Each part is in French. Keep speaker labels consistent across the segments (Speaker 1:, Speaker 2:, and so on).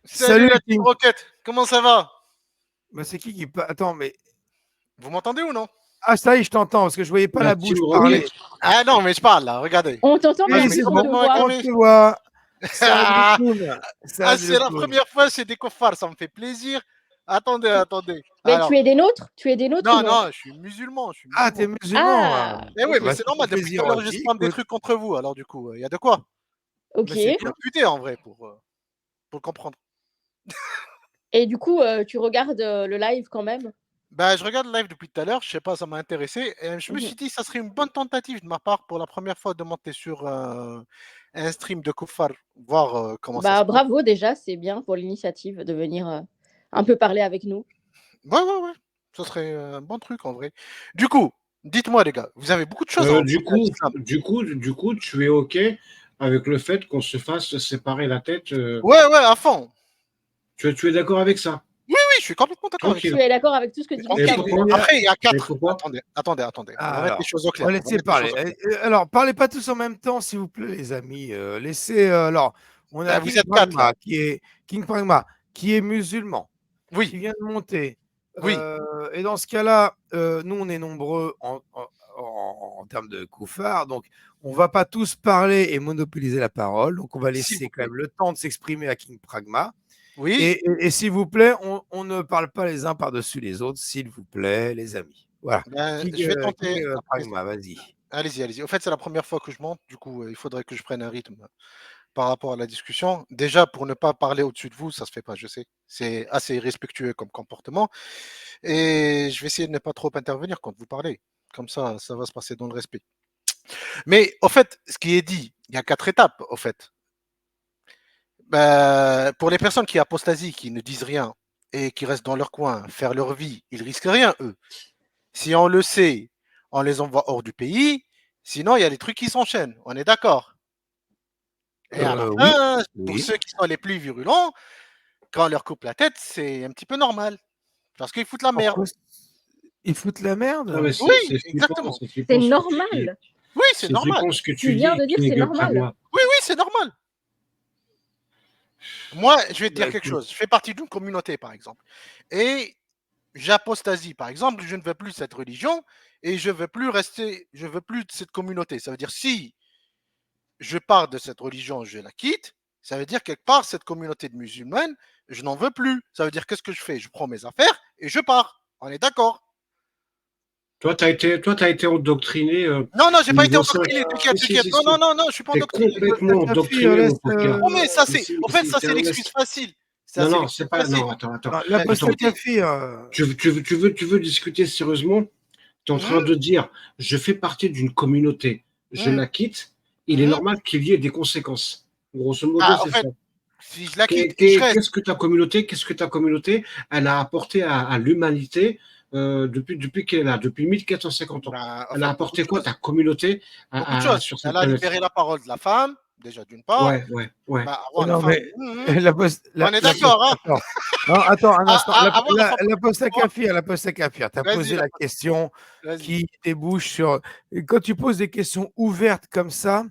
Speaker 1: Salut
Speaker 2: Salut
Speaker 1: la
Speaker 2: King.
Speaker 1: Team Rocket, comment ça va?
Speaker 2: Bah, c'est qui Attends, mais.
Speaker 1: Vous m'entendez ou non?
Speaker 2: Ah, ça y est, je t'entends, parce que je voyais pas
Speaker 3: La
Speaker 2: la
Speaker 3: Team
Speaker 2: bouche
Speaker 3: Rocket.
Speaker 2: parler.
Speaker 1: Ah non, mais je parle là, regardez.
Speaker 4: On t'entend,
Speaker 1: Ah,
Speaker 4: mais
Speaker 1: je
Speaker 2: Oui,
Speaker 1: mets
Speaker 2: c'est
Speaker 4: on te
Speaker 2: bon,
Speaker 1: complètement
Speaker 4: voit.
Speaker 2: on
Speaker 1: accamé.
Speaker 2: te voit. Salut le
Speaker 1: Ah,
Speaker 2: clown.
Speaker 1: ah,
Speaker 2: Salut le
Speaker 1: c'est la
Speaker 2: clown.
Speaker 1: première fois, c'est des cofards, ça me fait plaisir. Attendez.
Speaker 4: Mais
Speaker 1: Alors,
Speaker 4: tu es des nôtres? Tu es des nôtres ou
Speaker 1: non,
Speaker 4: non?
Speaker 1: je suis musulman,
Speaker 2: Ah, t'es musulman.
Speaker 4: Ah,
Speaker 1: Eh oui,
Speaker 4: ok.
Speaker 1: mais
Speaker 2: Bah,
Speaker 1: c'est
Speaker 2: ça fait
Speaker 1: normal, depuis tout
Speaker 2: plaisir
Speaker 1: à l'heure, je
Speaker 2: aussi.
Speaker 1: spam des
Speaker 2: Écoute.
Speaker 1: trucs contre vous, alors du coup, il y a de quoi.
Speaker 4: Ok.
Speaker 1: Mais c'est bien puté en vrai pour le comprendre.
Speaker 4: Et du coup, tu regardes le live quand même?
Speaker 1: Bah, je regarde le live depuis tout à l'heure, je sais pas, ça m'a intéressé. Et je me
Speaker 4: Mhm.
Speaker 1: suis dit, ça serait une bonne tentative de ma part pour la première fois de monter sur un stream de Kuffar, voir comment ça se
Speaker 4: Bah
Speaker 1: passe.
Speaker 4: bravo déjà, c'est bien pour l'initiative de venir un peu parler avec nous.
Speaker 1: Ouais. Ça serait un bon truc en vrai. Du coup, dites-moi les gars, vous avez beaucoup de choses à
Speaker 3: Du
Speaker 1: reprocher à
Speaker 3: coup,
Speaker 1: l'islam.
Speaker 3: du coup, tu es OK avec le fait qu'on se fasse séparer la tête.
Speaker 1: Ouais, à fond.
Speaker 3: Tu es d'accord avec ça?
Speaker 1: Oui, je suis complètement d'accord avec
Speaker 3: Tranquille.
Speaker 1: ça.
Speaker 4: Tu es d'accord avec tout ce que
Speaker 1: Mais
Speaker 4: dit
Speaker 3: Et
Speaker 1: tranquille.
Speaker 4: l'islam?
Speaker 3: pourquoi?
Speaker 1: Après, il y a
Speaker 3: Et
Speaker 1: 4.
Speaker 3: pourquoi?
Speaker 1: Attendez. On
Speaker 2: Ah,
Speaker 1: va mettre les
Speaker 2: alors,
Speaker 1: choses au
Speaker 2: on
Speaker 1: clair.
Speaker 2: va laisser parler. Alors, parlez pas tous en même temps, s'il vous plaît, les amis. Laissez. Alors, on a
Speaker 1: Vous
Speaker 2: King
Speaker 1: êtes 4 là.
Speaker 2: Pragma, qui est musulman,
Speaker 1: Oui.
Speaker 2: qui vient de monter.
Speaker 1: Oui.
Speaker 2: Et dans ce cas-là, nous, on est nombreux en termes de koufars, donc on va pas tous parler et monopoliser la parole. Donc, on va
Speaker 1: S'il
Speaker 2: laisser
Speaker 1: vous
Speaker 2: quand
Speaker 1: plaît.
Speaker 2: même le temps de s'exprimer à King Pragma.
Speaker 1: Oui.
Speaker 2: Et s'il vous plaît, on ne parle pas les uns par-dessus les autres, s'il vous plaît, les amis. Voilà.
Speaker 1: Ben,
Speaker 2: King,
Speaker 1: je vais tenter. Après,
Speaker 2: Pragma, vas-y.
Speaker 1: allez-y. En fait, c'est la première fois que je monte, du coup, il faudrait que je prenne un rythme par rapport à la discussion. Déjà, pour ne pas parler au-dessus de vous, ça se fait pas, je sais. C'est assez irrespectueux comme comportement. Et je vais essayer de ne pas trop intervenir quand vous parlez. Comme ça va se passer dans le respect. Mais au fait, ce qui est dit, il y a 4 étapes, au fait. Pour les personnes qui apostasient, qui ne disent rien et qui restent dans leur coin, faire leur vie, ils risquent rien, eux. Si on le sait, on les envoie hors du pays. Sinon, il y a des trucs qui s'enchaînent. On est d'accord. Et à la
Speaker 2: Oui,
Speaker 1: fin, pour
Speaker 2: oui.
Speaker 1: ceux qui sont les plus virulents, quand on leur coupe la tête, c'est un petit peu normal. Parce qu'ils foutent la merde.
Speaker 2: Pourquoi ils foutent la
Speaker 3: Ah,
Speaker 2: merde?
Speaker 3: mais
Speaker 1: Oui,
Speaker 3: c'est flippant,
Speaker 1: exactement.
Speaker 4: C'est
Speaker 3: ce que tu dis.
Speaker 4: normal.
Speaker 1: Oui, c'est
Speaker 3: C'est
Speaker 1: normal.
Speaker 3: flippant ce que
Speaker 4: Tu
Speaker 3: tu
Speaker 4: viens
Speaker 3: dis,
Speaker 4: de dire c'est
Speaker 3: King
Speaker 4: normal.
Speaker 3: Pragma.
Speaker 1: Oui, c'est normal. Moi, je vais te
Speaker 2: Bah,
Speaker 1: dire quelque
Speaker 2: écoute,
Speaker 1: chose. Je fais partie d'une communauté, par exemple. Et j'apostasie, par exemple, je ne veux plus cette religion et je veux plus de cette communauté. Ça veut dire si je pars de cette religion, je la quitte, ça veut dire quelque part cette communauté de musulmane, je n'en veux plus. Ça veut dire qu'est-ce que je fais? Je prends mes affaires et je pars. On est d'accord?
Speaker 3: Toi, t'as été endoctriné
Speaker 1: Non, j'ai pas été
Speaker 3: niveau 5.
Speaker 1: endoctriné,
Speaker 3: Si, si,
Speaker 1: t'inquiète.
Speaker 3: si, si.
Speaker 1: Non, je suis pas
Speaker 3: T'es
Speaker 1: endoctriné.
Speaker 3: complètement
Speaker 2: Kafir,
Speaker 3: endoctriné,
Speaker 2: laisse.
Speaker 3: mon pote gars.
Speaker 1: Oh, mais ça, c'est.
Speaker 3: Ici,
Speaker 1: En fait,
Speaker 3: ici,
Speaker 1: ça, c'est l'excuse facile. Ça,
Speaker 3: Non,
Speaker 1: c'est
Speaker 3: non,
Speaker 1: l'excuse
Speaker 3: c'est pas.
Speaker 1: facile.
Speaker 3: Non, attends.
Speaker 1: Je
Speaker 2: L'apostat
Speaker 1: vous dis.
Speaker 2: Kafir.
Speaker 3: Tu veux discuter sérieusement? Tu es en train
Speaker 1: Hum,
Speaker 3: de dire, je fais partie d'une communauté, je
Speaker 1: hum,
Speaker 3: la quitte, il est
Speaker 1: hum.
Speaker 3: normal qu'il y ait des conséquences. Grosso modo,
Speaker 1: Bah, en
Speaker 3: c'est
Speaker 1: fait,
Speaker 3: ça.
Speaker 1: si je la quitte et je reste.
Speaker 3: Qu'est-ce que ta communauté, elle a apporté à l'humanité depuis qu'elle est là, depuis 1450 ans?
Speaker 1: Bah, en
Speaker 3: Elle a
Speaker 1: fait, beaucoup de
Speaker 3: apporté quoi,
Speaker 1: choses.
Speaker 3: ta communauté,
Speaker 1: Beaucoup de choses.
Speaker 3: sur cette
Speaker 1: Elle a
Speaker 3: planète?
Speaker 1: libéré la parole de la femme, déjà d'une part.
Speaker 3: Ouais.
Speaker 1: Bah, avoir la
Speaker 2: Non,
Speaker 1: femme.
Speaker 2: mais
Speaker 1: On est d'accord, hein?
Speaker 2: attends. Non, attends un instant.
Speaker 1: Avoir la femme.
Speaker 2: L'apostat Kafir, tu as
Speaker 1: Vas-y,
Speaker 2: posé la question
Speaker 1: vas-y.
Speaker 2: qui débouche sur. Quand tu poses des questions ouvertes comme ça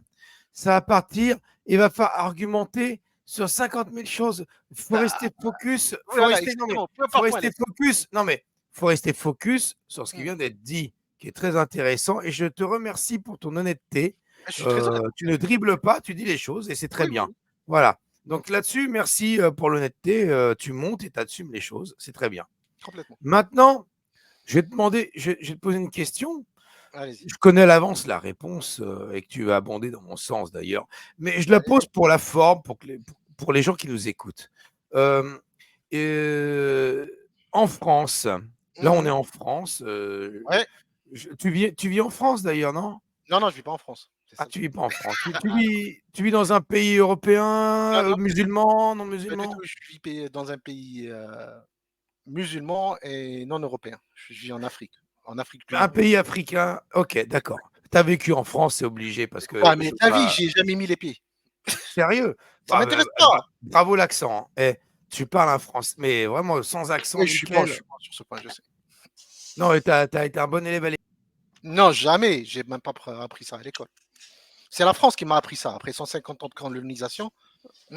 Speaker 2: va partir. Il va falloir argumenter sur 50 000 choses. Il faut
Speaker 1: Bah,
Speaker 2: rester focus.
Speaker 1: oh là là, excusez-moi, point
Speaker 2: Faut
Speaker 1: par point,
Speaker 2: rester
Speaker 1: laisse.
Speaker 2: focus. Non, mais faut rester focus sur ce qui
Speaker 1: Hum.
Speaker 2: vient d'être dit, qui est très intéressant. Et je te remercie pour ton honnêteté.
Speaker 1: Je suis très honnête.
Speaker 2: Tu ne dribbles pas, tu dis les choses et c'est très bien.
Speaker 1: Oui.
Speaker 2: Voilà. Donc là-dessus, merci pour l'honnêteté. Tu montes et tu assumes les choses. C'est très bien.
Speaker 1: Complètement.
Speaker 2: Maintenant, je vais te poser une question.
Speaker 1: Allez-y.
Speaker 2: Je connais à l'avance la réponse et que tu vas abonder dans mon sens d'ailleurs, mais je la
Speaker 1: Allez.
Speaker 2: pose pour la forme, pour les gens qui nous écoutent. Euh, en France, là on est en France.
Speaker 1: Ouais.
Speaker 2: Tu vis en France d'ailleurs, non?
Speaker 1: Non, je vis pas en France. C'est
Speaker 2: Ah,
Speaker 1: ça le
Speaker 2: tu
Speaker 1: truc.
Speaker 2: vis pas en France. Tu vis dans un pays européen,
Speaker 1: Non,
Speaker 2: musulman, non
Speaker 1: pas du
Speaker 2: musulman?
Speaker 1: tout. Je vis dans un pays musulman et non européen. Je vis en Afrique du
Speaker 2: Un
Speaker 1: Nord.
Speaker 2: pays africain. Ok, d'accord. Tu as vécu en France, c'est obligé parce
Speaker 1: Ouais,
Speaker 2: que
Speaker 1: mais
Speaker 2: je veux
Speaker 1: ta vie,
Speaker 2: pas.
Speaker 1: j'ai jamais mis les pieds.
Speaker 2: Sérieux?
Speaker 1: Ça
Speaker 2: Bah,
Speaker 1: m'intéresse pas.
Speaker 2: bravo l'accent, hein. Tu parles un français, mais vraiment sans accent,
Speaker 1: Oui, je
Speaker 2: nickel.
Speaker 1: suis pas sur ce point, je sais.
Speaker 2: Non, et t'as été un bon élève à l'école.
Speaker 1: Non, jamais. J'ai même pas appris ça à l'école. C'est la France qui m'a appris ça après 150 ans de colonisation.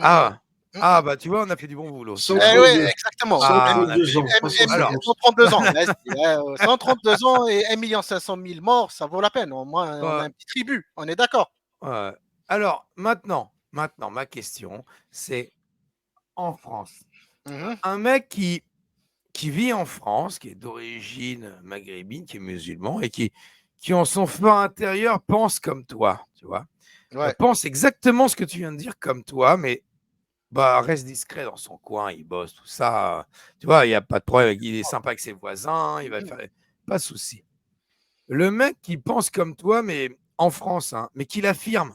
Speaker 2: Ah, Ah, bah, tu vois, on a fait du bon boulot.
Speaker 3: Sans
Speaker 2: C'est
Speaker 1: Eh
Speaker 2: bien.
Speaker 1: ouais,
Speaker 3: 32
Speaker 1: exactement.
Speaker 2: Ah, on a
Speaker 3: 132
Speaker 2: fait
Speaker 3: ans,
Speaker 2: du
Speaker 3: pas
Speaker 2: alors
Speaker 3: 150.
Speaker 1: 132 ans. Là, 132 ans et 1 500 000 morts, ça vaut la peine. Au moins, on a
Speaker 2: heu,
Speaker 1: un petit tribut. On est d'accord.
Speaker 2: ouais. Alors maintenant, ma question, c'est en France,
Speaker 1: Mhm.
Speaker 2: un mec qui vit en France, qui est d'origine maghrébine, qui est musulman et qui en son fort intérieur pense comme toi, tu vois?
Speaker 1: Ouais.
Speaker 2: Pense exactement ce que tu viens de dire comme toi, mais bah, reste discret dans son coin, il bosse, tout ça, tu vois? Il y a pas de problème, il est sympa avec ses voisins, il va
Speaker 1: Mhm.
Speaker 2: faire pas de souci. Le mec qui pense comme toi, mais en France, hein, mais qui l'affirme,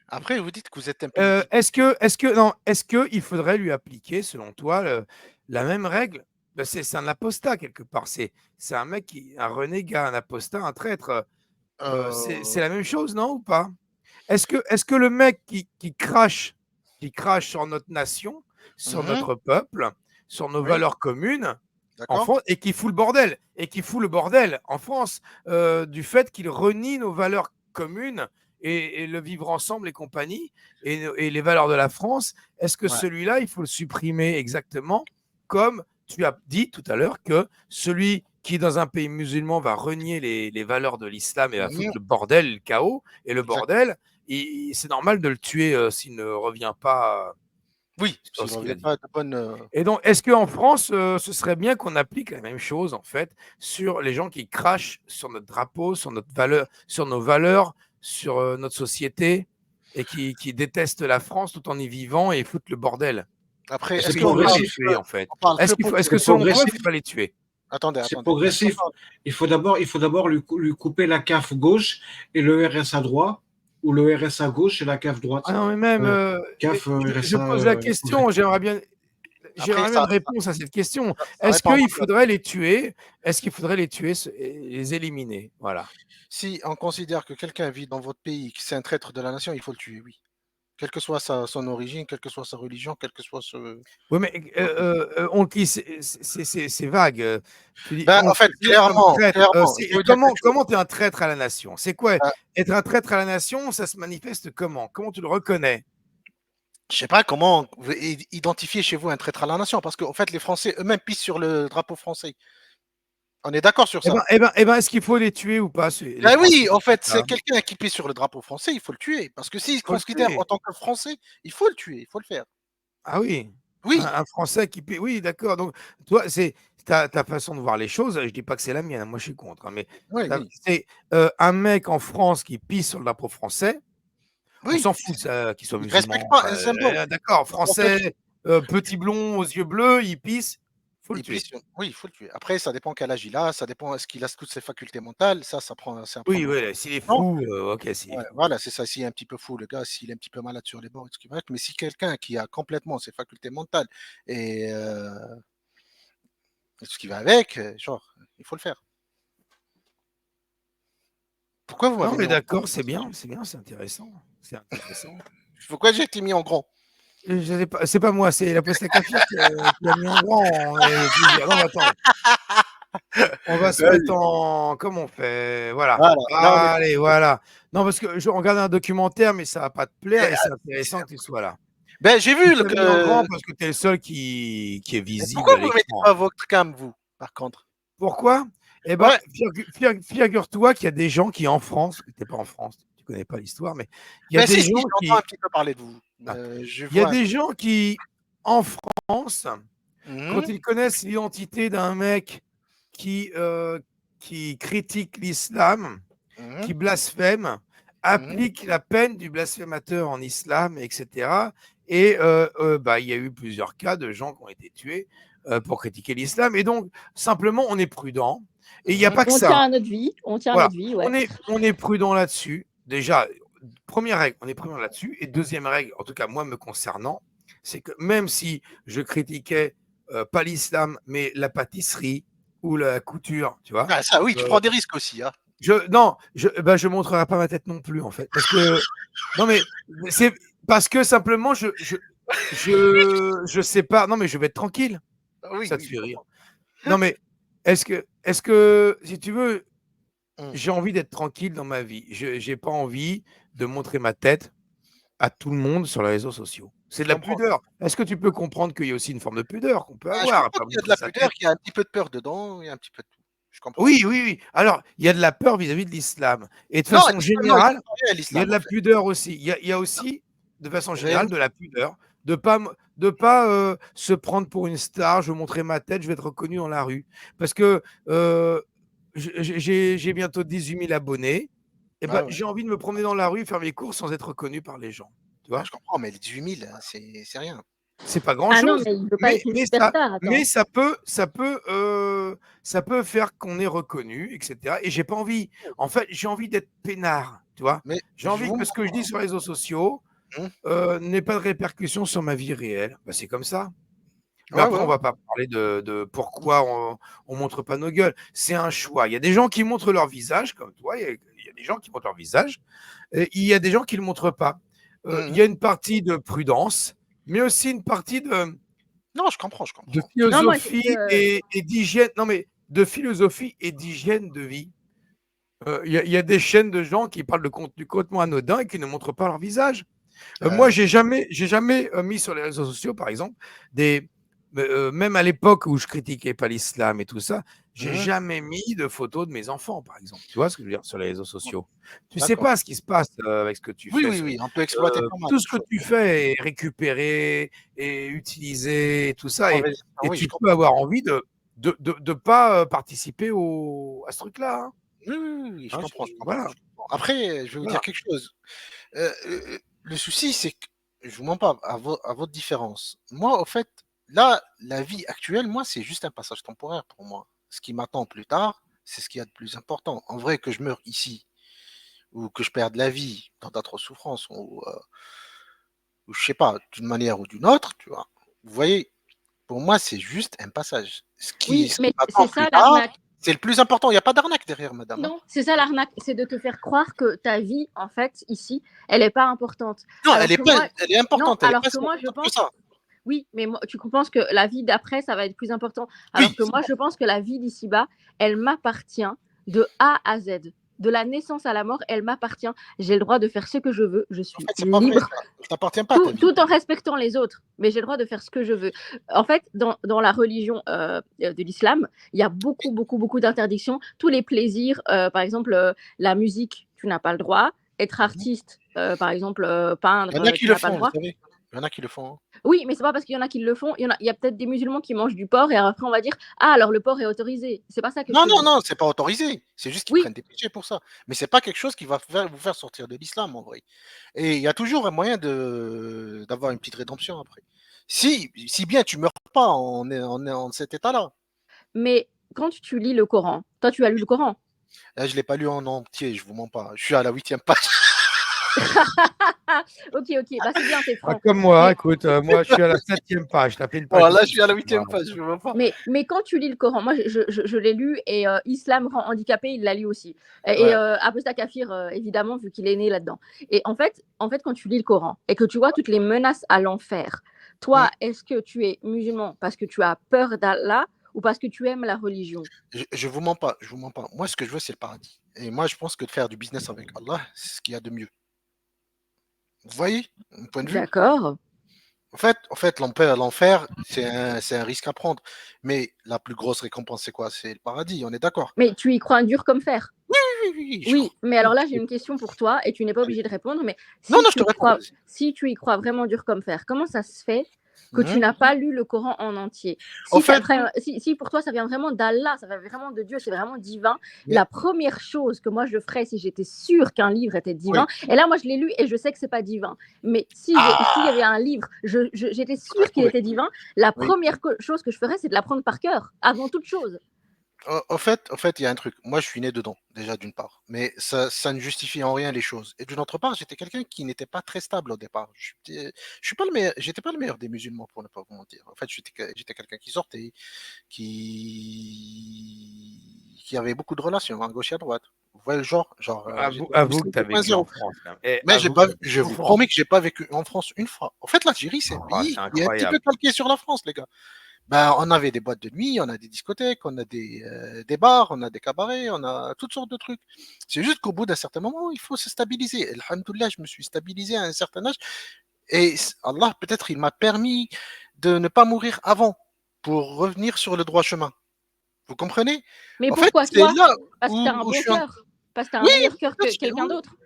Speaker 1: Après, vous dites que vous êtes un pays dit.
Speaker 2: est-ce qu'il faudrait lui appliquer, selon toi, la même règle? Bah, c'est un apostat quelque part, c'est un mec un renégat, un apostat, un traître, c'est la même chose, non, ou pas? Est-ce que le mec qui crache sur notre nation, sur
Speaker 1: Mhm.
Speaker 2: notre peuple, sur nos
Speaker 1: Oui,
Speaker 2: valeurs communes en
Speaker 1: d'accord.
Speaker 2: France et qui fout le bordel et qui fout le bordel en France, du fait qu'il renie nos valeurs communes et le vivre ensemble et compagnie et les valeurs de la France, est-ce que
Speaker 1: Ouais.
Speaker 2: celui-là, il faut le supprimer exactement comme tu as dit tout à l'heure que celui qui, dans un pays musulman, va renier les valeurs de l'islam et va foutre
Speaker 1: Mhm.
Speaker 2: le bordel, le chaos et le
Speaker 1: Exact.
Speaker 2: bordel, c'est normal de le tuer s'il ne revient pas
Speaker 1: Oui,
Speaker 2: sur
Speaker 1: s'il ne
Speaker 2: ce qu'il a
Speaker 1: revient
Speaker 2: dit.
Speaker 1: pas de bonne.
Speaker 2: Et donc, est-ce qu'en France, ce serait bien qu'on applique la même chose, en fait, sur les gens qui crachent sur notre drapeau, sur nos valeurs, sur notre société, et qui détestent la France tout en y vivant et foutent le bordel?
Speaker 1: Après,
Speaker 2: Est-ce
Speaker 3: C'est
Speaker 2: qu'il faudrait les
Speaker 3: progressif.
Speaker 2: tuer, en fait?
Speaker 1: on parle que
Speaker 2: Est-ce que
Speaker 3: C'est
Speaker 2: selon toi, il
Speaker 3: progressif.
Speaker 2: faudrait les tuer?
Speaker 1: attendez,
Speaker 3: C'est
Speaker 1: attendez.
Speaker 3: progressif. Il faut d'abord lui couper la CAF gauche et le RSA droit, ou le RSA gauche et la CAF
Speaker 2: Ah
Speaker 3: droite.
Speaker 2: non, mais même,
Speaker 3: Euh,
Speaker 2: mais
Speaker 3: CAF,
Speaker 2: je
Speaker 3: RSA,
Speaker 2: pose la
Speaker 3: étranger.
Speaker 2: question,
Speaker 1: Après,
Speaker 2: j'aimerais bien une réponse à cette question.
Speaker 1: ça
Speaker 2: Est-ce
Speaker 1: répond à
Speaker 2: qu'il
Speaker 1: votre.
Speaker 2: faudrait les tuer? Est-ce qu'il faudrait les tuer et les éliminer? Voilà.
Speaker 1: Si on considère que quelqu'un vit dans votre pays, que c'est un traître de la nation, il faut le tuer, oui. Quelle que soit son origine, quelle que soit sa religion, quel que soit ce.
Speaker 2: Oui, mais c'est vague. Tu dis,
Speaker 1: Ben,
Speaker 2: on le
Speaker 1: en fait,
Speaker 2: considère comme traître.
Speaker 1: je vais vous dire quelque chose.
Speaker 2: Comment tu es un traître à la nation? C'est quoi?
Speaker 1: Euh,
Speaker 2: Être un traître à la nation, ça se manifeste comment? Comment tu le reconnais?
Speaker 1: je sais pas comment vous identifier chez vous un traître à la nation, parce qu'en fait, les Français eux-mêmes pissent sur le drapeau français. On est d'accord sur ça.
Speaker 2: Est-ce qu'il faut les tuer ou pas, les
Speaker 1: Ben
Speaker 2: Français
Speaker 1: oui, en
Speaker 2: qui font
Speaker 1: fait, c'est
Speaker 2: ça?
Speaker 1: quelqu'un qui pisse sur le drapeau français, il faut le tuer. Parce que s'il se
Speaker 2: Faut le
Speaker 1: considère en
Speaker 2: tuer.
Speaker 1: tant que Français, il faut le tuer, il faut le faire.
Speaker 2: Ah oui,
Speaker 1: Oui,
Speaker 2: un Français qui paie oui, d'accord, donc toi, c'est ta façon de voir les choses, je dis pas que c'est la mienne, hein, moi je suis contre, hein, mais
Speaker 1: oui, oui,
Speaker 2: c'est, un mec en France qui pisse sur le drapeau français, on
Speaker 1: oui.
Speaker 2: s'en fout de ça, qu'il soit
Speaker 1: Il ne respecte
Speaker 2: musulman,
Speaker 1: pas un symbole.
Speaker 2: d'accord,
Speaker 1: En fait,
Speaker 2: français, petit blond aux yeux bleus, il pisse, faut le
Speaker 1: il
Speaker 2: tuer.
Speaker 1: pisse oui, il faut le tuer. Après, ça dépend quel âge il a, ça dépend est-ce qu'il a toutes ses facultés mentales, ça prend, c'est à
Speaker 2: Oui,
Speaker 1: prendre en
Speaker 2: ouais, s'il est
Speaker 1: compte.
Speaker 2: fou, OK, s'il est
Speaker 1: Ouais,
Speaker 2: fou.
Speaker 1: voilà, c'est ça. S'il est un petit peu fou, le gars, s'il est un petit peu malade sur les bords, et tout ce qui va être, mais si quelqu'un qui a complètement ses facultés mentales et tout ce qui va avec, genre, il faut le faire. Pourquoi vous
Speaker 2: Non,
Speaker 1: m'avez mis
Speaker 2: mais
Speaker 1: en grand?
Speaker 2: d'accord, c'est bien, c'est intéressant.
Speaker 1: Pourquoi j'ai été mis en grand?
Speaker 2: Je sais pas, c'est pas moi, c'est la Poste à Kafir qui a mis en grand, plusieurs. Non, mais attends. On va se mettre
Speaker 1: Vas-y.
Speaker 2: en comment on fait? Voilà.
Speaker 1: Voilà, là on est
Speaker 2: Allez, voilà. Non, parce que je regarde un documentaire, mais ça va pas te plaire et c'est intéressant que tu sois là.
Speaker 1: ben, j'ai
Speaker 2: Je
Speaker 1: vu le
Speaker 2: t'ai mis en grand parce que tu es le seul qui est
Speaker 1: mais
Speaker 2: visible
Speaker 1: pourquoi
Speaker 2: à
Speaker 1: vous ne mettez
Speaker 2: l'écran.
Speaker 1: pas votre cam, vous, par contre?
Speaker 2: Pourquoi? Eh ben,
Speaker 1: Ouais,
Speaker 2: figure-toi qu'il y a des gens qui en France, tu es pas en France, tu connais pas l'histoire, mais il y a
Speaker 1: ben si,
Speaker 2: des
Speaker 1: si,
Speaker 2: gens
Speaker 1: j'entends un
Speaker 2: qui
Speaker 1: petit peu parler de vous.
Speaker 2: ah,
Speaker 1: Je
Speaker 2: il y a
Speaker 1: vois un
Speaker 2: des
Speaker 1: peu.
Speaker 2: gens qui, en France, quand
Speaker 1: Mmh.
Speaker 2: ils connaissent l'identité d'un mec qui, heu, qui critique l'islam,
Speaker 1: Mmh.
Speaker 2: qui blasphème,
Speaker 1: Mmh.
Speaker 2: applique la peine du blasphémateur en islam, et cetera et bah, il y a eu plusieurs cas de gens qui ont été tués, pour critiquer l'islam et donc simplement on est prudent et il y a
Speaker 1: Mmh.
Speaker 2: pas que
Speaker 4: On
Speaker 2: ça,
Speaker 4: tient
Speaker 2: hein.
Speaker 4: à notre vie, on tient à
Speaker 2: Voilà,
Speaker 4: notre vie, ouais.
Speaker 2: on est prudent là-dessus. Déjà, première règle, on est prudent là-dessus et deuxième règle, en tout cas moi me concernant, c'est que même si je critiquais, pas l'islam, mais la pâtisserie ou la couture, tu vois?
Speaker 1: Ah ça oui, tu
Speaker 2: Heu
Speaker 1: prends des risques aussi, hein.
Speaker 2: je montrerai pas ma tête non plus, en fait, parce que non, mais c'est parce que simplement je sais pas non, mais je vais être tranquille.
Speaker 1: Oui,
Speaker 2: Ça te
Speaker 1: oui, je
Speaker 2: fait rire.
Speaker 1: comprends.
Speaker 2: Non, mais est-ce que si tu veux,
Speaker 1: Mmh.
Speaker 2: j'ai envie d'être tranquille dans ma vie. Je j'ai pas envie de montrer ma tête à tout le monde sur les réseaux sociaux. C'est de
Speaker 1: Je
Speaker 2: la
Speaker 1: comprends.
Speaker 2: pudeur. Est-ce que tu peux comprendre qu'il y a aussi une forme de pudeur qu'on peut
Speaker 1: Je
Speaker 2: avoir à
Speaker 1: comprends
Speaker 2: pas
Speaker 1: qu'il y a de
Speaker 2: montrer
Speaker 1: la
Speaker 2: sa
Speaker 1: pudeur,
Speaker 2: tête?
Speaker 1: qu'il y a un petit peu de peur dedans, il y a un petit peu de tout. Je comprends.
Speaker 2: Oui, oui, oui. Alors, il y a de la peur vis-à-vis de l'islam. Et de
Speaker 1: Non,
Speaker 2: façon
Speaker 1: l'islam, non, il faut
Speaker 2: générale,
Speaker 1: pas à
Speaker 2: il y a
Speaker 1: l'islam,
Speaker 2: de
Speaker 1: en
Speaker 2: la
Speaker 1: fait.
Speaker 2: pudeur aussi. Il y a aussi, de façon générale,
Speaker 1: Réellement.
Speaker 2: de la pudeur. De pas se prendre pour une star. Je vais montrer ma tête, je vais être reconnu dans la rue. Parce que j'ai bientôt 18 000 abonnés. Et ben,
Speaker 1: Ouais, ouais.
Speaker 2: j'ai envie de me promener dans la rue, faire mes courses sans être reconnu par les gens. Tu
Speaker 1: Ouais,
Speaker 2: vois?
Speaker 1: je comprends, mais les 18 000, c'est rien.
Speaker 2: C'est pas
Speaker 4: Ah non,
Speaker 2: grand-chose,
Speaker 4: mais il veut pas
Speaker 2: mais
Speaker 4: être une
Speaker 2: mais ça
Speaker 4: superstar,
Speaker 2: mais
Speaker 4: attends.
Speaker 2: ça peut faire qu'on est reconnu et cetera et j'ai pas envie. En fait, j'ai envie d'être peinard, tu vois?
Speaker 1: Mais
Speaker 2: J'ai
Speaker 1: je
Speaker 2: envie
Speaker 1: vous
Speaker 2: que ce que je dis sur les réseaux sociaux,
Speaker 1: Mmh.
Speaker 2: n'ait pas de répercussions sur ma vie réelle. Bah, c'est comme ça. Mais
Speaker 1: Ouais,
Speaker 2: après,
Speaker 1: ouais,
Speaker 2: on
Speaker 1: ouais.
Speaker 2: va pas parler de pourquoi on montre pas nos gueules. C'est un choix. Il y a des gens qui montrent leur visage comme toi, il y a des gens qui montrent leur visage et il y a des gens qui le montrent pas. Il
Speaker 1: Mmh.
Speaker 2: y a une partie de prudence, mais aussi une partie
Speaker 1: Non, je
Speaker 2: de
Speaker 1: comprends.
Speaker 4: Non, moi,
Speaker 2: philosophie et d'hygiène. Non, mais de philosophie et d'hygiène de vie. Il y a des chaînes de gens qui parlent de contenu complètement anodin et qui ne montrent pas leur visage. Moi, j'ai jamais mis sur les réseaux sociaux, par exemple, même à l'époque où je critiquais pas l'islam et tout ça, j'ai
Speaker 1: Mmh.
Speaker 2: jamais mis de photos de mes enfants, par exemple. Tu vois ce que je veux dire sur les réseaux sociaux? Tu sais
Speaker 1: D'accord.
Speaker 2: pas ce qui se passe avec ce que tu
Speaker 1: Oui,
Speaker 2: fais.
Speaker 1: oui, oui, on peut exploiter pas mal
Speaker 2: Tout
Speaker 1: de
Speaker 2: ce que
Speaker 1: choses.
Speaker 2: tu fais est récupéré et utilisé et tout ça, et,
Speaker 1: Ah
Speaker 2: et
Speaker 1: oui, je
Speaker 2: tu peux
Speaker 1: comprends.
Speaker 2: avoir envie de pas participer à ce truc-là. Hein.
Speaker 1: Oui, oui, oui, oui,
Speaker 2: Hein, voilà,
Speaker 1: je comprends. Après, je vais vous dire
Speaker 2: voilà.
Speaker 1: quelque chose. Le souci, c'est que je vous mens pas, à votre différence. Moi, au fait, là, la vie actuelle, moi, c'est juste un passage temporaire pour moi. Ce qui m'attend plus tard, c'est ce qu'il y a de plus important. En vrai, que je meure ici ou que je perde la vie dans d'autres souffrances ou je sais pas, d'une manière ou d'une autre, tu vois. Vous voyez, pour moi, c'est juste un passage.
Speaker 4: oui,
Speaker 1: Ce qui
Speaker 4: mais
Speaker 1: m'attend
Speaker 4: c'est
Speaker 1: plus
Speaker 4: ça
Speaker 1: tard,
Speaker 4: l'arnaque.
Speaker 1: c'est le plus important. Il n'y a pas d'arnaque derrière, madame, hein.
Speaker 4: Non, c'est ça l'arnaque, c'est de te faire croire que ta vie, en fait, ici, elle n'est pas importante.
Speaker 1: Non,
Speaker 4: Alors que moi,
Speaker 1: elle est
Speaker 4: non,
Speaker 1: importante, elle est
Speaker 4: alors
Speaker 1: pas
Speaker 4: que
Speaker 1: si
Speaker 4: moi, je
Speaker 1: importante que
Speaker 4: pense,
Speaker 1: ça.
Speaker 4: oui, mais moi, tu penses que la vie d'après, ça va être plus important. Alors
Speaker 1: Oui,
Speaker 4: que moi, je pense que la vie d'ici-bas, elle m'appartient de A à Z. De la naissance à la mort, elle m'appartient. J'ai le droit de faire ce que je veux. Je
Speaker 1: en
Speaker 4: suis
Speaker 1: fait, c'est pas vrai,
Speaker 4: libre,
Speaker 1: ça. Elle t'appartient pas, ta vie.
Speaker 4: tout en respectant les autres. Mais j'ai le droit de faire ce que je veux. En fait, dans la religion de l'islam, il y a beaucoup d'interdictions. Tous les plaisirs, par exemple, la musique, tu n'as pas le droit. Être
Speaker 1: Mhm.
Speaker 4: artiste, par exemple,
Speaker 1: Il y
Speaker 4: peindre,
Speaker 1: en a qui
Speaker 4: tu
Speaker 1: le
Speaker 4: n'as pas le
Speaker 1: font, vous
Speaker 4: droit.
Speaker 1: savez. Il y en a qui le font, hein.
Speaker 4: Oui, mais c'est pas parce qu'il y en a qui le font. Il y a peut-être des musulmans qui mangent du porc et après on va dire ah alors le porc est autorisé. C'est pas ça que je
Speaker 1: Non,
Speaker 4: te
Speaker 1: non,
Speaker 4: dis.
Speaker 1: non, c'est pas autorisé. C'est juste qu'ils
Speaker 4: Oui,
Speaker 1: prennent des péchés pour ça. Mais c'est pas quelque chose qui va vous faire sortir de l'islam, en vrai. Et il y a toujours un moyen d'avoir une petite rédemption après. Si bien tu meurs pas en cet état-là.
Speaker 4: mais quand tu lis le Coran, toi tu as lu le Coran.
Speaker 1: Là, je l'ai pas lu en entier, je vous mens pas. Je suis à la 8e page.
Speaker 4: Ok, bah c'est bien, t'es
Speaker 2: Ah,
Speaker 4: franc.
Speaker 2: comme moi,
Speaker 4: Mais,
Speaker 2: écoute, moi je suis à la 7e page, t'as fait une page
Speaker 1: Bon,
Speaker 2: de
Speaker 1: là, je
Speaker 2: plus
Speaker 1: suis à la
Speaker 2: que moi.
Speaker 1: 8e page, je vous mens pas.
Speaker 4: mais quand tu lis le Coran, moi je l'ai lu et Islam rend handicapé, il l'a lu aussi. Et
Speaker 1: Ouais.
Speaker 4: Apostat Kafir, évidemment, vu qu'il est né là-dedans. Et en fait, quand tu lis le Coran et que tu vois toutes les menaces à l'enfer,
Speaker 1: Mm.
Speaker 4: toi, est-ce que tu es musulman parce que tu as peur d'Allah ou parce que tu aimes la religion?
Speaker 1: Je vous mens pas, je vous mens pas. Moi, ce que je veux, c'est le paradis. Et moi, je pense que de faire du business avec Allah, c'est ce qu'il y a de mieux. Vous voyez, mon point de vue?
Speaker 4: D'accord.
Speaker 1: En fait, l'enfer, c'est un risque à prendre. Mais la plus grosse récompense, c'est quoi? C'est le paradis, on est d'accord.
Speaker 4: Mais tu y crois dur comme fer.
Speaker 1: Oui, oui, oui, oui, je
Speaker 4: Oui,
Speaker 1: crois.
Speaker 4: mais alors là, j'ai une question pour toi et tu n'es pas
Speaker 1: Allez.
Speaker 4: obligé de répondre. Mais
Speaker 1: Non, non, je te réponds, vas-y.
Speaker 4: si tu y crois vraiment dur comme fer, comment ça se fait que tu
Speaker 1: Mhm.
Speaker 4: n'as pas lu le Coran en entier?
Speaker 1: En fait,
Speaker 4: Si pour toi, ça vient vraiment d'Allah, ça vient vraiment de Dieu, c'est vraiment divin,
Speaker 1: mais,
Speaker 4: la première chose que moi je ferais si j'étais sûre qu'un livre était divin,
Speaker 1: oui.
Speaker 4: et là, moi, je l'ai lu et je sais que c'est pas divin, mais s'il y avait un livre, j'étais
Speaker 1: Faudrait
Speaker 4: sûre qu'il
Speaker 1: trouver.
Speaker 4: était divin, la
Speaker 1: Oui.
Speaker 4: première chose que je ferais, c'est de l'apprendre par cœur, avant toute chose.
Speaker 1: En fait, il y a un truc. Moi, je suis né dedans, déjà, d'une part. Mais ça ne justifie en rien les choses. Et d'une autre part, j'étais quelqu'un qui n'était pas très stable au départ. Je suis pas le meilleur, j'étais pas le meilleur des musulmans, pour ne pas vous mentir. En fait, j'étais quelqu'un qui sortait, qui avait beaucoup de relations, à gauche et à droite. Vous voyez le genre, j'étais un
Speaker 2: Avoue que
Speaker 1: musulman
Speaker 2: tu as vécu
Speaker 1: 2.0.
Speaker 2: en France. Quand même. Et
Speaker 1: Mais j'ai
Speaker 2: avoue
Speaker 1: pas,
Speaker 2: que tu as
Speaker 1: je
Speaker 2: vécu en
Speaker 1: vous
Speaker 2: France.
Speaker 1: promets que j'ai pas vécu en France une fois. En fait, l'Algérie, c'est un
Speaker 2: Oh,
Speaker 1: pays
Speaker 2: c'est
Speaker 1: qui est un petit peu
Speaker 2: incroyable.
Speaker 1: calqué sur la France, les gars. Ben, on avait des boîtes de nuit, on a des discothèques, on a des bars, on a des cabarets, on a toutes sortes de trucs. C'est juste qu'au bout d'un certain moment, il faut se stabiliser. Alhamdoulilah, je me suis stabilisé à un certain âge et Allah, peut-être, il m'a permis de ne pas mourir avant pour revenir sur le droit chemin. Vous comprenez?
Speaker 4: Mais
Speaker 1: En fait,
Speaker 4: pourquoi
Speaker 1: c'est
Speaker 4: toi?
Speaker 1: là
Speaker 4: Parce que tu as un
Speaker 1: où je
Speaker 4: bon
Speaker 1: suis en...
Speaker 4: cœur. Parce que tu as un
Speaker 1: Oui,
Speaker 4: meilleur cœur que
Speaker 1: peut-être,
Speaker 4: quelqu'un
Speaker 1: oui,
Speaker 4: d'autre.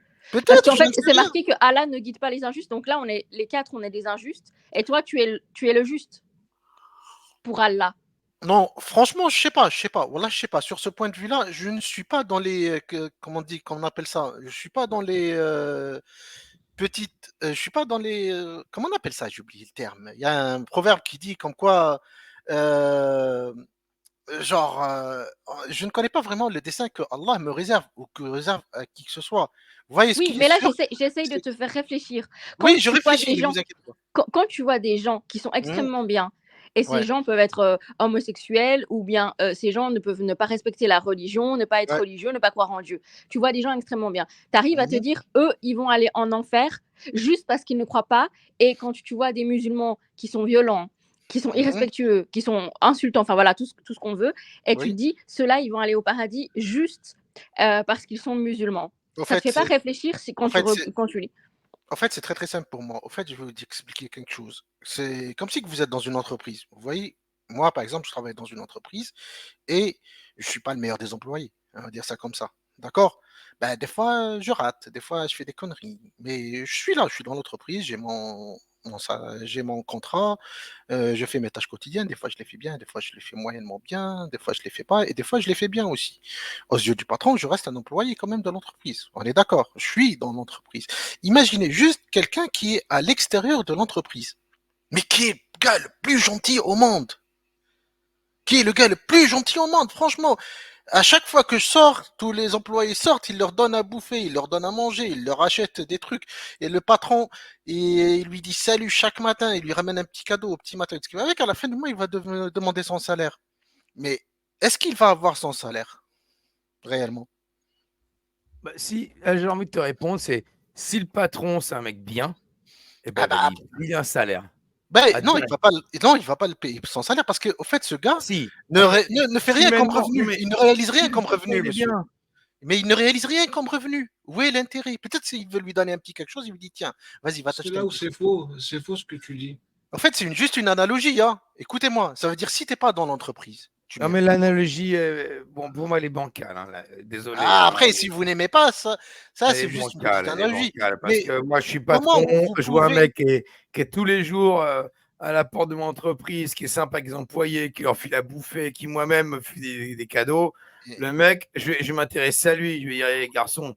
Speaker 4: Parce
Speaker 1: peut-être,
Speaker 4: qu'en
Speaker 1: je
Speaker 4: fait,
Speaker 1: ne sais
Speaker 4: c'est
Speaker 1: rien.
Speaker 4: marqué que Allah ne guide pas les injustes. Donc là, les quatre, on est des injustes. Et toi, tu es le juste pour Allah.
Speaker 1: Non, franchement, je sais pas, je sais pas. Voilà, je sais pas. Sur ce point de vue-là, je ne suis pas dans les, comment on dit, comment on appelle ça? Je suis pas dans les petites, je suis pas dans les, comment on appelle ça? J'ai oublié le terme. Il y a un proverbe qui dit comme quoi, euh, genre, je ne connais pas vraiment le dessein que Allah me réserve ou que réserve à qui que ce soit. Vous voyez, ce
Speaker 4: Oui,
Speaker 1: qui est
Speaker 4: mais là,
Speaker 1: sûr,
Speaker 4: j'essaye de
Speaker 1: c'est...
Speaker 4: te faire réfléchir. Quand
Speaker 1: Oui, je
Speaker 4: tu vois
Speaker 1: réfléchis,
Speaker 4: des
Speaker 1: ne
Speaker 4: gens,
Speaker 1: vous inquiétez pas.
Speaker 4: quand tu vois des gens qui sont
Speaker 1: Mhm,
Speaker 4: extrêmement bien, et ces
Speaker 1: ouais,
Speaker 4: gens peuvent être homosexuels, ou bien ces gens ne peuvent ne pas respecter la religion, ne pas être
Speaker 1: ouais,
Speaker 4: religieux, ne pas croire en Dieu. Tu vois des gens extrêmement bien. Tu arrives à te
Speaker 1: mhm,
Speaker 4: dire, eux, ils vont aller en enfer juste parce qu'ils ne croient pas. Et quand tu vois des musulmans qui sont violents, qui sont
Speaker 1: mhm,
Speaker 4: irrespectueux, qui sont insultants, enfin voilà, tout ce qu'on veut, et tu te
Speaker 1: oui.
Speaker 4: dis, ceux-là, ils vont aller au paradis juste parce qu'ils sont musulmans.
Speaker 1: En
Speaker 4: Ça te
Speaker 1: fait,
Speaker 4: fait pas
Speaker 1: c'est,
Speaker 4: réfléchir
Speaker 1: en fait, c'est,
Speaker 4: quand tu lis.
Speaker 1: En fait, c'est très très simple pour moi. En fait, je vais vous expliquer quelque chose. C'est comme si que vous êtes dans une entreprise. Vous voyez, moi, par exemple, je travaille dans une entreprise et je suis pas le meilleur des employés. On va dire ça comme ça. D'accord? Ben, des fois, je rate, des fois, je fais des conneries. Mais je suis là, je suis dans l'entreprise, j'ai mon contrat, je fais mes tâches quotidiennes. Des fois, je les fais bien, des fois, je les fais moyennement bien, des fois, je les fais pas, et des fois, je les fais bien aussi. Aux yeux du patron, je reste un employé quand même de l'entreprise. On est d'accord, je suis dans l'entreprise. Imaginez juste quelqu'un qui est à l'extérieur de l'entreprise, mais qui est le gars le plus gentil au monde. Qui est le gars le plus gentil au monde, franchement. À chaque fois que je sors, tous les employés sortent, ils leur donnent à bouffer, ils leur donnent à manger, ils leur achètent des trucs. Et le patron, il lui dit salut chaque matin, il lui ramène un petit cadeau au petit matin. Ce qui va avec, à la fin du mois, il va demander son salaire. Mais est-ce qu'il va avoir son salaire réellement?
Speaker 2: Bah, si, j'ai envie de te répondre, c'est si le patron, c'est un mec bien, eh
Speaker 1: Ah
Speaker 2: ben,
Speaker 1: bah,
Speaker 2: il a un salaire.
Speaker 1: ben,
Speaker 2: À
Speaker 1: non,
Speaker 2: direct.
Speaker 1: non, il va pas le payer son salaire parce que, au fait, ce gars
Speaker 2: Si, non, mais
Speaker 1: ne fait rien comme
Speaker 2: humainement, non,
Speaker 1: revenu.
Speaker 2: mais
Speaker 1: Il ne réalise
Speaker 2: si
Speaker 1: rien
Speaker 2: le
Speaker 1: comme
Speaker 2: patron,
Speaker 1: revenu,
Speaker 2: il est
Speaker 1: monsieur.
Speaker 2: bien.
Speaker 1: Mais il ne réalise rien comme revenu. Où est l'intérêt? Peut-être s'il veut lui donner un petit quelque chose, il lui dit tiens, vas-y, va
Speaker 3: C'est
Speaker 1: t'acheter
Speaker 3: là
Speaker 1: un
Speaker 3: où
Speaker 1: petit truc.
Speaker 3: c'est faux ce que tu dis.
Speaker 1: En fait, c'est juste une analogie. Hein. Écoutez-moi, ça veut dire si t'es pas dans l'entreprise, tu
Speaker 2: Non, mais
Speaker 1: mérites.
Speaker 2: l'analogie, bon, pour moi, elle est bancale, hein, désolé,
Speaker 1: Ah,
Speaker 2: hein,
Speaker 1: après, si vous n'aimez pas ça
Speaker 2: elle est
Speaker 1: c'est juste une petite
Speaker 2: bancale, elle est
Speaker 1: analogie.
Speaker 2: bancale. Parce
Speaker 1: Mais
Speaker 2: que moi, je suis
Speaker 1: comment
Speaker 2: patron,
Speaker 1: vous
Speaker 2: je vois un
Speaker 1: pouvez...
Speaker 2: mec qui est tous les jours à la porte de mon entreprise, qui est sympa avec les employés, qui leur file à bouffer, qui moi-même me fait des cadeaux. Le mec, je vais m'intéresser à lui. Je vais dire, hey, garçon,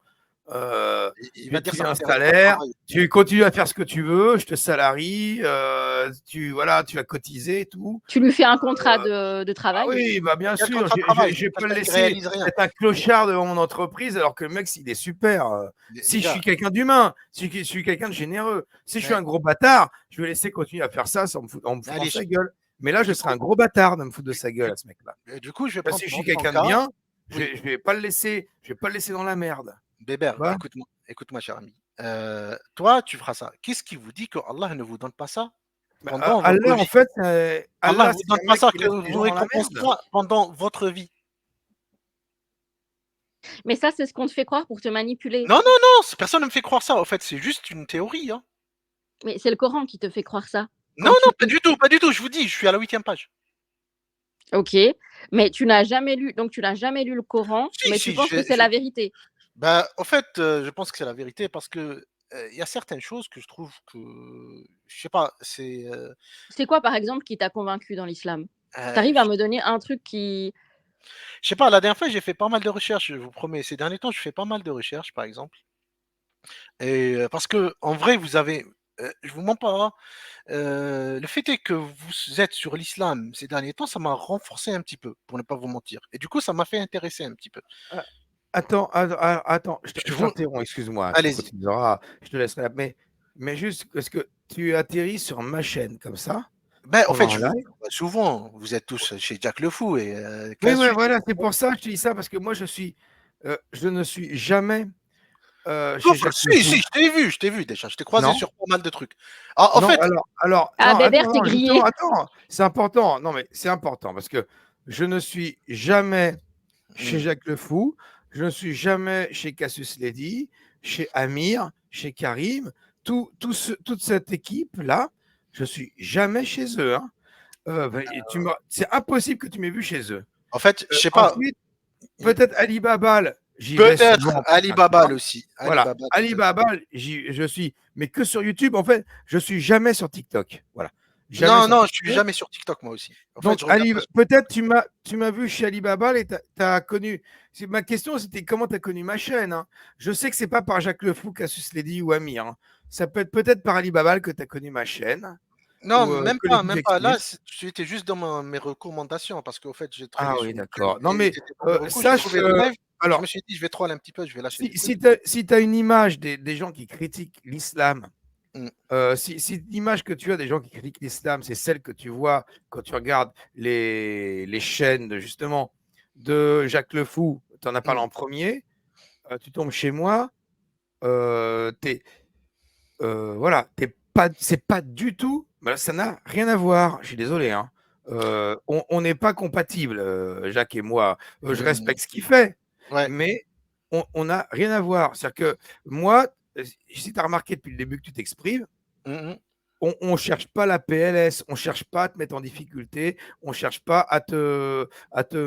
Speaker 1: Il
Speaker 2: je
Speaker 1: va
Speaker 2: vais te
Speaker 1: dire ça
Speaker 2: filer un
Speaker 1: m'intéresse pas de
Speaker 2: salaire,
Speaker 1: travail.
Speaker 2: tu continues à faire ce que tu veux, je te salarie, voilà, tu vas cotiser et tout.
Speaker 4: Tu lui fais un contrat
Speaker 2: Euh,
Speaker 4: de
Speaker 2: Ah
Speaker 4: travail.
Speaker 2: oui, bah bien
Speaker 1: Quel
Speaker 2: sûr,
Speaker 1: contrat de travail?
Speaker 2: je vais pas le
Speaker 1: Quelqu'un qui
Speaker 2: laisser
Speaker 1: réalise rien.
Speaker 2: être un clochard devant mon entreprise alors que le mec, il est super.
Speaker 1: Les
Speaker 2: Si je
Speaker 1: gars,
Speaker 2: suis quelqu'un d'humain, si je suis quelqu'un de généreux, si je suis
Speaker 1: mais,
Speaker 2: un gros bâtard, je vais laisser continuer à faire ça en me
Speaker 1: mais
Speaker 2: foutant de
Speaker 1: allez,
Speaker 2: sa gueule. Mais là, je
Speaker 1: du
Speaker 2: serai
Speaker 1: coup,
Speaker 2: un gros bâtard de me foutre de
Speaker 1: du,
Speaker 2: sa gueule
Speaker 1: du-
Speaker 2: à ce mec-là.
Speaker 1: du coup, je vais
Speaker 2: Si
Speaker 1: prendre
Speaker 2: je suis
Speaker 1: ton
Speaker 2: quelqu'un de
Speaker 1: cas.
Speaker 2: bien,
Speaker 1: Oui,
Speaker 2: je vais pas le laisser dans la merde. Tu
Speaker 1: Bébert,
Speaker 2: vois.
Speaker 1: écoute-moi, cher ami. Toi, tu feras ça. Qu'est-ce qui vous dit que Allah ne vous donne pas ça
Speaker 2: Bah,
Speaker 1: pendant votre
Speaker 2: Allah, en
Speaker 1: vie?
Speaker 2: fait,
Speaker 1: Allah
Speaker 2: Allah,
Speaker 1: ne vous
Speaker 2: c'est
Speaker 1: donne
Speaker 2: un
Speaker 1: pas
Speaker 2: mec
Speaker 1: ça,
Speaker 2: qui
Speaker 1: que
Speaker 2: laisse les
Speaker 1: vous
Speaker 2: gens dans la
Speaker 1: récompense
Speaker 2: merde.
Speaker 1: pas pendant votre vie.
Speaker 4: Mais ça, c'est ce qu'on te fait croire pour te manipuler.
Speaker 1: Non, non, non, personne ne me fait croire ça. En fait, c'est juste une théorie. Hein.
Speaker 4: Mais c'est le Coran qui te fait croire ça.
Speaker 1: Non,
Speaker 4: Quand tu
Speaker 1: non, pas du tout, pas du tout. Je vous dis, je suis à la 8e page.
Speaker 4: Ok, mais tu n'as jamais lu, donc tu n'as jamais lu le Coran,
Speaker 1: Si,
Speaker 4: mais tu
Speaker 1: si,
Speaker 4: penses que c'est la vérité.
Speaker 1: bah, en fait, je pense que c'est la vérité parce que il y a certaines choses que je trouve que, je sais pas,
Speaker 4: C'est quoi, par exemple, qui t'a convaincu dans l'islam?
Speaker 1: euh,
Speaker 4: T'arrives à me donner un truc qui...
Speaker 1: je sais pas. La dernière fois, j'ai fait pas mal de recherches. Je vous promets. Ces derniers temps, je fais pas mal de recherches, par exemple. Et parce que en vrai, je vous mens pas. Hein, le fait est que vous êtes sur l'islam ces derniers temps, ça m'a renforcé un petit peu, pour ne pas vous mentir. Et du coup, ça m'a fait intéresser un petit peu.
Speaker 2: Ah, attends,
Speaker 1: Je
Speaker 2: je
Speaker 1: vous...
Speaker 2: t'interromps, excuse-moi, tu
Speaker 1: Allez-y.
Speaker 2: continueras, je te laisserai. Mais juste, est-ce que tu atterris sur ma chaîne comme ça,
Speaker 1: Ben, en fait,
Speaker 2: pendant un
Speaker 1: je vous
Speaker 2: live?
Speaker 1: vois souvent, vous êtes tous chez Jack le Fou et
Speaker 2: Oui, ouais,
Speaker 1: Casu.
Speaker 2: voilà, c'est pour ça que je te dis ça, parce que moi, je ne suis jamais chez Jacques Le
Speaker 1: Si,
Speaker 2: Fou.
Speaker 1: je t'ai vu déjà. Je t'ai croisé
Speaker 2: Non?
Speaker 1: sur pas mal de trucs. En
Speaker 2: Non,
Speaker 1: fait,
Speaker 2: alors,
Speaker 4: Ah,
Speaker 2: non,
Speaker 4: Bébert,
Speaker 2: attends,
Speaker 4: t'es
Speaker 2: non,
Speaker 4: grillé.
Speaker 2: justement, attends, c'est important. Non, mais c'est important parce que je ne suis jamais chez
Speaker 1: hmm,
Speaker 2: Jacques Le Fou, je ne suis jamais chez Cassius Ledy, chez Amir, chez Karim, toute cette équipe-là, je suis jamais chez eux. Hein. C'est impossible que tu m'aies vu chez eux.
Speaker 1: en fait, je sais pas.
Speaker 2: Ensuite, peut-être Ali Babal, j'y vais
Speaker 1: Peut-être
Speaker 2: souvent pour
Speaker 1: Alibaba
Speaker 2: t'inquiète.
Speaker 1: aussi.
Speaker 2: Voilà,
Speaker 1: Alibaba
Speaker 2: Ali
Speaker 1: peut-être.
Speaker 2: Babal, je suis, mais que sur YouTube. En fait, je suis jamais sur TikTok. Voilà, jamais
Speaker 1: Non,
Speaker 2: sur
Speaker 1: non, je suis
Speaker 2: TikTok.
Speaker 1: jamais sur TikTok moi aussi. En fait,
Speaker 2: Donc,
Speaker 1: je regarde pas.
Speaker 2: peut-être tu m'as vu chez Alibaba et tu as connu. Ma question, c'était comment tu as connu ma chaîne. Hein. Je sais que c'est pas par Jacques Le Fou, Cassius Ledy ou Amir. Hein. Ça peut être peut-être par Alibaba que tu as connu ma chaîne
Speaker 1: Non,
Speaker 2: ou
Speaker 1: même
Speaker 2: que
Speaker 1: pas,
Speaker 2: l'équipe
Speaker 1: même pas. Là,
Speaker 2: Exprime.
Speaker 1: tu étais juste dans mes recommandations parce qu'au fait, j'ai
Speaker 2: Ah
Speaker 1: traîné
Speaker 2: oui,
Speaker 1: sur YouTube
Speaker 2: d'accord. Non,
Speaker 1: et
Speaker 2: mais
Speaker 1: tu étais dans mes recos. J'ai
Speaker 2: sache
Speaker 1: trouvé le
Speaker 2: que.
Speaker 1: live. Je me
Speaker 2: Alors,
Speaker 1: suis dit, je vais troller un petit peu, je vais lâcher des trucs.
Speaker 2: si tu as une image des gens qui critiquent l'islam,
Speaker 1: Hmm.
Speaker 2: si l'image que tu as des gens qui critiquent l'islam, c'est celle que tu vois quand tu regardes les chaînes justement de Jacques Le Fou, tu en as parlé
Speaker 1: Hmm.
Speaker 2: en premier, tu tombes chez moi, voilà, c'est pas du tout, bah, ça n'a rien à voir. Je suis désolé, hein. On n'est pas compatibles, Jacques et moi. Je
Speaker 1: Hmm.
Speaker 2: respecte ce qu'il fait,
Speaker 1: Ouais.
Speaker 2: mais on n'a rien à voir. C'est-à-dire que moi, si tu as remarqué depuis le début que tu t'exprimes,
Speaker 1: Hmm, hmm.
Speaker 2: on ne cherche pas la PLS, on ne cherche pas à te mettre en difficulté, on ne cherche pas à te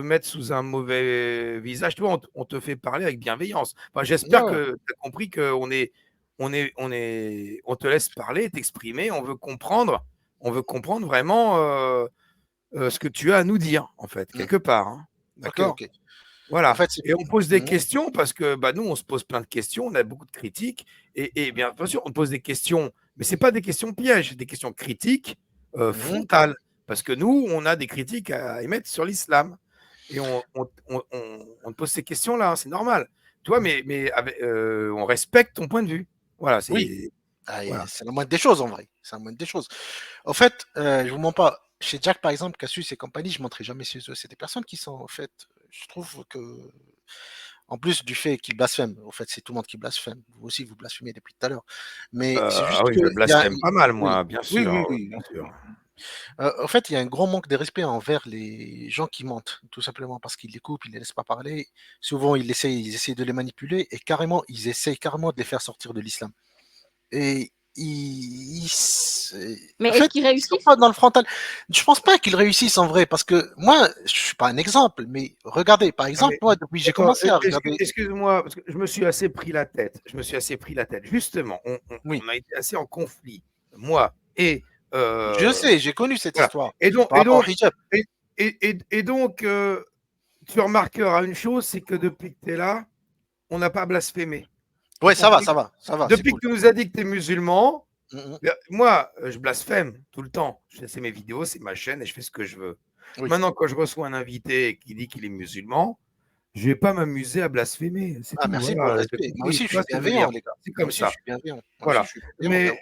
Speaker 2: mettre sous un mauvais visage. Tu vois, on te fait parler avec bienveillance. Enfin, j'espère
Speaker 1: Ouais.
Speaker 2: que tu as compris on te laisse parler, t'exprimer, on veut comprendre vraiment ce que tu as à nous dire, en fait,
Speaker 1: Hmm.
Speaker 2: quelque part. Hein.
Speaker 1: Ok,
Speaker 2: D'accord?
Speaker 1: ok. En
Speaker 2: Voilà.
Speaker 1: fait, c'est.
Speaker 2: Et on pose des
Speaker 1: Hmm.
Speaker 2: questions parce que bah, nous, on se pose plein de questions, on a beaucoup de critiques. Et bien sûr, on pose des questions, mais ce n'est pas des questions pièges, c'est des questions critiques
Speaker 1: Hmm.
Speaker 2: frontales. Parce que nous, on a des critiques à émettre sur l'islam. Et on te pose ces questions-là, hein, c'est normal. Tu vois, mais on respecte ton point de vue. Voilà,
Speaker 1: Oui.
Speaker 2: c'est.
Speaker 1: Ah,
Speaker 2: Voilà.
Speaker 1: c'est la moindre des choses en vrai. C'est la moindre des choses. En fait, je vous mens pas. Chez Jack, par exemple, Cassius et compagnie, je ne montrerai jamais chez eux. C'est des personnes qui sont, en fait, je trouve que, en plus du fait qu'ils blasphèment, en fait, c'est tout le monde qui blasphème. Vous aussi, vous blasphémez depuis tout à l'heure. Mais c'est
Speaker 2: Ah
Speaker 1: juste
Speaker 2: oui,
Speaker 1: que,
Speaker 2: je
Speaker 1: il y a,
Speaker 2: blasphème pas mal,
Speaker 1: oui,
Speaker 2: moi, bien
Speaker 1: oui,
Speaker 2: sûr.
Speaker 1: oui,
Speaker 2: Oui,
Speaker 1: oui,
Speaker 2: bien
Speaker 1: oui,
Speaker 2: sûr.
Speaker 1: oui. En fait, il y a un grand manque de respect envers les gens qui mentent, tout simplement parce qu'ils les coupent, ils ne les laissent pas parler. Souvent, ils essayent de les manipuler et carrément, ils essayent carrément de les faire sortir de l'islam. Et
Speaker 4: Mais
Speaker 1: en
Speaker 4: est-ce
Speaker 1: fait,
Speaker 4: qu'ils
Speaker 1: ils sont
Speaker 4: réussissent?
Speaker 1: pas dans le frontal. Je pense pas qu'ils réussissent en vrai, parce que moi, je suis pas un exemple, mais regardez, par
Speaker 2: Non,
Speaker 1: exemple,
Speaker 2: mais
Speaker 1: moi, depuis que j'ai
Speaker 2: d'accord,
Speaker 1: commencé à regarder,
Speaker 2: excuse-moi, parce que je me suis assez pris la tête. Je me suis assez pris la tête. Justement,
Speaker 1: oui,
Speaker 2: on a été assez en conflit, moi et
Speaker 1: je sais, j'ai connu cette
Speaker 2: voilà.
Speaker 1: histoire
Speaker 2: Et donc,
Speaker 1: par
Speaker 2: et
Speaker 1: rapport au
Speaker 2: donc,
Speaker 1: hijab.
Speaker 2: et donc, tu remarqueras une chose, c'est que depuis que tu es là, on n'a pas blasphémé. Tu as
Speaker 1: Ouais, ça va,
Speaker 2: compris?
Speaker 1: ça va, ça va, c'est
Speaker 2: Depuis que
Speaker 1: cool.
Speaker 2: tu nous as dit que tu es musulman,
Speaker 1: Mhm.
Speaker 2: moi, je blasphème tout le temps. C'est mes vidéos, c'est ma chaîne et je fais ce que je veux.
Speaker 1: Oui.
Speaker 2: Maintenant, quand je reçois un invité qui dit qu'il est musulman, je vais pas m'amuser à blasphémer, c'est
Speaker 1: Ah,
Speaker 2: tout.
Speaker 1: merci pour le
Speaker 2: Voilà, j'ai
Speaker 1: respect. Moi
Speaker 2: compris.
Speaker 1: aussi,
Speaker 2: Tu
Speaker 1: je
Speaker 2: vois
Speaker 1: suis
Speaker 2: ce que je veux dire?
Speaker 1: bienveillant, les gars.
Speaker 2: C'est
Speaker 1: Moi
Speaker 2: comme
Speaker 1: aussi, je
Speaker 2: ça.
Speaker 1: suis bienveillant. Moi aussi,
Speaker 2: Voilà.
Speaker 1: je suis bienveillant,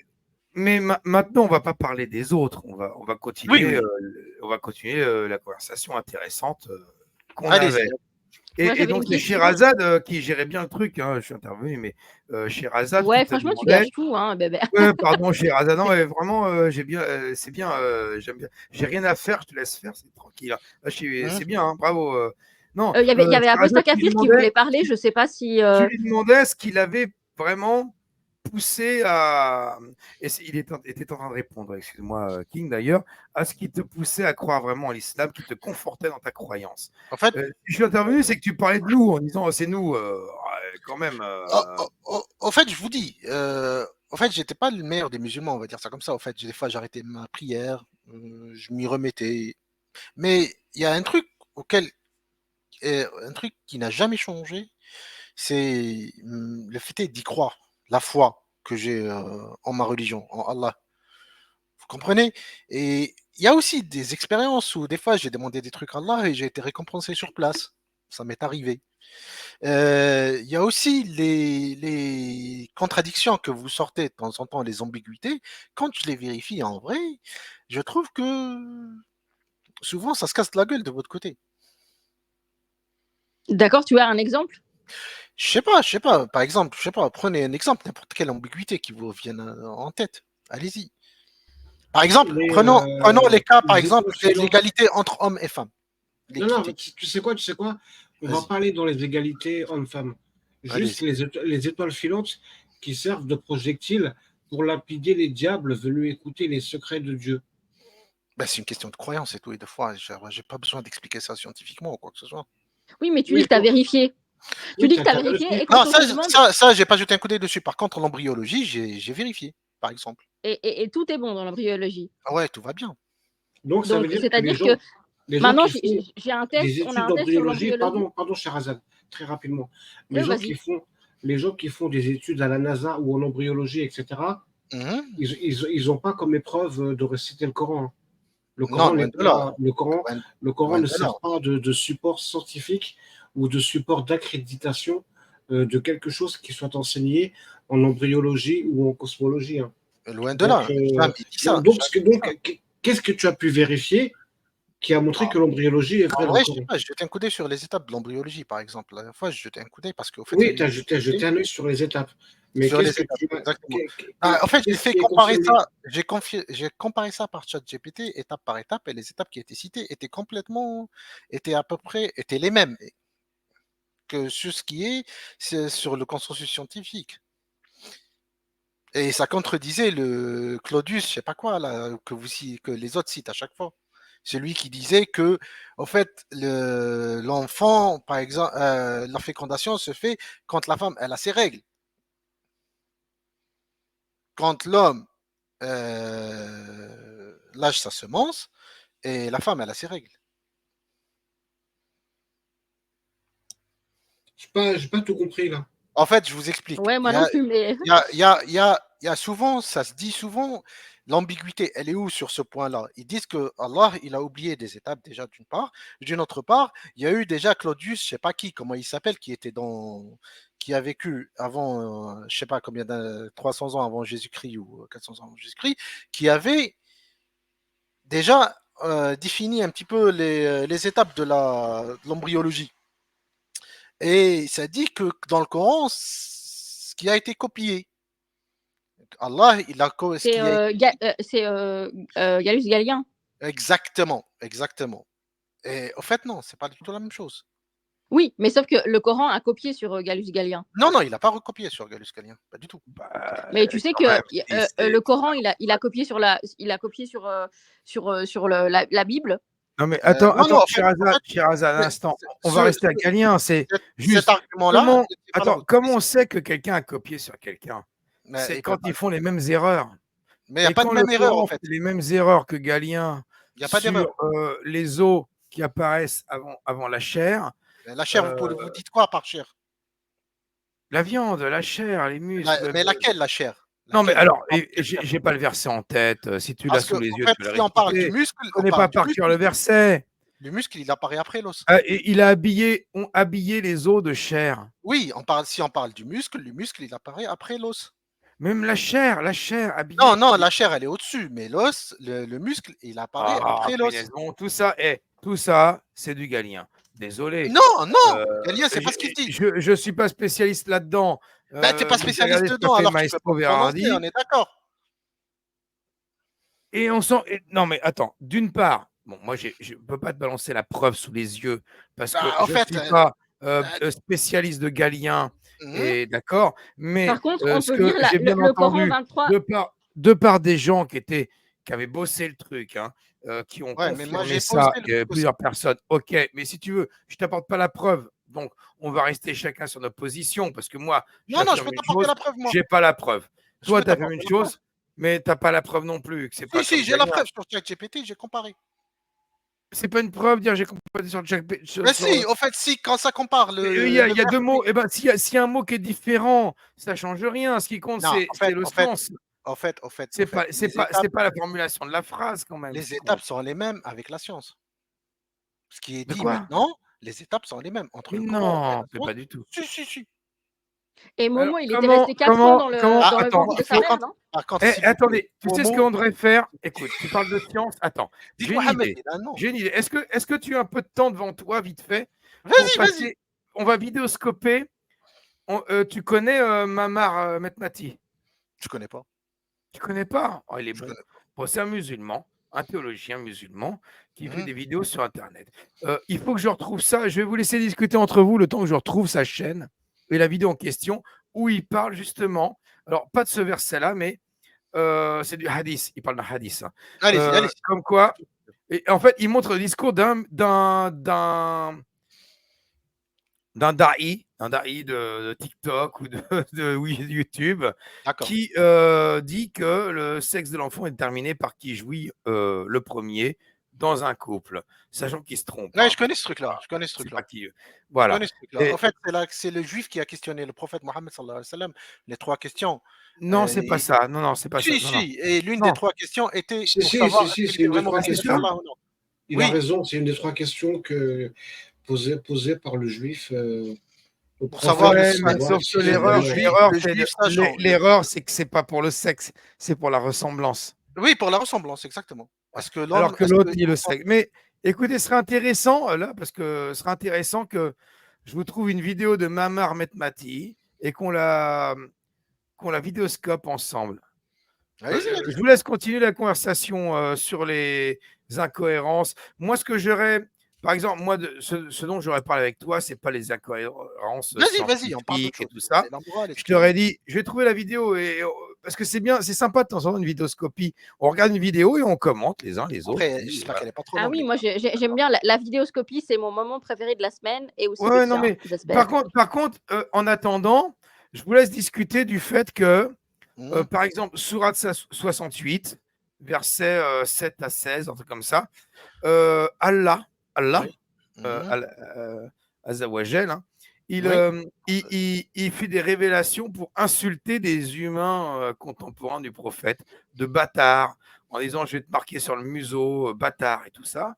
Speaker 2: Mais,
Speaker 1: frérot.
Speaker 2: maintenant, on va pas parler des autres. On va
Speaker 1: Oui,
Speaker 2: continuer,
Speaker 1: oui.
Speaker 2: la conversation intéressante qu'on
Speaker 1: Allez-y.
Speaker 2: avait.
Speaker 4: Moi,
Speaker 2: Et
Speaker 4: j'avais
Speaker 2: donc,
Speaker 4: une
Speaker 2: c'est
Speaker 4: question.
Speaker 2: Sherazade qui gérait bien le truc. Hein, je suis intervenu, mais Sherazade qui
Speaker 4: Ouais,
Speaker 2: te
Speaker 4: franchement, tu
Speaker 2: demandait.
Speaker 4: gâches tout, hein, Bébert.
Speaker 2: Ouais, pardon, Sherazade. Non, mais vraiment, j'ai bien, c'est bien. J'aime bien. J'ai rien à faire, je te laisse faire, c'est tranquille. Hein. Là,
Speaker 1: Mhm.
Speaker 2: c'est bien, hein, bravo. Non,
Speaker 4: Il y avait Apostat
Speaker 2: Sherazade,
Speaker 4: Kafir qui voulait parler. Je sais pas si.
Speaker 2: tu lui demandais ce qu'il avait vraiment poussé à. Il était en train de répondre, excuse-moi, King d'ailleurs, à ce qui te poussait à croire vraiment en l'islam, qui te confortait dans ta croyance.
Speaker 1: En fait,
Speaker 2: Si je suis intervenu, c'est que tu parlais de nous en disant c'est nous, quand même.
Speaker 1: en fait, je vous dis, en fait, j'étais pas le meilleur des musulmans, on va dire ça comme ça. En fait, des fois, j'arrêtais ma prière, je m'y remettais. Mais il y a un truc qui n'a jamais changé, c'est le fait d'y croire, la foi que j'ai en ma religion, en Allah. Vous comprenez? Et il y a aussi des expériences où des fois j'ai demandé des trucs à Allah et j'ai été récompensé sur place. Ça m'est arrivé. Il y a aussi les contradictions que vous sortez de temps en temps, les ambiguïtés. Quand je les vérifie en vrai, je trouve que souvent ça se casse la gueule de votre côté.
Speaker 4: D'accord, tu as un exemple?
Speaker 1: Je sais pas. Par exemple, je sais pas. Prenez un exemple, n'importe quelle ambiguïté qui vous vienne en tête. Allez-y. Par exemple, prenons les cas, par
Speaker 3: les
Speaker 1: exemple,
Speaker 3: étoiles
Speaker 1: de
Speaker 3: filantes.
Speaker 1: l'égalité entre hommes et femmes.
Speaker 3: Non, non,
Speaker 1: L'équité.
Speaker 3: tu sais quoi, on va
Speaker 1: Vas-y,
Speaker 3: parler dans les égalités hommes-femmes. Juste
Speaker 1: allez-y.
Speaker 3: les étoiles filantes qui servent de projectiles pour lapider les diables venus écouter les secrets de Dieu.
Speaker 1: Ben, c'est une question de croyance et tout, et de foi. J'ai pas besoin d'expliquer ça scientifiquement ou quoi que ce soit.
Speaker 4: Oui, mais tu dis
Speaker 3: Oui,
Speaker 4: que tu as vérifié. Tu
Speaker 3: oui,
Speaker 4: dis que tu as
Speaker 3: t'as
Speaker 4: vérifié
Speaker 3: vérifié.
Speaker 4: et quand
Speaker 1: Non,
Speaker 4: on te demande,
Speaker 1: ça, j'ai pas jeté un coup d'œil dessus. Par contre, l'embryologie, j'ai vérifié, par exemple.
Speaker 4: et tout est bon dans l'embryologie.
Speaker 1: Ah ouais, tout va bien.
Speaker 3: Donc, ça veut
Speaker 4: Donc,
Speaker 3: dire que
Speaker 4: c'est-à-dire que
Speaker 3: les gens
Speaker 4: maintenant,
Speaker 3: qui font
Speaker 4: j'ai un
Speaker 3: des
Speaker 4: test, on a
Speaker 3: études
Speaker 4: un test sur
Speaker 3: d'embryologie,
Speaker 4: l'embryologie.
Speaker 3: pardon, Sherazade, très rapidement. Les gens
Speaker 4: Vas-y.
Speaker 3: qui font des études à la NASA ou en embryologie, etc.,
Speaker 1: Mhm.
Speaker 3: ils ont pas comme épreuve de réciter le Coran, hein. Le
Speaker 1: Non,
Speaker 3: Coran
Speaker 1: loin
Speaker 3: n'est
Speaker 1: de là.
Speaker 3: pas, le Coran
Speaker 1: Loin
Speaker 3: ne
Speaker 1: de là.
Speaker 3: sert pas de support scientifique ou de support d'accréditation de quelque chose qui soit enseigné en embryologie ou en cosmologie, hein.
Speaker 1: Loin de
Speaker 3: Donc,
Speaker 1: là. Jamais dit ça.
Speaker 3: donc,
Speaker 1: Jamais dit ça.
Speaker 3: qu'est-ce que tu as pu vérifier qui a montré que l'embryologie est vraie
Speaker 1: En
Speaker 3: dans le
Speaker 1: vrai, je sais
Speaker 3: Coran?
Speaker 1: pas, j'ai jeté un coup d'œil sur les étapes de l'embryologie, par exemple. La dernière fois, j'ai jeté un coup d'œil parce qu'au fait, il y a
Speaker 3: Oui,
Speaker 1: eu
Speaker 3: tu
Speaker 1: une
Speaker 3: as jeté un œil sur les étapes. Mais
Speaker 1: sur les
Speaker 3: qu'est-ce que
Speaker 1: étapes,
Speaker 3: tu as,
Speaker 1: exactement. En fait, j'ai
Speaker 3: qu'est-ce
Speaker 1: fait
Speaker 3: qui est
Speaker 1: comparer
Speaker 3: confirmé?
Speaker 1: ça, j'ai comparé ça par ChatGPT, étape par étape, et les étapes qui étaient citées étaient à peu près, étaient les mêmes que sur ce qui est sur le consensus scientifique. Et ça contredisait le Claudius, je sais pas quoi, là, que les autres citent à chaque fois. Celui qui disait que, en fait, l'enfant, par exemple, la fécondation se fait quand la femme, elle a ses règles. Quand l'homme lâche sa semence et la femme, elle a ses règles.
Speaker 3: J'ai pas tout compris là.
Speaker 1: En fait, je vous explique.
Speaker 4: Ouais, moi non plus, mais
Speaker 1: Il y a souvent, ça se dit souvent, l'ambiguïté, elle est où sur ce point-là? Ils disent que Allah, il a oublié des étapes déjà d'une part. D'une autre part, il y a eu déjà Claudius, je sais pas qui, comment il s'appelle, qui a vécu avant, je sais pas combien 300 ans avant Jésus-Christ ou 400 ans avant Jésus-Christ, qui avait déjà défini un petit peu les étapes de l'embryologie. Et ça dit que dans le Coran, ce qui a été copié, Allah, il a ce
Speaker 4: c'est
Speaker 1: qui a été...
Speaker 4: Gallus Galien.
Speaker 1: Exactement, exactement. Et au fait, non, c'est pas du tout la même chose.
Speaker 4: Oui, mais sauf que le Coran a copié sur Gallus Galien.
Speaker 1: Non, non, il n'a pas recopié sur Gallus Galien, pas du tout.
Speaker 4: Mais tu sais
Speaker 2: quand
Speaker 4: que
Speaker 2: même,
Speaker 4: le Coran, il a copié sur la Bible.
Speaker 2: Non, mais
Speaker 1: Non, non, en fait,
Speaker 2: Sherazade, un
Speaker 1: c'est-
Speaker 2: instant.
Speaker 1: c'est-
Speaker 2: On va rester à Galien. C'est
Speaker 1: cet
Speaker 2: juste.
Speaker 1: argument-là, c'est pas la
Speaker 2: Comment
Speaker 1: recopier.
Speaker 2: on sait que quelqu'un a copié sur quelqu'un? C'est
Speaker 1: Il peut
Speaker 2: quand
Speaker 1: pas.
Speaker 2: ils font les mêmes erreurs.
Speaker 1: Mais il n'y a
Speaker 2: Et
Speaker 1: pas de
Speaker 2: quand le
Speaker 1: même erreur, en
Speaker 2: Coran
Speaker 1: fait.
Speaker 2: fait les mêmes erreurs que Galien
Speaker 1: Il n'y a pas
Speaker 2: sur
Speaker 1: d'erreur.
Speaker 2: les os qui apparaissent avant la chair,
Speaker 1: La chair, vous dites quoi par chair?
Speaker 2: la viande, la chair, les muscles.
Speaker 1: Mais laquelle, la chair?
Speaker 2: Non, mais
Speaker 1: Laquelle?
Speaker 2: alors,
Speaker 1: On parle de quelle chair?
Speaker 2: j'ai pas le verset en tête. Si tu l'as
Speaker 1: Parce que,
Speaker 2: sous les
Speaker 1: en
Speaker 2: yeux,
Speaker 1: fait,
Speaker 2: tu peux le
Speaker 1: si on parle du
Speaker 2: réciter.
Speaker 1: muscle,
Speaker 2: Je
Speaker 1: on
Speaker 2: connais pas
Speaker 1: parle du
Speaker 2: par cœur le
Speaker 1: muscle.
Speaker 2: verset.
Speaker 1: Le muscle, il apparaît après l'os.
Speaker 2: Et il a habillé les os de chair.
Speaker 1: Oui, si on parle du muscle, le muscle, il apparaît après l'os.
Speaker 2: Même la chair habillée.
Speaker 1: Non, non, la chair, elle est au-dessus, mais l'os, le muscle, il apparaît
Speaker 2: Ah,
Speaker 1: après l'os.
Speaker 2: punaise, bon, tout ça, c'est du Galien. Désolé.
Speaker 1: Non, non, Galien, c'est pas ce qu'il dit.
Speaker 2: Je suis pas spécialiste là-dedans.
Speaker 1: Ben, t'es pas
Speaker 2: Mais j'ai
Speaker 1: spécialiste
Speaker 2: regardé ce qu'a
Speaker 1: dedans,
Speaker 2: fait
Speaker 1: alors tu peux
Speaker 2: Maestro
Speaker 1: pas te prononcer,
Speaker 2: Verardi.
Speaker 1: on est d'accord.
Speaker 2: Et on sent. Non, mais attends, d'une part, bon, moi, je ne peux pas te balancer la preuve sous les yeux parce que
Speaker 1: En
Speaker 2: je ne
Speaker 1: fait,
Speaker 2: suis pas
Speaker 1: euh,
Speaker 2: spécialiste de Galien,
Speaker 1: mhm,
Speaker 2: et d'accord, mais
Speaker 4: Par contre, on
Speaker 2: ce
Speaker 4: peut lire
Speaker 2: que j'ai bien
Speaker 4: le Coran
Speaker 2: entendu
Speaker 4: 23.
Speaker 2: de par des gens qui avaient bossé le truc, hein, qui ont
Speaker 1: ouais, mais moi,
Speaker 2: confirmé
Speaker 1: j'ai posé
Speaker 2: ça,
Speaker 1: le
Speaker 2: il y avait
Speaker 1: truc aussi.
Speaker 2: plusieurs personnes. Ok, mais si tu veux, je t'apporte pas la preuve. Donc, on va rester chacun sur notre position parce que moi,
Speaker 1: Non, non, je
Speaker 2: j'affirme
Speaker 1: peux
Speaker 2: une
Speaker 1: t'apporter
Speaker 2: chose,
Speaker 1: la preuve, moi.
Speaker 2: j'ai pas la preuve.
Speaker 1: Je
Speaker 2: Toi,
Speaker 1: peux
Speaker 2: tu affirmes
Speaker 1: t'apporter
Speaker 2: une
Speaker 1: la preuve.
Speaker 2: chose, mais tu n'as pas la preuve non plus, que c'est pas
Speaker 1: Si,
Speaker 2: comme
Speaker 1: j'ai la
Speaker 2: Galien.
Speaker 1: preuve sur ChatGPT, j'ai comparé.
Speaker 2: C'est pas une preuve, dire j'ai comparé sur Jack.
Speaker 1: Mais si, en fait, si, quand ça compare
Speaker 2: Il y a deux mots. Eh ben, s'il y a un mot qui est différent, ça change rien. Ce qui compte,
Speaker 1: Non,
Speaker 2: c'est le sens.
Speaker 1: en fait,
Speaker 2: C'est pas la formulation de la phrase quand même.
Speaker 1: les
Speaker 2: Qui
Speaker 1: étapes
Speaker 2: compte.
Speaker 1: sont les mêmes avec la science. Ce qui est
Speaker 2: De
Speaker 1: dit
Speaker 2: quoi?
Speaker 1: maintenant, les étapes sont les mêmes entre
Speaker 2: Mais
Speaker 1: le Coran et
Speaker 2: non,
Speaker 1: la
Speaker 2: c'est
Speaker 1: science.
Speaker 2: pas du tout.
Speaker 1: Si, si, si.
Speaker 4: Et
Speaker 2: Alors,
Speaker 4: Momo, il était resté 4 ans dans le
Speaker 2: attends,
Speaker 4: ventre de
Speaker 1: Par
Speaker 4: sa mère,
Speaker 1: contre,
Speaker 4: non?
Speaker 1: par contre, s'il vous plaît,
Speaker 2: attendez, tu sais ce
Speaker 1: Momo,
Speaker 2: qu'on devrait faire? Écoute, tu parles de science. Attends,
Speaker 1: dites
Speaker 2: j'ai une
Speaker 1: Mohamed,
Speaker 2: idée.
Speaker 1: il a un nom.
Speaker 2: J'ai une idée. Est-ce que tu as un peu de temps devant toi, vite fait, pour
Speaker 1: Vas-y, vas-y.
Speaker 2: passer? On va vidéoscoper Tu connais Mamar Metmati?
Speaker 1: Je connais pas.
Speaker 2: Tu connais pas? Oh, il est
Speaker 1: Je
Speaker 2: bon.
Speaker 1: connais pas.
Speaker 2: Bon, c'est un musulman, un théologien musulman qui fait
Speaker 1: Mhm.
Speaker 2: des vidéos sur Internet. Il faut que je retrouve ça. Je vais vous laisser discuter entre vous le temps que je retrouve sa chaîne et la vidéo en question où il parle justement, alors pas de ce verset-là, mais c'est du hadith. Il parle d'un hadith, hein.
Speaker 1: Allez-y, allez-y.
Speaker 2: Comme quoi, et en fait, il montre le discours d'un da'i de TikTok ou de YouTube
Speaker 1: D'accord.
Speaker 2: qui dit que le sexe de l'enfant est déterminé par qui jouit le premier dans un couple, sachant qu'il se trompe.
Speaker 1: Ouais,
Speaker 2: Hein.
Speaker 1: je connais ce truc-là. Je connais ce
Speaker 2: C'est
Speaker 1: truc-là.
Speaker 2: pas qui.
Speaker 1: Je
Speaker 2: Voilà.
Speaker 1: connais ce truc-là.
Speaker 2: Et
Speaker 1: En fait, c'est le juif qui a questionné le prophète Mohammed sallallahu alayhi wa sallam. Les 3 questions.
Speaker 2: non, c'est pas
Speaker 1: Et-
Speaker 2: ça. Non, non, c'est pas ça.
Speaker 1: Si,
Speaker 2: Non, non.
Speaker 1: si. Et l'une des
Speaker 2: Non.
Speaker 1: 3 questions était
Speaker 3: Si,
Speaker 1: pour
Speaker 3: si,
Speaker 1: savoir
Speaker 3: si, si,
Speaker 1: s'il
Speaker 3: c'est
Speaker 1: était
Speaker 3: une des
Speaker 1: vraiment
Speaker 3: 3
Speaker 1: respecté
Speaker 2: questions.
Speaker 1: par Allah ou non.
Speaker 3: Il
Speaker 1: Oui.
Speaker 3: a raison, c'est une des 3 questions posées par le juif au
Speaker 1: Pour savoir
Speaker 2: Ouais,
Speaker 1: si-
Speaker 2: mais
Speaker 3: savoir
Speaker 2: sauf
Speaker 3: si
Speaker 2: que
Speaker 3: c'est
Speaker 2: l'erreur,
Speaker 3: vraiment-
Speaker 2: l'erreur, c'est que c'est pas pour le sexe, c'est pour la ressemblance.
Speaker 1: Oui, pour la ressemblance, exactement. Est-ce que
Speaker 2: Alors
Speaker 1: l'homme.
Speaker 2: que
Speaker 1: est-ce
Speaker 2: l'autre
Speaker 1: que-
Speaker 2: dit le sexe. Mais écoutez, ce serait intéressant là, parce que ce serait intéressant que je vous trouve une vidéo de Mamar Metmati et qu'on la vidéoscope ensemble.
Speaker 1: Allez-y, allez-y.
Speaker 2: Je vous laisse continuer la conversation sur les incohérences. Moi, ce que j'aurais, par exemple, moi, ce dont j'aurais parlé avec toi, c'est pas les incohérences
Speaker 1: Vas-y, on parle d'autre
Speaker 2: scientifiques et
Speaker 1: chose.
Speaker 2: tout ça.
Speaker 1: La morale,
Speaker 2: Je t'aurais dit, je vais trouver la vidéo parce que c'est bien, c'est sympa de temps en temps une vidéoscopie. On regarde une vidéo et on commente les uns les autres.
Speaker 1: Après, j'espère qu'elle n'est pas trop
Speaker 4: Ah
Speaker 1: longue.
Speaker 4: oui, moi j'aime bien la vidéoscopie, c'est mon moment préféré de la semaine et aussi
Speaker 2: Ouais,
Speaker 4: le
Speaker 2: non,
Speaker 4: tien,
Speaker 2: mais
Speaker 4: j'espère.
Speaker 2: par contre, en attendant, je vous laisse discuter du fait que,
Speaker 1: Mhm.
Speaker 2: par exemple, Sourate 68, versets 7 à 16, un truc comme ça, Allah,
Speaker 1: Oui.
Speaker 2: Azawajel, hein,
Speaker 1: Oui.
Speaker 2: il fait des révélations pour insulter des humains contemporains du prophète, de bâtards, en disant je vais te marquer sur le museau, bâtard et tout ça.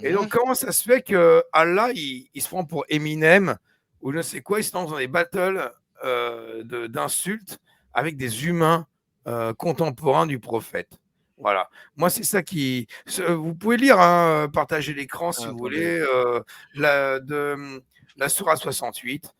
Speaker 2: Et donc, comment ça se fait que Allah, il se prend pour Eminem ou je ne sais quoi, il se lance dans des battles d'insultes avec des humains contemporains du prophète. Voilà. Moi, c'est ça qui. Vous pouvez lire, hein, partager l'écran si vous voulez, la Sourate 68.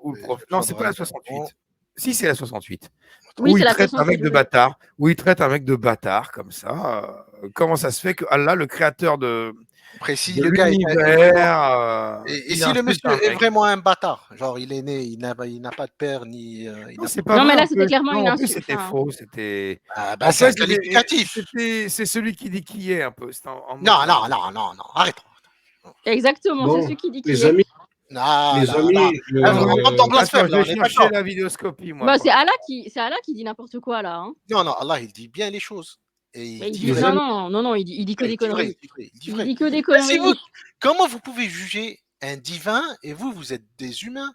Speaker 2: Où le prophète. Non, c'est pas la 68. Si, c'est la 68.
Speaker 4: Oui,
Speaker 2: où
Speaker 4: c'est
Speaker 2: il
Speaker 4: la
Speaker 2: traite un
Speaker 4: 68,
Speaker 2: mec de bâtard. Où il traite un mec de bâtard, comme ça. Comment ça se fait que Allah, le créateur de
Speaker 1: Précis,
Speaker 2: de
Speaker 1: le gars est
Speaker 2: l'univers,
Speaker 1: Et
Speaker 2: il
Speaker 1: si le
Speaker 2: insulte
Speaker 1: monsieur
Speaker 2: un
Speaker 1: est
Speaker 2: mec.
Speaker 1: vraiment un bâtard, genre il est né, il n'a pas de père, ni. Il
Speaker 2: Non,
Speaker 1: n'a
Speaker 2: c'est
Speaker 1: pas-
Speaker 2: pas
Speaker 4: Non, mais
Speaker 2: vrai,
Speaker 4: là,
Speaker 2: en
Speaker 4: c'était
Speaker 2: plus.
Speaker 4: clairement
Speaker 2: Non,
Speaker 4: une
Speaker 2: en plus,
Speaker 4: insulte,
Speaker 2: c'était
Speaker 4: hein.
Speaker 2: faux. C'était.
Speaker 1: Ah, bah,
Speaker 2: En
Speaker 1: c'est un
Speaker 2: fait,
Speaker 1: qualificatif.
Speaker 2: c'est celui qui dit qui est un peu. C'est en
Speaker 1: Non,
Speaker 2: mode-
Speaker 1: non, arrête.
Speaker 4: Exactement, c'est
Speaker 3: Bon,
Speaker 4: celui qui dit qui
Speaker 3: les
Speaker 4: est.
Speaker 3: amis,
Speaker 1: Non,
Speaker 3: les
Speaker 1: non.
Speaker 3: amis,
Speaker 1: Ah, on tombe dans blasphème,
Speaker 2: Attends, je
Speaker 1: là,
Speaker 2: vais
Speaker 1: on est
Speaker 2: chercher
Speaker 1: d'accord.
Speaker 2: la vidéoscopie, moi.
Speaker 4: Bah, c'est Allah qui dit n'importe quoi là. Hein.
Speaker 1: Non, Allah, il dit bien les choses. Et
Speaker 4: Mais
Speaker 1: il
Speaker 4: il
Speaker 1: dit
Speaker 4: dit
Speaker 3: Les
Speaker 1: vrai.
Speaker 4: non, il dit que
Speaker 1: Il
Speaker 4: des
Speaker 1: dit vrai,
Speaker 4: conneries.
Speaker 1: il dit vrai, il dit
Speaker 4: Il
Speaker 1: vrai.
Speaker 4: dit que des
Speaker 1: Mais si
Speaker 4: conneries.
Speaker 1: comment vous pouvez juger un divin et vous êtes des humains?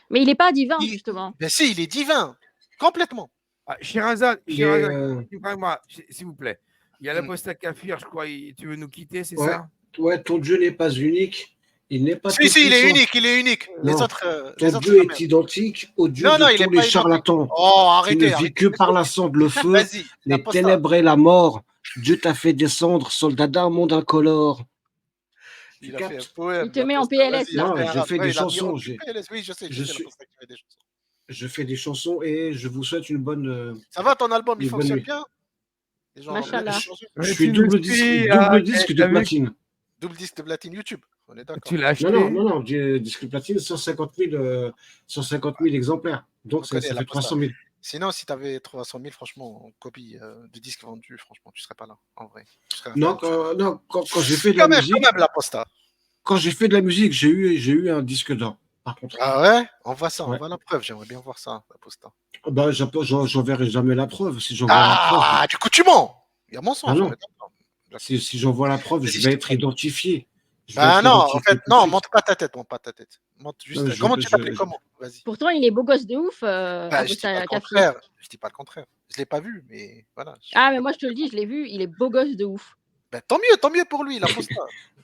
Speaker 4: Mais il n'est pas divin,
Speaker 1: Il-
Speaker 4: justement.
Speaker 1: Ben si, il est divin. Complètement.
Speaker 2: Ah, Shirazad,
Speaker 3: les,
Speaker 2: moi, s'il vous plaît. Il y a
Speaker 1: Mm.
Speaker 2: l'apostat Kafir, je crois. Tu veux nous quitter, c'est
Speaker 3: ouais,
Speaker 2: ça?
Speaker 3: ouais, ton Dieu n'est pas unique, il n'est pas
Speaker 1: Si, il est
Speaker 3: tout-puissant.
Speaker 1: unique, il est unique. Les
Speaker 3: Non.
Speaker 1: autres.
Speaker 3: Ton
Speaker 1: Les autres,
Speaker 3: Dieu
Speaker 1: c'est la
Speaker 3: est
Speaker 1: merde.
Speaker 3: identique au Dieu
Speaker 1: Non,
Speaker 3: de
Speaker 1: non, il
Speaker 3: tous
Speaker 1: est
Speaker 3: les
Speaker 1: pas identique.
Speaker 3: charlatans.
Speaker 1: Oh,
Speaker 3: Tu ne
Speaker 1: arrêtez.
Speaker 3: vis que par la sang de le feu,
Speaker 1: Vas-y,
Speaker 3: les
Speaker 1: l'apostat.
Speaker 3: ténèbres et la mort. Dieu t'a fait descendre, soldat d'un monde incolore. Tu
Speaker 1: Il a fait un
Speaker 3: captes?
Speaker 1: poème.
Speaker 4: Il te met en
Speaker 1: l'apostat.
Speaker 4: PLS,
Speaker 1: Vas-y,
Speaker 4: là.
Speaker 3: Non,
Speaker 1: refais un
Speaker 3: je
Speaker 1: rap.
Speaker 3: fais
Speaker 1: Ouais,
Speaker 3: des
Speaker 1: il a mis
Speaker 3: chansons.
Speaker 1: aucun PLS. Oui, je sais
Speaker 3: je
Speaker 1: c'est
Speaker 3: suis-
Speaker 1: l'apostat qui fait des chansons.
Speaker 3: Je fais des chansons et je vous souhaite une bonne.
Speaker 1: Ça va, ton album, il
Speaker 3: Une bonne
Speaker 1: fonctionne
Speaker 3: nuit.
Speaker 1: bien? Les gens
Speaker 4: Machallah.
Speaker 3: Je suis double disque de platine.
Speaker 1: Double disque de platine YouTube. On est d'accord.
Speaker 2: Tu l'as acheté?
Speaker 3: Non, disque de platine, 150 000 exemplaires. Donc
Speaker 1: On
Speaker 3: ça
Speaker 1: connaît
Speaker 3: fait
Speaker 1: la
Speaker 3: 300 000.
Speaker 1: Sinon, si tu avais 300 000, franchement, en copie de disques vendus, franchement, tu serais pas là, en vrai.
Speaker 3: Non, quand j'ai fait de la
Speaker 1: Quand même,
Speaker 3: musique,
Speaker 1: quand même, l'apostat.
Speaker 3: quand j'ai fait de la musique, j'ai eu un disque d'or. Par contre,
Speaker 1: Ah ouais? On voit ça, on
Speaker 3: Ouais.
Speaker 1: voit la preuve. J'aimerais bien voir ça, l'apostat.
Speaker 3: bah, j'en verrai jamais la preuve. Si j'en vois la preuve,
Speaker 1: Ah, du coup, tu mens! Il y a mensonge.
Speaker 3: Ah non.
Speaker 1: on est d'accord.
Speaker 3: si j'en vois la preuve, je
Speaker 1: Vas-y,
Speaker 3: vais
Speaker 1: je te
Speaker 3: être
Speaker 1: prends.
Speaker 3: identifié. Je vais
Speaker 1: Bah
Speaker 3: être
Speaker 1: non,
Speaker 3: identifié
Speaker 1: en fait,
Speaker 3: tout de
Speaker 1: non,
Speaker 3: suite.
Speaker 1: monte pas ta tête, monte pas ta tête. Monte juste.
Speaker 3: Non,
Speaker 1: Comment tu t'appelais comment? Vas-y.
Speaker 4: Pourtant, il est beau gosse de ouf,
Speaker 1: Bah, je dis pas
Speaker 4: Apostat
Speaker 1: le
Speaker 4: Kafir.
Speaker 1: contraire. Je dis pas le contraire. Je l'ai pas vu, mais voilà.
Speaker 4: Ah, mais moi, je te le dis, je l'ai vu, il est beau gosse de ouf.
Speaker 1: Bah, tant mieux pour lui, l'apostat.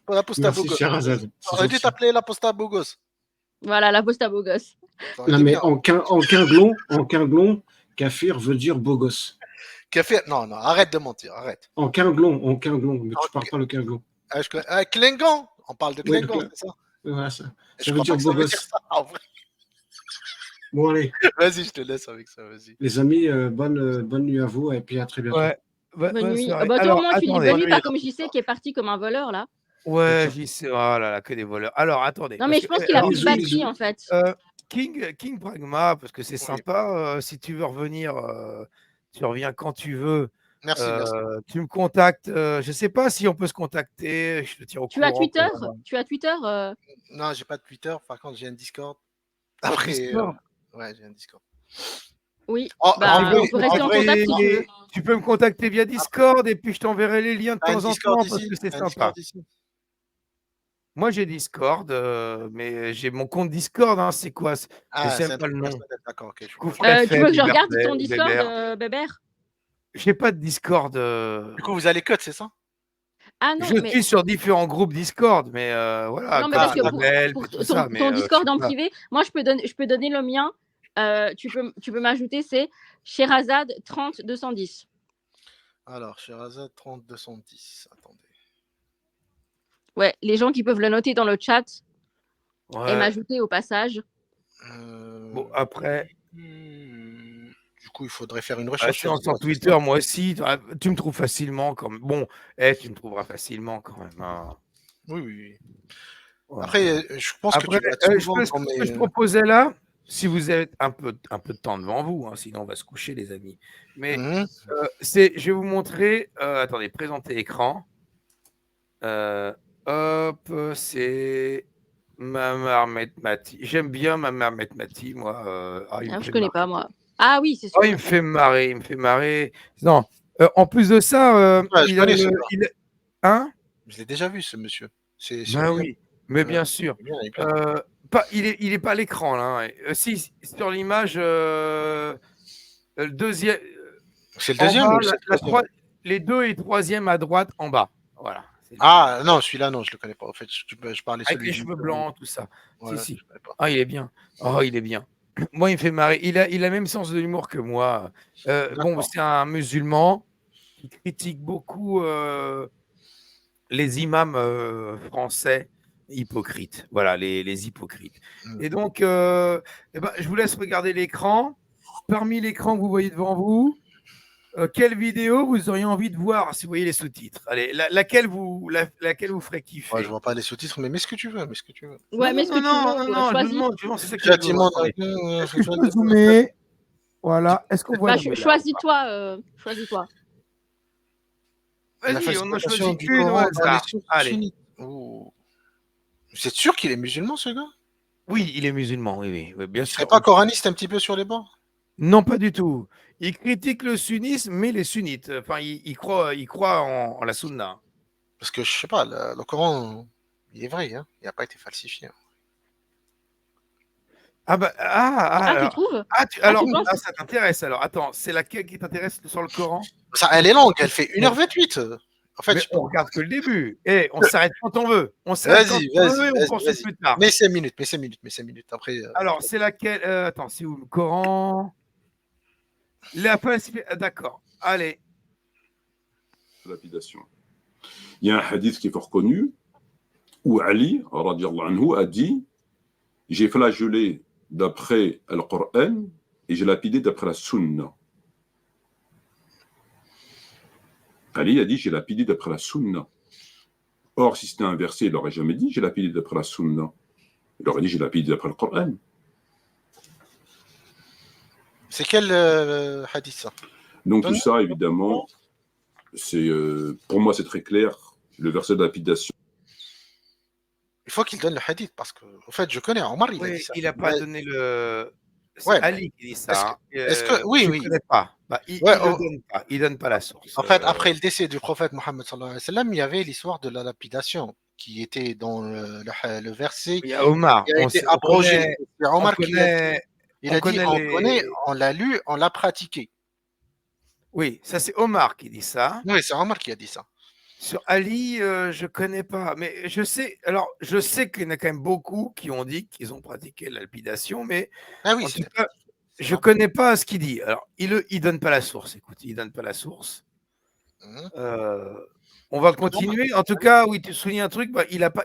Speaker 1: L'apostat beau
Speaker 3: Merci,
Speaker 1: gosse.
Speaker 3: Sherazade. C'est
Speaker 1: T'aurais dû
Speaker 3: gentil.
Speaker 1: t'appeler l'apostat beau gosse.
Speaker 4: Voilà, l'Apostat beau gosse.
Speaker 1: Ça aurait
Speaker 3: Non,
Speaker 1: été
Speaker 3: mais
Speaker 1: bien.
Speaker 3: en quinglon, Kafir veut dire beau gosse.
Speaker 1: Café. Non, arrête de mentir, arrête.
Speaker 3: En quinglon, mais tu parles pas le quinglon.
Speaker 1: Klingon, on parle de
Speaker 3: Oui,
Speaker 1: Klingon,
Speaker 3: le-
Speaker 1: c'est ça?
Speaker 3: Voilà, ça
Speaker 1: Je
Speaker 3: veut
Speaker 1: crois
Speaker 3: dire
Speaker 1: pas que ça
Speaker 3: beau
Speaker 1: veut dire
Speaker 3: gosse.
Speaker 1: ça, en vrai.
Speaker 3: Bon, allez,
Speaker 1: Vas-y, je te laisse avec ça, vas-y.
Speaker 3: les amis, bonne nuit à vous et puis à très bientôt.
Speaker 2: Ouais.
Speaker 4: Bonne nuit.
Speaker 2: soirée.
Speaker 4: Bah, toi, au
Speaker 2: Alors,
Speaker 4: moins, tu dis
Speaker 2: attendez.
Speaker 4: bonne nuit,
Speaker 1: nuit,
Speaker 4: pas
Speaker 1: à
Speaker 4: comme
Speaker 1: plus
Speaker 4: JC
Speaker 1: tard.
Speaker 4: qui est parti comme un voleur, là.
Speaker 2: Ouais,
Speaker 3: D'accord.
Speaker 2: j'y sais. Oh là là, que des voleurs. Alors, attendez.
Speaker 4: Non,
Speaker 2: Parce
Speaker 4: mais
Speaker 2: que,
Speaker 4: je pense qu'il a
Speaker 2: alors,
Speaker 4: plus de
Speaker 3: Bisous,
Speaker 4: batterie,
Speaker 3: bisous.
Speaker 4: en fait.
Speaker 2: King Pragma, parce que c'est
Speaker 1: Oui.
Speaker 2: sympa. Si tu veux revenir, tu reviens quand tu veux.
Speaker 1: Merci, merci.
Speaker 2: Tu me contactes. Je sais pas si on peut se contacter. Je te tiens au
Speaker 4: Tu as
Speaker 2: courant.
Speaker 4: Twitter? Tu as Twitter
Speaker 1: Non, j'ai pas de Twitter, par contre, j'ai un Discord.
Speaker 2: Sur
Speaker 1: Après,
Speaker 2: Discord.
Speaker 1: ouais, j'ai un Discord.
Speaker 4: Oui.
Speaker 1: En,
Speaker 4: Bah,
Speaker 1: en vrai,
Speaker 4: on peut rester
Speaker 1: en
Speaker 4: en
Speaker 1: vrai,
Speaker 4: contact si tu veux.
Speaker 2: Tu peux me contacter via Discord et puis je t'enverrai les liens de
Speaker 1: t'as un
Speaker 2: temps en
Speaker 1: Discord
Speaker 2: temps parce
Speaker 1: ici?
Speaker 2: que c'est
Speaker 1: T'as un
Speaker 2: sympa.
Speaker 1: Discord ici?
Speaker 2: Moi, j'ai Discord, mais j'ai mon compte Discord. Hein, c'est quoi? Je
Speaker 1: Ah,
Speaker 2: sais
Speaker 1: c'est
Speaker 2: même
Speaker 1: un
Speaker 2: pas
Speaker 1: truc
Speaker 2: le nom.
Speaker 1: personnel, d'accord, ok, je comprends.
Speaker 2: Couvre la
Speaker 4: Tu veux que
Speaker 2: fête,
Speaker 4: je regarde
Speaker 2: Bébert,
Speaker 4: ton Discord,
Speaker 2: Bébert.
Speaker 4: Bébert?
Speaker 2: J'ai pas de Discord.
Speaker 1: Du coup, vous allez cut, c'est ça?
Speaker 4: Ah non,
Speaker 2: Je
Speaker 4: mais
Speaker 2: suis sur différents groupes Discord, mais voilà,
Speaker 4: non, mais
Speaker 2: comme
Speaker 4: parce
Speaker 1: Ah,
Speaker 4: que
Speaker 1: d'accord.
Speaker 2: Rebelle,
Speaker 4: pour
Speaker 2: puis tout ça, mais
Speaker 4: ton
Speaker 2: je
Speaker 4: Discord
Speaker 2: sais
Speaker 4: en
Speaker 2: pas.
Speaker 4: privé, moi, je peux donner le mien. Tu peux m'ajouter, c'est Sherazade 30 210.
Speaker 1: Alors, Sherazade 30 210. Attendez.
Speaker 4: Ouais, les gens qui peuvent le noter dans le chat et
Speaker 2: Ouais.
Speaker 4: m'ajouter au passage.
Speaker 2: Bon, après,
Speaker 1: Du coup, il faudrait faire une
Speaker 2: je
Speaker 1: recherche
Speaker 2: suis
Speaker 1: sur
Speaker 2: sur
Speaker 1: Discord, c'est
Speaker 2: Twitter,
Speaker 1: ça?
Speaker 2: moi aussi. Tu me trouves facilement quand même. Bon, tu me trouveras facilement quand même. Hein.
Speaker 1: Oui, oui, oui.
Speaker 2: Voilà.
Speaker 1: Après, je pense que
Speaker 2: Après,
Speaker 1: tu vas être
Speaker 2: ce
Speaker 1: souvent dans
Speaker 2: que je
Speaker 1: mes.
Speaker 2: proposais là, si vous avez un peu de temps devant vous, hein, sinon on va se coucher, les amis. Mais
Speaker 1: Mhm.
Speaker 2: je vais vous montrer. Attendez, présenter écran. Hop, c'est ma marmette Mati. J'aime bien ma marmette Mati, moi. Il me
Speaker 4: Ah, je
Speaker 2: fait
Speaker 4: connais
Speaker 2: marrer.
Speaker 4: pas, moi. Ah oui, c'est
Speaker 2: Oh,
Speaker 4: sûr.
Speaker 2: il me fait marrer, il me fait marrer. Non, en plus de ça,
Speaker 1: Ouais, je
Speaker 2: il a
Speaker 1: connais ce
Speaker 2: le.
Speaker 1: gars.
Speaker 2: Hein?
Speaker 1: Je l'ai déjà vu, ce monsieur. C'est sur
Speaker 2: Ben
Speaker 1: lui.
Speaker 2: oui, mais
Speaker 1: Ouais,
Speaker 2: bien sûr.
Speaker 1: il est bien, il est bien.
Speaker 2: Il est pas à l'écran là. Hein. Si, sur l'image, le deuxième,
Speaker 1: C'est le
Speaker 2: en
Speaker 1: deuxième
Speaker 2: bas,
Speaker 1: ou c'est le troisième?
Speaker 2: les deux et troisième à droite en bas. Voilà. C'est lui.
Speaker 1: Ah, non, celui-là, non, je le connais pas. En fait, je parlais
Speaker 2: Avec
Speaker 1: celui
Speaker 2: les
Speaker 1: du.
Speaker 2: cheveux blancs, tout ça.
Speaker 1: Ouais,
Speaker 2: Si, si.
Speaker 1: je connais pas.
Speaker 2: Ah, il est bien. Oh, il est bien. Moi, il me fait marrer. Il a le même sens de l'humour que moi. Bon,
Speaker 1: D'accord.
Speaker 2: c'est un musulman qui critique beaucoup les imams français hypocrites. Voilà, les hypocrites.
Speaker 1: Mm.
Speaker 2: Et donc, je vous laisse regarder l'écran. Parmi l'écran que vous voyez devant vous, quelle vidéo vous auriez envie de voir si vous voyez les sous-titres? Allez, laquelle vous ferez
Speaker 1: Ouais,
Speaker 2: kiffer?
Speaker 1: je vois pas les sous-titres, mais mets ce que tu veux, mets ce que tu veux.
Speaker 4: Ouais, mais ce que tu veux,
Speaker 2: Je vous
Speaker 4: choisis.
Speaker 2: demande, c'est ça que je veux voir.
Speaker 1: Châtiment
Speaker 2: Attendez.
Speaker 1: d'un.
Speaker 2: Est-ce que je peux zoomer? Voilà. Est-ce qu'on voit
Speaker 4: Bah,
Speaker 2: la là ou pas?
Speaker 4: choisis-toi. Choisis-toi.
Speaker 1: La
Speaker 2: Vas-y, on en
Speaker 1: falsification
Speaker 2: choisit
Speaker 1: du
Speaker 2: une au
Speaker 1: Coran dans les
Speaker 2: hasard.
Speaker 1: sources
Speaker 2: Allez.
Speaker 1: sunnites. Oh. Vous êtes sûr qu'il est musulman, ce gars?
Speaker 2: Oui, il est musulman, oui, bien
Speaker 1: Il
Speaker 2: sûr.
Speaker 1: serait pas coraniste un petit peu sur les bords?
Speaker 2: Non, pas du tout. Il critique le sunnisme, mais les sunnites. Enfin, il croit en la sunna.
Speaker 1: Parce que je sais pas, le Coran, il est vrai, hein. Il n'a pas été falsifié.
Speaker 4: Tu
Speaker 2: Alors,
Speaker 4: trouves?
Speaker 2: alors,
Speaker 4: tu penses?
Speaker 2: ça t'intéresse alors. Attends, c'est laquelle qui t'intéresse sur le Coran?
Speaker 1: Ça, elle est longue, elle fait 1h28. En fait,
Speaker 2: Mais
Speaker 1: je peux.
Speaker 2: on regarde que le début. On s'arrête quand on veut. On s'arrête quand
Speaker 1: Vas-y,
Speaker 2: on
Speaker 1: vas-y,
Speaker 2: veut et on
Speaker 1: vas-y,
Speaker 2: poursuit
Speaker 1: vas-y.
Speaker 2: plus tard.
Speaker 1: Mets 5 minutes, mets 5 minutes, mets 5 minutes. Après,
Speaker 2: Alors, c'est laquelle? Attends, c'est où le Coran? D'accord. Allez.
Speaker 5: Lapidation. Il y a un hadith qui est fort connu où Ali, radiallahu anhu, a dit j'ai flagellé d'après le Coran et j'ai lapidé d'après la Sunna. Ali a dit j'ai lapidé d'après la Sunna. Or, si c'était inversé, il n'aurait jamais dit j'ai lapidé d'après la Sunna. Il aurait dit j'ai lapidé d'après le Coran.
Speaker 1: c'est quel hadith ça?
Speaker 5: Donc, tout ça, évidemment, c'est pour moi, c'est très clair. Le verset de lapidation.
Speaker 1: Il faut qu'il donne le hadith parce que, en fait, je connais Omar, il a dit
Speaker 2: Oui,
Speaker 1: ça.
Speaker 2: il n'a pas
Speaker 1: Mais-
Speaker 2: donné le. C'est
Speaker 1: Ouais,
Speaker 2: Ali qui dit ça.
Speaker 1: est-ce que- oui,
Speaker 2: je
Speaker 1: oui.
Speaker 2: ne connais pas. Il
Speaker 1: Ouais,
Speaker 2: ne donne pas. Il donne pas la source.
Speaker 1: En fait, après le décès du prophète Mohammed sallallahu alayhi wa sallam, il y avait l'histoire de la lapidation qui était dans le verset
Speaker 2: il y a Omar.
Speaker 1: qui a été abrogé. C'est Omar qui l'a dit. Il a dit on connaît, on l'a lu, on l'a pratiqué.
Speaker 2: Oui, ça c'est Omar qui dit ça.
Speaker 1: Oui, c'est Omar qui a dit ça.
Speaker 2: Sur Ali, je connais pas, mais je sais. Alors, je sais qu'il y en a quand même beaucoup qui ont dit qu'ils ont pratiqué la lapidation, mais
Speaker 1: Ah oui,
Speaker 2: en
Speaker 1: c'est
Speaker 2: tout cas, je
Speaker 1: vrai.
Speaker 2: connais pas ce qu'il dit. Alors, il donne pas la source. Écoute, il donne pas la source.
Speaker 1: Mhm.
Speaker 2: On va continuer. En tout cas, oui, tu soulignes un truc.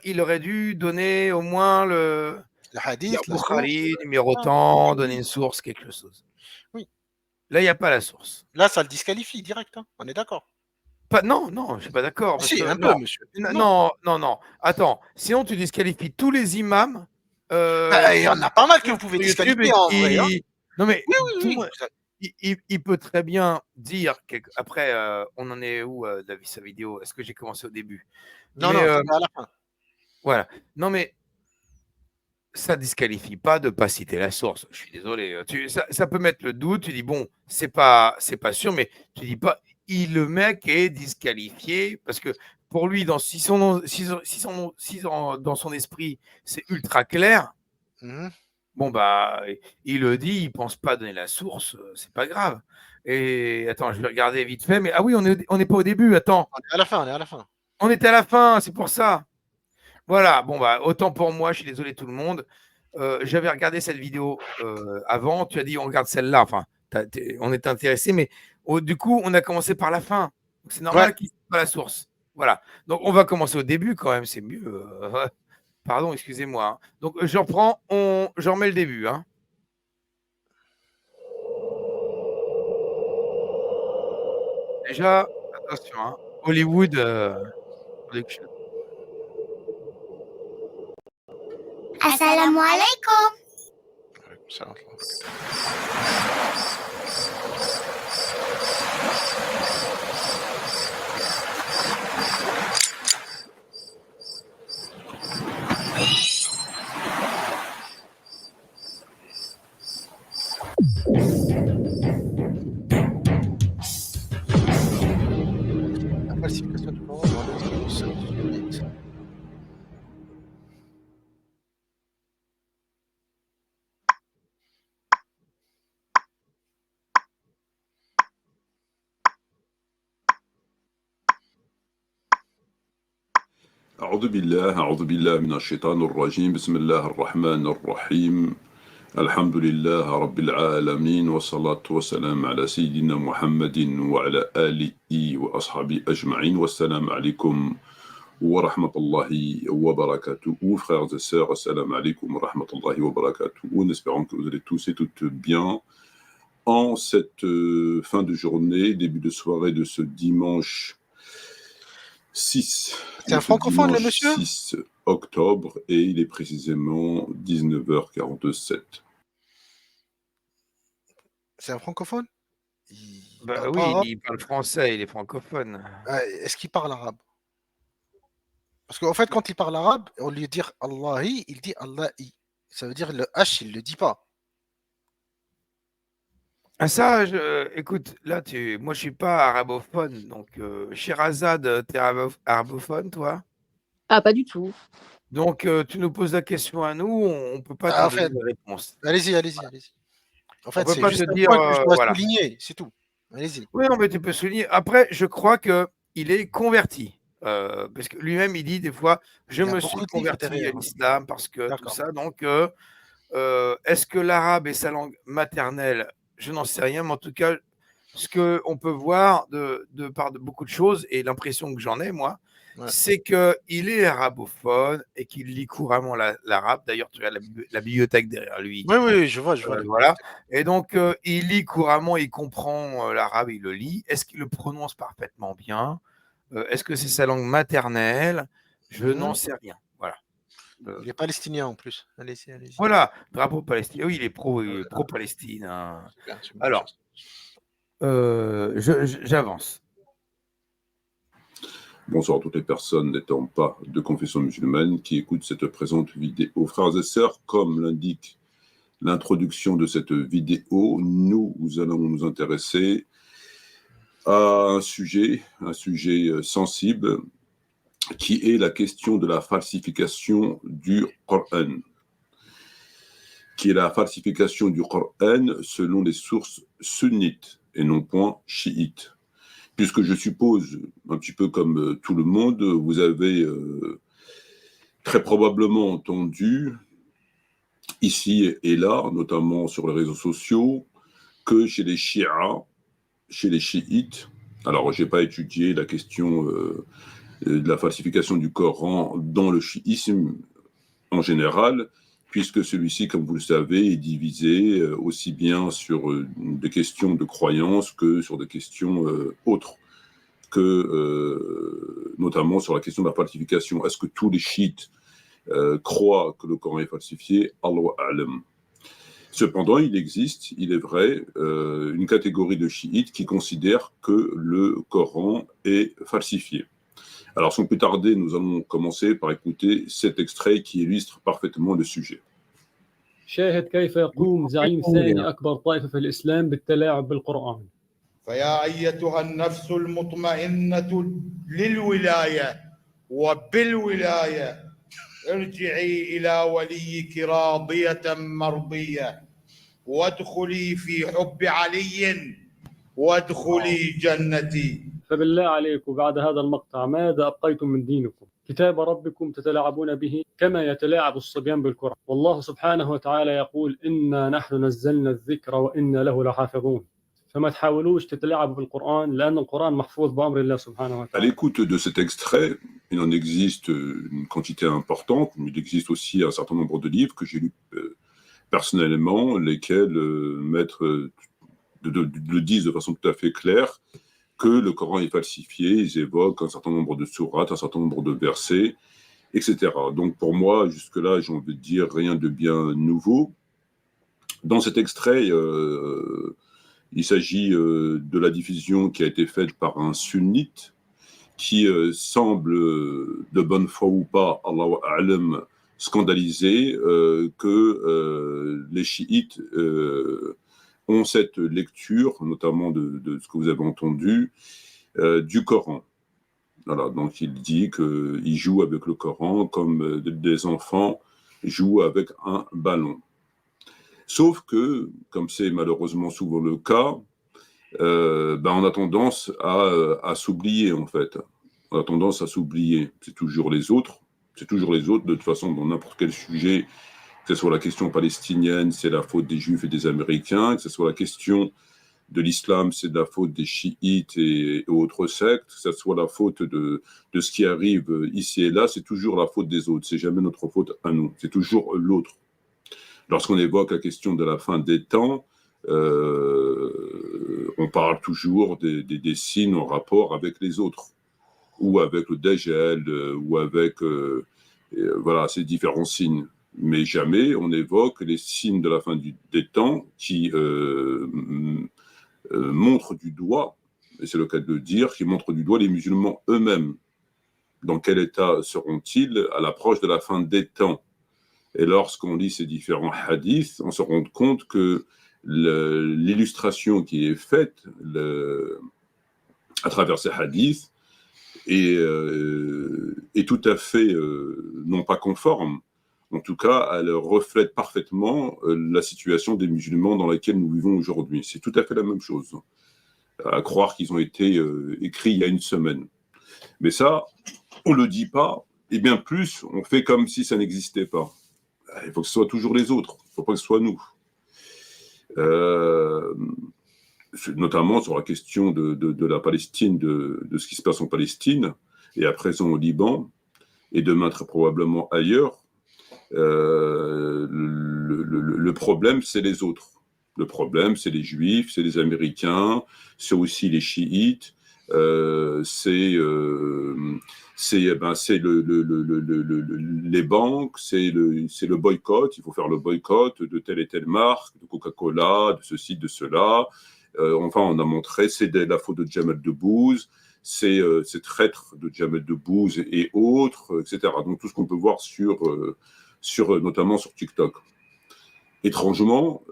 Speaker 2: Il aurait dû donner au moins
Speaker 1: Le
Speaker 2: Dire
Speaker 1: hadith, la source.
Speaker 2: Bukhari, numéro
Speaker 1: Ah,
Speaker 2: tant, donner une source, quelque chose.
Speaker 1: oui.
Speaker 2: Là, il n'y a pas la source.
Speaker 1: Là, ça le disqualifie direct. Hein. On est d'accord.
Speaker 2: Non, je ne suis pas d'accord.
Speaker 1: Ah,
Speaker 2: Parce
Speaker 1: si,
Speaker 2: que,
Speaker 1: un peu, monsieur.
Speaker 2: non. Attends, sinon tu disqualifies tous les imams.
Speaker 1: Bah, il y en a pas mal que vous pouvez
Speaker 2: sur YouTube
Speaker 1: disqualifier en vrai. Hein.
Speaker 2: Non, mais
Speaker 1: Oui, oui,
Speaker 2: tout le
Speaker 1: oui.
Speaker 2: monde- il peut très bien dire. Après, on en est où, David, sa vidéo? Est-ce que j'ai commencé au début?
Speaker 1: Non,
Speaker 2: Mais,
Speaker 1: non, c'était à la fin.
Speaker 2: voilà. Non, mais ça disqualifie pas de pas citer la source. Je suis désolé. Ça peut mettre le doute. Tu dis bon, c'est pas sûr, mais tu dis pas le mec est disqualifié parce que pour lui, dans son esprit, c'est ultra clair.
Speaker 1: Mhm.
Speaker 2: Bon bah, il le dit, il pense pas donner la source, c'est pas grave. Et attends, je vais regarder vite fait. Mais ah oui, on n'est pas au début. Attends,
Speaker 1: On est à la fin, on est à la fin.
Speaker 2: on était à la fin, c'est pour ça. Voilà, bon, bah, autant pour moi, je suis désolé tout le monde. J'avais regardé cette vidéo avant, tu as dit on regarde celle-là, enfin, on est intéressé, mais du coup, on a commencé par la fin. C'est normal qu'il soit pas la source. Voilà, donc on va commencer au début quand même, c'est mieux. Pardon, excusez-moi. Hein. Donc je remets le début. Hein. Déjà, attention, hein, Hollywood Production.
Speaker 6: Assalamu alaikum.
Speaker 1: La falsification du Coran dans l'œuvre sunnite.
Speaker 5: أعوذ بالله من الشيطان الرجيم بسم الله الرحمن الرحيم الحمد لله رب العالمين والصلاة والسلام على سيدنا محمد وعلى آله وأصحابه أجمعين والسلام عليكم ورحمة الله وبركاته. Frères et sœurs, assalamu alaikum wa rahmatullahi wa barakatuh. En espérant que vous allez tous et toutes bien en cette fin de journée, début de soirée de ce dimanche 6.
Speaker 1: C'est un francophone, le monsieur
Speaker 5: 6 octobre, et il est précisément 19h47.
Speaker 1: C'est un francophone
Speaker 2: Bah oui, il parle français, il est francophone.
Speaker 1: Est-ce qu'il parle arabe? Parce qu'en fait, quand il parle arabe, au lieu de dire Allahi, il dit Allahi. Ça veut dire le H, il ne le dit pas.
Speaker 2: Ah ça, écoute, là, moi je suis pas arabophone, donc Sherazade, t'es arabophone, toi?
Speaker 4: Ah, pas du tout.
Speaker 2: Donc tu nous poses la question à nous, on peut pas
Speaker 1: Ah, en
Speaker 2: te donner
Speaker 1: fait,
Speaker 2: de réponse.
Speaker 1: allez-y. En fait,
Speaker 2: peut
Speaker 1: c'est
Speaker 2: pas
Speaker 1: juste
Speaker 2: te
Speaker 1: un
Speaker 2: dire,
Speaker 1: point que je dois
Speaker 2: voilà.
Speaker 1: souligner, c'est tout. Allez-y.
Speaker 2: Oui, non, mais tu peux souligner. Après, je crois que il est converti. Parce que lui-même, il dit des fois, je
Speaker 1: Il y a
Speaker 2: me
Speaker 1: beaucoup
Speaker 2: suis
Speaker 1: de livres
Speaker 2: converti à
Speaker 1: derrière.
Speaker 2: l'islam parce que tout
Speaker 1: D'accord.
Speaker 2: ça. Donc, est-ce que l'arabe est sa langue maternelle? Je n'en sais rien, mais en tout cas, ce qu'on peut voir de par de beaucoup de choses, et l'impression que j'en ai, moi,
Speaker 1: Ouais.
Speaker 2: c'est qu'il est arabophone et qu'il lit couramment l'arabe. D'ailleurs, tu as la bibliothèque derrière lui.
Speaker 1: Oui, je vois.
Speaker 2: Voilà. Et donc, il lit couramment, il comprend l'arabe, il le lit. Est-ce qu'il le prononce parfaitement bien? Est-ce que c'est sa langue maternelle? Je n'en sais rien. Voilà.
Speaker 1: Il est palestinien en plus. Allez-y.
Speaker 2: Voilà, drapeau palestinien. Oui, il est pro-Palestine. Hein. Alors, j'avance.
Speaker 5: Bonsoir à toutes les personnes n'étant pas de confession musulmane qui écoutent cette présente vidéo. Frères et sœurs, comme l'indique l'introduction de cette vidéo, nous allons nous intéresser à un sujet sensible qui est la question de la falsification du Coran. Qui est la falsification du Coran selon les sources sunnites et non point chiites. Puisque je suppose, un petit peu comme tout le monde, vous avez très probablement entendu, ici et là, notamment sur les réseaux sociaux, que chez les chiites, alors je n'ai pas étudié la question de la falsification du Coran dans le chiisme en général, puisque celui-ci, comme vous le savez, est divisé aussi bien sur des questions de croyance que sur des questions autres, que notamment sur la question de la falsification. Est-ce que tous les chiites croient que le Coran est falsifié? Allahu a'lam. Cependant, il existe, il est vrai, une catégorie de chiites qui considèrent que le Coran est falsifié. Alors, sans plus tarder, nous allons commencer par écouter cet extrait qui illustre parfaitement le sujet.
Speaker 6: شاهد كيف يقوم زعيم ثاني أكبر طائفة في الإسلام بالتلاعب بالقرآن.
Speaker 7: فيا أيتها النفس المطمئنة للولاية وبالولاية ارجعي إلى وليك راضية مرضية وادخلي في حب علي وادخلي جنتي.
Speaker 6: فبالله عليكم بعد هذا المقطع ماذا أبقيتم من دينكم؟ كتاب ربكم تتلاعبون به كما يتلاعب الصبيان بالكرة. والله سبحانه وتعالى يقول إنا نحن نزلنا الذكر وإنا له لحافظون. فما تحاولوش تتلاعبوا بالقرآن لأن القرآن محفوظ بأمر الله سبحانه
Speaker 5: À
Speaker 6: وتعالى.
Speaker 5: l'écoute de cet extrait, il en existe une quantité importante, mais il existe aussi un certain nombre de livres que j'ai lus personnellement, lesquels le disent de façon tout à fait claire, que le Coran est falsifié. Ils évoquent un certain nombre de sourates, un certain nombre de versets, etc. Donc pour moi, jusque-là, j'ai envie de dire rien de bien nouveau. Dans cet extrait, il s'agit de la division qui a été faite par un sunnite qui semble, de bonne foi ou pas, Allahu a'lam, scandalisé que les chiites ont cette lecture, notamment de ce que vous avez entendu, du Coran. Voilà, donc il dit qu'ils jouent avec le Coran comme des enfants jouent avec un ballon. Sauf que, comme c'est malheureusement souvent le cas, on a tendance à s'oublier, en fait. On a tendance à s'oublier. C'est toujours les autres. C'est toujours les autres, de toute façon, dans n'importe quel sujet, que ce soit la question palestinienne, c'est la faute des Juifs et des Américains, que ce soit la question de l'islam, c'est de la faute des chiites et autres sectes, que ce soit la faute de ce qui arrive ici et là, c'est toujours la faute des autres, c'est jamais notre faute à nous, c'est toujours l'autre. Lorsqu'on évoque la question de la fin des temps, on parle toujours des signes en rapport avec les autres, ou avec le Dajjal, ou avec voilà, ces différents signes. Mais jamais on évoque les signes de la fin des temps qui montrent du doigt, et c'est le cas de le dire, qui montrent du doigt les musulmans eux-mêmes. Dans quel état seront-ils à l'approche de la fin des temps? Et lorsqu'on lit ces différents hadiths, on se rend compte que l'illustration qui est faite à travers ces hadiths est tout à fait non pas conforme. En tout cas, elle reflète parfaitement la situation des musulmans dans laquelle nous vivons aujourd'hui. C'est tout à fait la même chose, à croire qu'ils ont été écrits il y a une semaine. Mais ça, on ne le dit pas, et bien plus, on fait comme si ça n'existait pas. Il faut que ce soit toujours les autres, il ne faut pas que ce soit nous. Notamment sur la question de la Palestine, de ce qui se passe en Palestine, et à présent au Liban, et demain très probablement ailleurs. Le problème, c'est les autres. Le problème, c'est les Juifs, c'est les Américains, c'est aussi les chiites, c'est les banques, c'est le boycott. Il faut faire le boycott de telle et telle marque, de Coca-Cola, de ceci, de cela. Enfin, on a montré, c'est la faute de Jamel Debbouze, c'est traître de Jamel Debbouze et autres, etc. Donc tout ce qu'on peut voir notamment sur TikTok. Étrangement,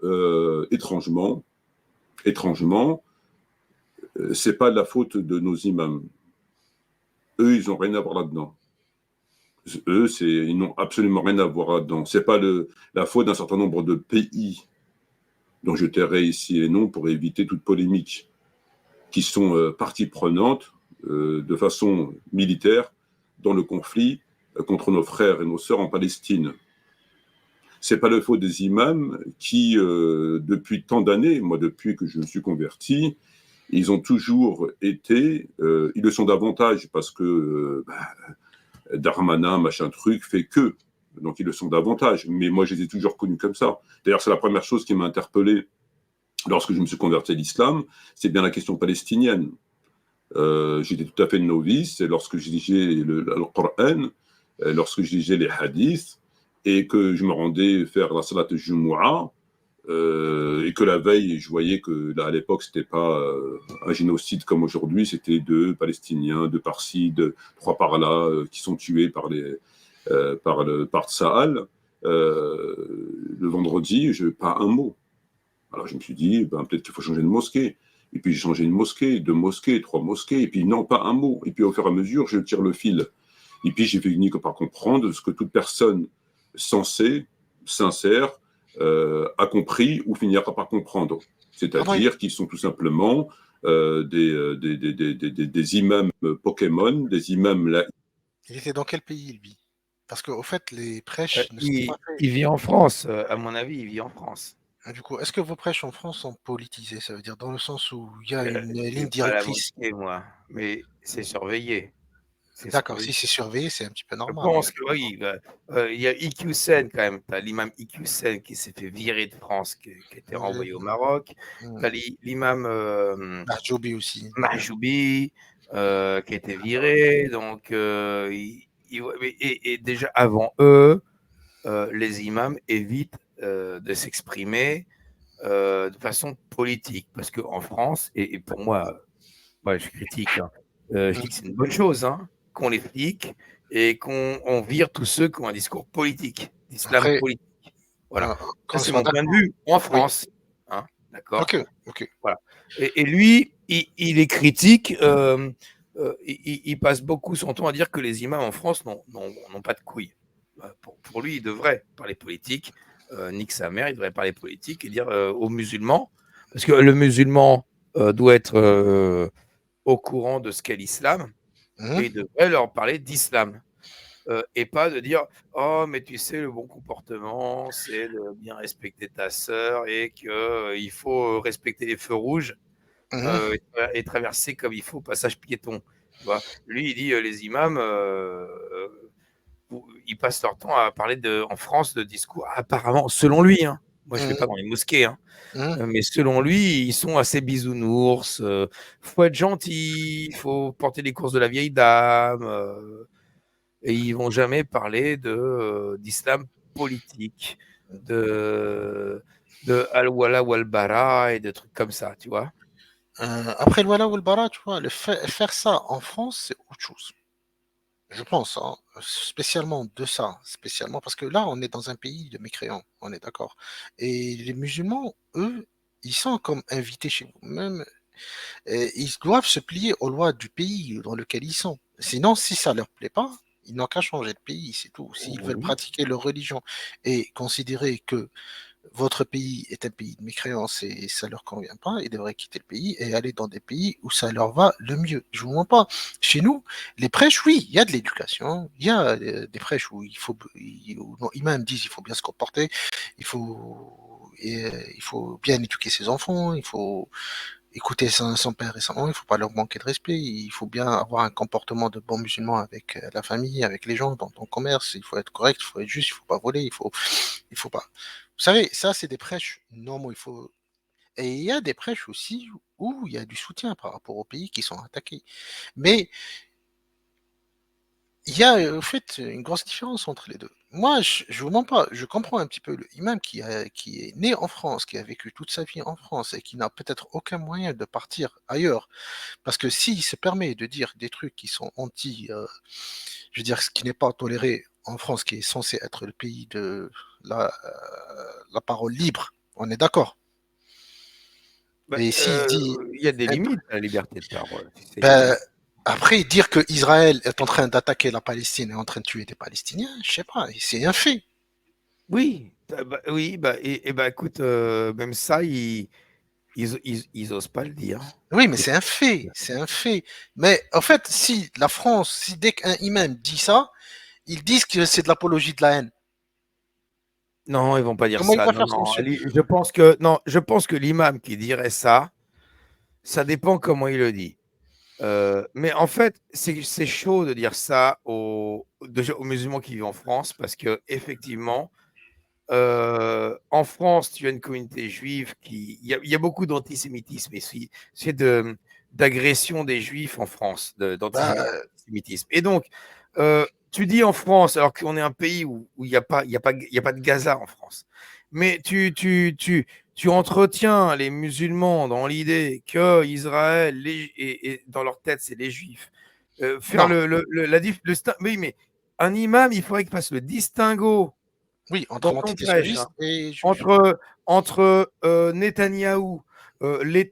Speaker 5: c'est pas de la faute de nos imams. Eux, ils n'ont rien à voir là-dedans. Eux, ils n'ont absolument rien à voir là-dedans. C'est pas la faute d'un certain nombre de pays dont je tairai ici les noms pour éviter toute polémique, qui sont partie prenante de façon militaire dans le conflit contre nos frères et nos sœurs en Palestine. C'est pas le faute des imams qui, depuis tant d'années, moi depuis que je me suis converti, ils ont toujours été, ils le sont davantage parce que Darmanin, machin truc, fait que Donc, ils le sont davantage. Mais moi, je les ai toujours connus comme ça. D'ailleurs, c'est la première chose qui m'a interpellé lorsque je me suis converti à l'islam, c'est bien la question palestinienne. J'étais tout à fait novice, et lorsque je lisais le Coran, lorsque je lisais les hadiths, et que je me rendais faire la salat al-Jumu'ah, et que la veille, je voyais que là, à l'époque, c'était pas un génocide comme aujourd'hui, c'était 2 Palestiniens, 2 par-ci, 3 par-là, qui sont tués par Tsahal. Le vendredi, pas un mot. Alors je me suis dit, peut-être qu'il faut changer de mosquée. Et puis j'ai changé une mosquée, 2 mosquées, 3 mosquées, et puis non, pas un mot. Et puis au fur et à mesure, je tire le fil. Et puis j'ai fini par comprendre ce que toute personne sensée, sincère, a compris ou finira par comprendre. C'est-à-dire qu'ils sont tout simplement des imams Pokémon, des imams là.
Speaker 1: Il était dans quel pays, lui? Parce qu'au fait, les prêches ne sont pas faits.
Speaker 2: Il vit en France, à mon avis, il vit en France.
Speaker 1: Du coup, est-ce que vos prêches en France sont politisés? Ça veut dire dans le sens où il y a une
Speaker 2: Je
Speaker 1: ligne
Speaker 2: vais pas à la
Speaker 1: directrice.
Speaker 2: mosquée, moi, mais c'est surveillé. C'est
Speaker 1: D'accord,
Speaker 2: surveillé.
Speaker 1: si c'est surveillé, c'est un petit peu
Speaker 2: Je
Speaker 1: normal.
Speaker 2: pense que oui. Il y a Iqiyoussen quand même. Tu as l'imam Iqiyoussen qui s'est fait virer de France, qui a été renvoyé au Maroc. Tu as l'imam
Speaker 1: Mahjoubi aussi.
Speaker 2: Mahjoubi qui a été viré. Donc, et déjà avant eux, les imams évitent de s'exprimer de façon politique. Parce qu'en France, et pour moi, je critique, hein, je dis que c'est une bonne chose qu'on les flique et qu'on vire tous ceux qui ont un discours politique, d'islam
Speaker 1: Après,
Speaker 2: politique. Voilà.
Speaker 1: qu'on
Speaker 2: Ça, c'est
Speaker 1: soit
Speaker 2: mon point de
Speaker 1: d'accord.
Speaker 2: vue en France. Hein, d'accord.
Speaker 1: Ok.
Speaker 2: Voilà. Et lui, il est critique. Il passe beaucoup son temps à dire que les imams en France n'ont pas de couilles. Pour lui, il devrait parler politique. Nique sa mère, il devrait parler politique et dire aux musulmans, parce que le musulman doit être au courant de ce qu'est l'islam et il devrait leur parler d'islam. Et pas de dire « Oh, mais tu sais, le bon comportement, c'est de bien respecter ta sœur et qu'il faut respecter les feux rouges et traverser comme il faut, passage piéton. » Lui, il dit les imams, ils passent leur temps à parler en France de discours, apparemment, selon lui. Moi, je ne vais pas dans les mosquées, mais selon lui, ils sont assez bisounours. Il faut être gentil, il faut porter les courses de la vieille dame. Et ils vont jamais parler d'islam politique, de al-wala wal-bara et de trucs comme ça, tu vois.
Speaker 1: Après le wala ou le bara, tu vois, faire ça en France, c'est autre chose. Je pense, spécialement de ça, spécialement parce que là, on est dans un pays de mécréants, on est d'accord. Et les musulmans, eux, ils sont comme invités chez vous. Même, ils doivent se plier aux lois du pays dans lequel ils sont. Sinon, si ça leur plaît pas, ils n'ont qu'à changer de pays, c'est tout. S'ils veulent pratiquer leur religion et considérer que votre pays est un pays de mécréance et ça leur convient pas, ils devraient quitter le pays et aller dans des pays où ça leur va le mieux. Je vous mens pas. Chez nous, les prêches, oui, il y a de l'éducation, il y a des prêches où imams disent il faut bien se comporter, il faut bien éduquer ses enfants, il faut écouter son père et sa maman, il ne faut pas leur manquer de respect, il faut bien avoir un comportement de bon musulman avec la famille, avec les gens, dans ton commerce, il faut être correct, il faut être juste, il ne faut pas voler, il faut pas. Vous savez, ça, c'est des prêches normaux, Et il y a des prêches aussi où il y a du soutien par rapport aux pays qui sont attaqués. Mais il y a au fait une grosse différence entre les deux. Moi, je ne vous mens pas, je comprends un petit peu le imam qui est né en France, qui a vécu toute sa vie en France et qui n'a peut-être aucun moyen de partir ailleurs. Parce que s'il se permet de dire des trucs qui sont je veux dire, ce qui n'est pas toléré en France, qui est censé être le pays de la parole libre, on est d'accord. Et s'il dit.
Speaker 2: Il y a des limites à la liberté de parole.
Speaker 1: Après, dire que Israël est en train d'attaquer la Palestine et en train de tuer des Palestiniens, je sais pas, c'est un fait.
Speaker 2: Oui, écoute, même ça, ils osent pas le dire.
Speaker 1: Oui, mais c'est un fait, Mais en fait, si dès qu'un imam dit ça, ils disent que c'est de l'apologie de la haine.
Speaker 2: Non, ils vont pas dire
Speaker 1: Comment
Speaker 2: ça.
Speaker 1: il va faire
Speaker 2: Non,
Speaker 1: ça,
Speaker 2: je pense que l'imam qui dirait ça dépend comment il le dit. Mais en fait, c'est chaud de dire ça aux aux musulmans qui vivent en France, parce que effectivement, en France, tu as une communauté juive il y a beaucoup d'antisémitisme ici, c'est d'agression des juifs en France, d'antisémitisme. Et donc, tu dis en France, alors qu'on est un pays où il n'y a pas de Gaza en France, mais tu entretiens les musulmans dans l'idée que Israël, et dans leur tête, c'est les juifs. Faire oui, mais un imam, il faudrait qu'il fasse le distinguo.
Speaker 1: Oui, entre l'antisémitisme et juif.
Speaker 2: Entre Netanyahou, le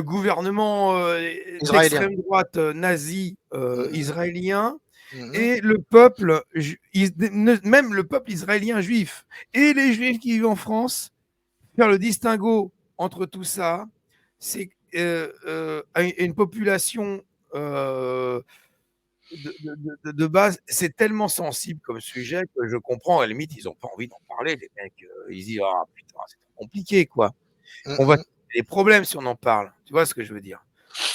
Speaker 2: gouvernement d'extrême droite nazi israélien, et le peuple, même le peuple israélien juif, et les juifs qui vivent en France, faire le distinguo entre tout ça, c'est une population de base, c'est tellement sensible comme sujet que je comprends. À la limite, ils n'ont pas envie d'en parler, les mecs. Ils disent, ah putain, c'est trop compliqué, quoi. On va avoir des problèmes si on en parle. Tu vois ce que je veux dire?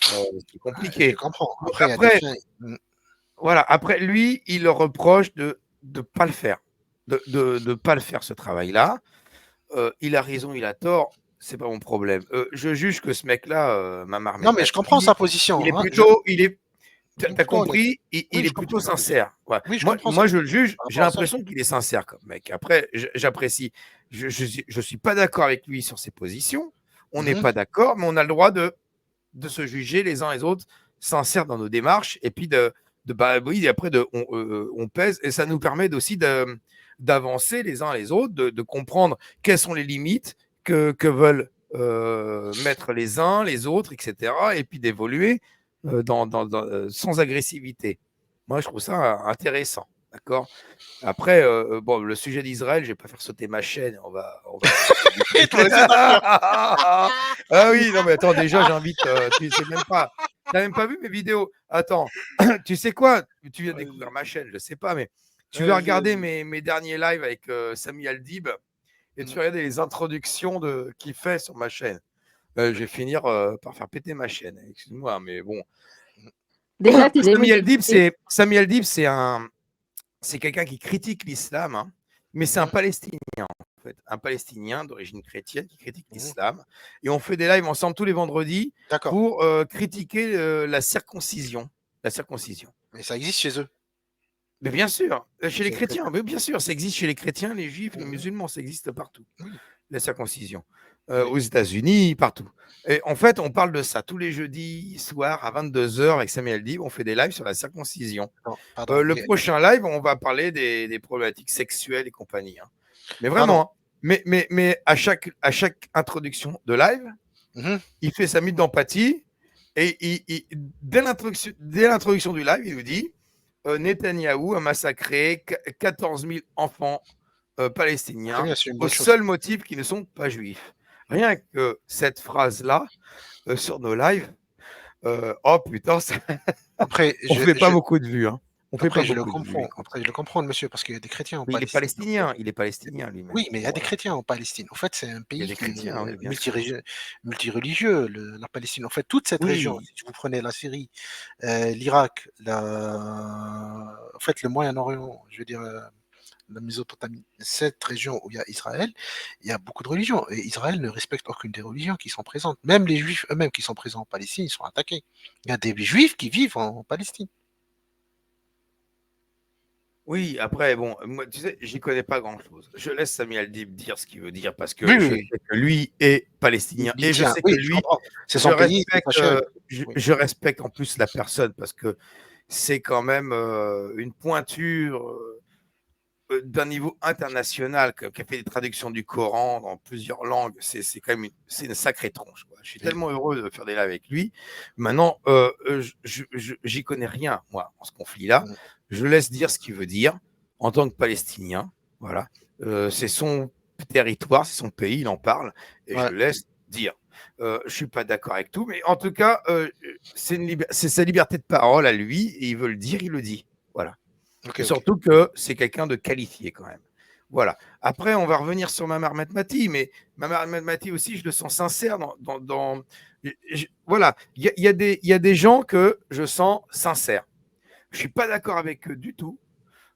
Speaker 2: C'est compliqué.
Speaker 1: Je comprends.
Speaker 2: Après, voilà. Après, lui, il leur reproche de ne pas le faire, de pas le faire, ce travail-là. Il a raison, il a tort. C'est pas mon problème. Je juge que ce mec-là, Mamar
Speaker 1: Non, mais je comprends sa position.
Speaker 2: Il est plutôt, t'as compris, il est plutôt sincère. Ouais.
Speaker 1: Oui,
Speaker 2: moi, je le juge, j'ai l'impression qu'il est sincère comme mec. Après, j'apprécie. Je suis pas d'accord avec lui sur ses positions. On n'est pas d'accord, mais on a le droit de se juger les uns les autres sincères dans nos démarches. Et puis, oui, après, on pèse. Et ça nous permet aussi d'avancer les uns les autres, de comprendre quelles sont les limites que veulent mettre les uns, les autres, etc. Et puis d'évoluer sans agressivité. Moi, je trouve ça intéressant. D'accord. Après, bon, le sujet d'Israël, je vais pas faire sauter ma chaîne. On va... Ah oui, non, mais attends, déjà, j'invite. Tu sais même pas. T'as même pas vu mes vidéos. Attends, tu sais quoi? Tu viens de découvrir ma chaîne, je sais pas, mais tu vas regarder mes derniers lives avec Sami Aldib et tu vas regarder les introductions qu'il fait sur ma chaîne. Je vais finir par faire péter ma chaîne. Excuse-moi, mais bon.
Speaker 4: Déjà,
Speaker 2: Sami Aldib, c'est quelqu'un qui critique l'islam, hein, mais c'est un Palestinien, en fait. Un Palestinien d'origine chrétienne qui critique l'islam. Et on fait des lives ensemble tous les vendredis pour critiquer la circoncision. La circoncision.
Speaker 1: Mais ça existe chez eux.
Speaker 2: Mais bien sûr, chez les chrétiens, mais bien sûr, ça existe chez les chrétiens, les juifs, les musulmans, ça existe partout. La circoncision. Aux États-Unis, partout. Et en fait, on parle de ça tous les jeudis soirs à 22h avec Sami Aldib. On fait des lives sur la circoncision. Le prochain live, on va parler des problématiques sexuelles et compagnie. Hein. Mais vraiment, hein, mais à chaque introduction de live, il fait sa minute d'empathie et dès l'introduction du live, il nous dit Netanyahou a massacré 14 000 enfants palestiniens au seul motif qu'ils ne sont pas juifs. Rien que cette phrase-là sur nos lives, oh putain,
Speaker 1: après,
Speaker 2: on ne fait pas beaucoup de vues. Hein.
Speaker 1: Après, je le comprends, monsieur, parce qu'il y a des chrétiens en Palestine.
Speaker 2: Il est palestinien lui-même.
Speaker 1: Oui, mais il y a des chrétiens en Palestine. En fait, c'est un pays multireligieux, la Palestine. En fait, toute cette région, si vous prenez la Syrie, l'Irak, en fait, le Moyen-Orient, je veux dire, la Mésopotamie, cette région où il y a Israël, il y a beaucoup de religions. Et Israël ne respecte aucune des religions qui sont présentes. Même les Juifs eux-mêmes qui sont présents en Palestine, ils sont attaqués. Il y a des Juifs qui vivent en Palestine.
Speaker 2: Oui, après, bon, moi, tu sais, j'y connais pas grand-chose. Je laisse Sami Aldib dire ce qu'il veut dire parce que lui est palestinien. Et je sais que lui,
Speaker 1: c'est son pays.
Speaker 2: Je respecte en plus la personne parce que c'est quand même une pointure d'un niveau international qui a fait des traductions du Coran dans plusieurs langues. C'est quand même une sacrée tronche. Quoi. Je suis tellement heureux de faire des lives avec lui. Maintenant, j'y connais rien, moi, en ce conflit-là. Je laisse dire ce qu'il veut dire en tant que Palestinien. Voilà. C'est son territoire, c'est son pays, il en parle. Et je le laisse dire. Je ne suis pas d'accord avec tout, mais en tout cas, c'est sa liberté de parole à lui, et il veut le dire, il le dit. Voilà. Surtout que c'est quelqu'un de qualifié quand même. Voilà. Après, on va revenir sur Mamar Metmati, mais Mamar Metmati aussi, je le sens sincère. Voilà. Il y a des gens que je sens sincères. Je suis pas d'accord avec eux du tout.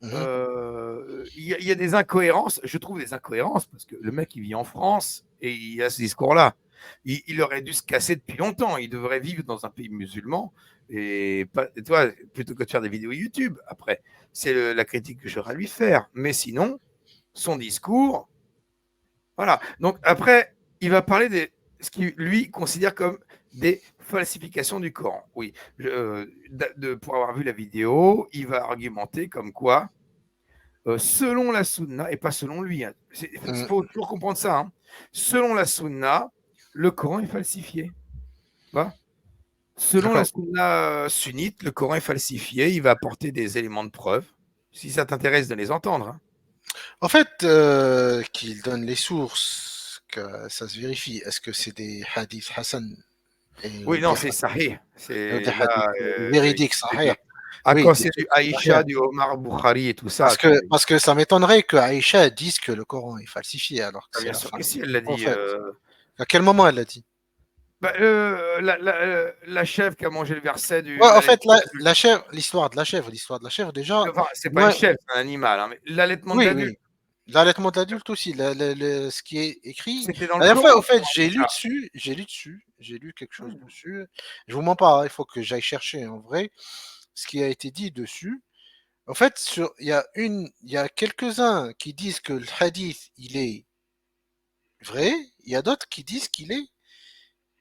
Speaker 1: Mhm.
Speaker 2: Il y a des incohérences. Je trouve des incohérences parce que le mec, il vit en France et il a ce discours-là. Il aurait dû se casser depuis longtemps. Il devrait vivre dans un pays musulman et pas, tu vois, plutôt que de faire des vidéos YouTube. Après, c'est la critique que j'aurais à lui faire. Mais sinon, son discours, voilà. Donc après, il va parler de ce qu'il lui considère comme des falsifications du Coran. Oui, pour avoir vu la vidéo, il va argumenter comme quoi, selon la Sunna, et pas selon lui, il faut toujours comprendre ça, hein, selon la Sunna, le Coran est falsifié. Tu vois, selon la Sunna sunnite, le Coran est falsifié. Il va apporter des éléments de preuve. Si ça t'intéresse de les entendre. Hein.
Speaker 1: En fait, qu'il donne les sources, que ça se vérifie. Est-ce que c'est des hadiths Hassan
Speaker 2: Oui,
Speaker 1: et
Speaker 2: non,
Speaker 1: des,
Speaker 2: c'est Sahih.
Speaker 1: des
Speaker 2: C'est
Speaker 1: hadiths
Speaker 2: là,
Speaker 1: véridiques, sahih?
Speaker 2: ah,
Speaker 1: Oui,
Speaker 2: quand
Speaker 1: des
Speaker 2: c'est du
Speaker 1: sources
Speaker 2: Aïcha,
Speaker 1: sahih.
Speaker 2: du Omar Bukhari et tout ça,
Speaker 1: Parce que ça m'étonnerait que Aïcha dise que le Coran est falsifié alors que c'est
Speaker 2: bien
Speaker 1: la
Speaker 2: sûr
Speaker 1: fin
Speaker 2: que
Speaker 1: du
Speaker 2: si, elle l'a dit.
Speaker 1: prophète. À quel moment elle l'a dit?
Speaker 2: Bah, la chèvre qui a mangé le verset
Speaker 1: Ouais, en fait,
Speaker 2: l'allaitement d'adulte.
Speaker 1: la chèvre, l'histoire de la chèvre, déjà,
Speaker 2: Enfin, c'est pas une
Speaker 1: moi,
Speaker 2: chèvre, c'est un animal. Hein, mais l'allaitement de
Speaker 1: oui,
Speaker 2: l'adulte,
Speaker 1: oui. L'allaitement de l'adulte aussi, ce qui est écrit.
Speaker 2: c'était dans
Speaker 1: La
Speaker 2: le
Speaker 1: dernière fois,
Speaker 2: Coran.
Speaker 1: au fait,
Speaker 2: Déjà.
Speaker 1: j'ai lu quelque chose dessus. Je vous mens pas, hein, il faut que j'aille chercher en vrai ce qui a été dit dessus. En fait, il y a quelques-uns qui disent que le hadith, il est vrai, il y a d'autres qui disent qu'il est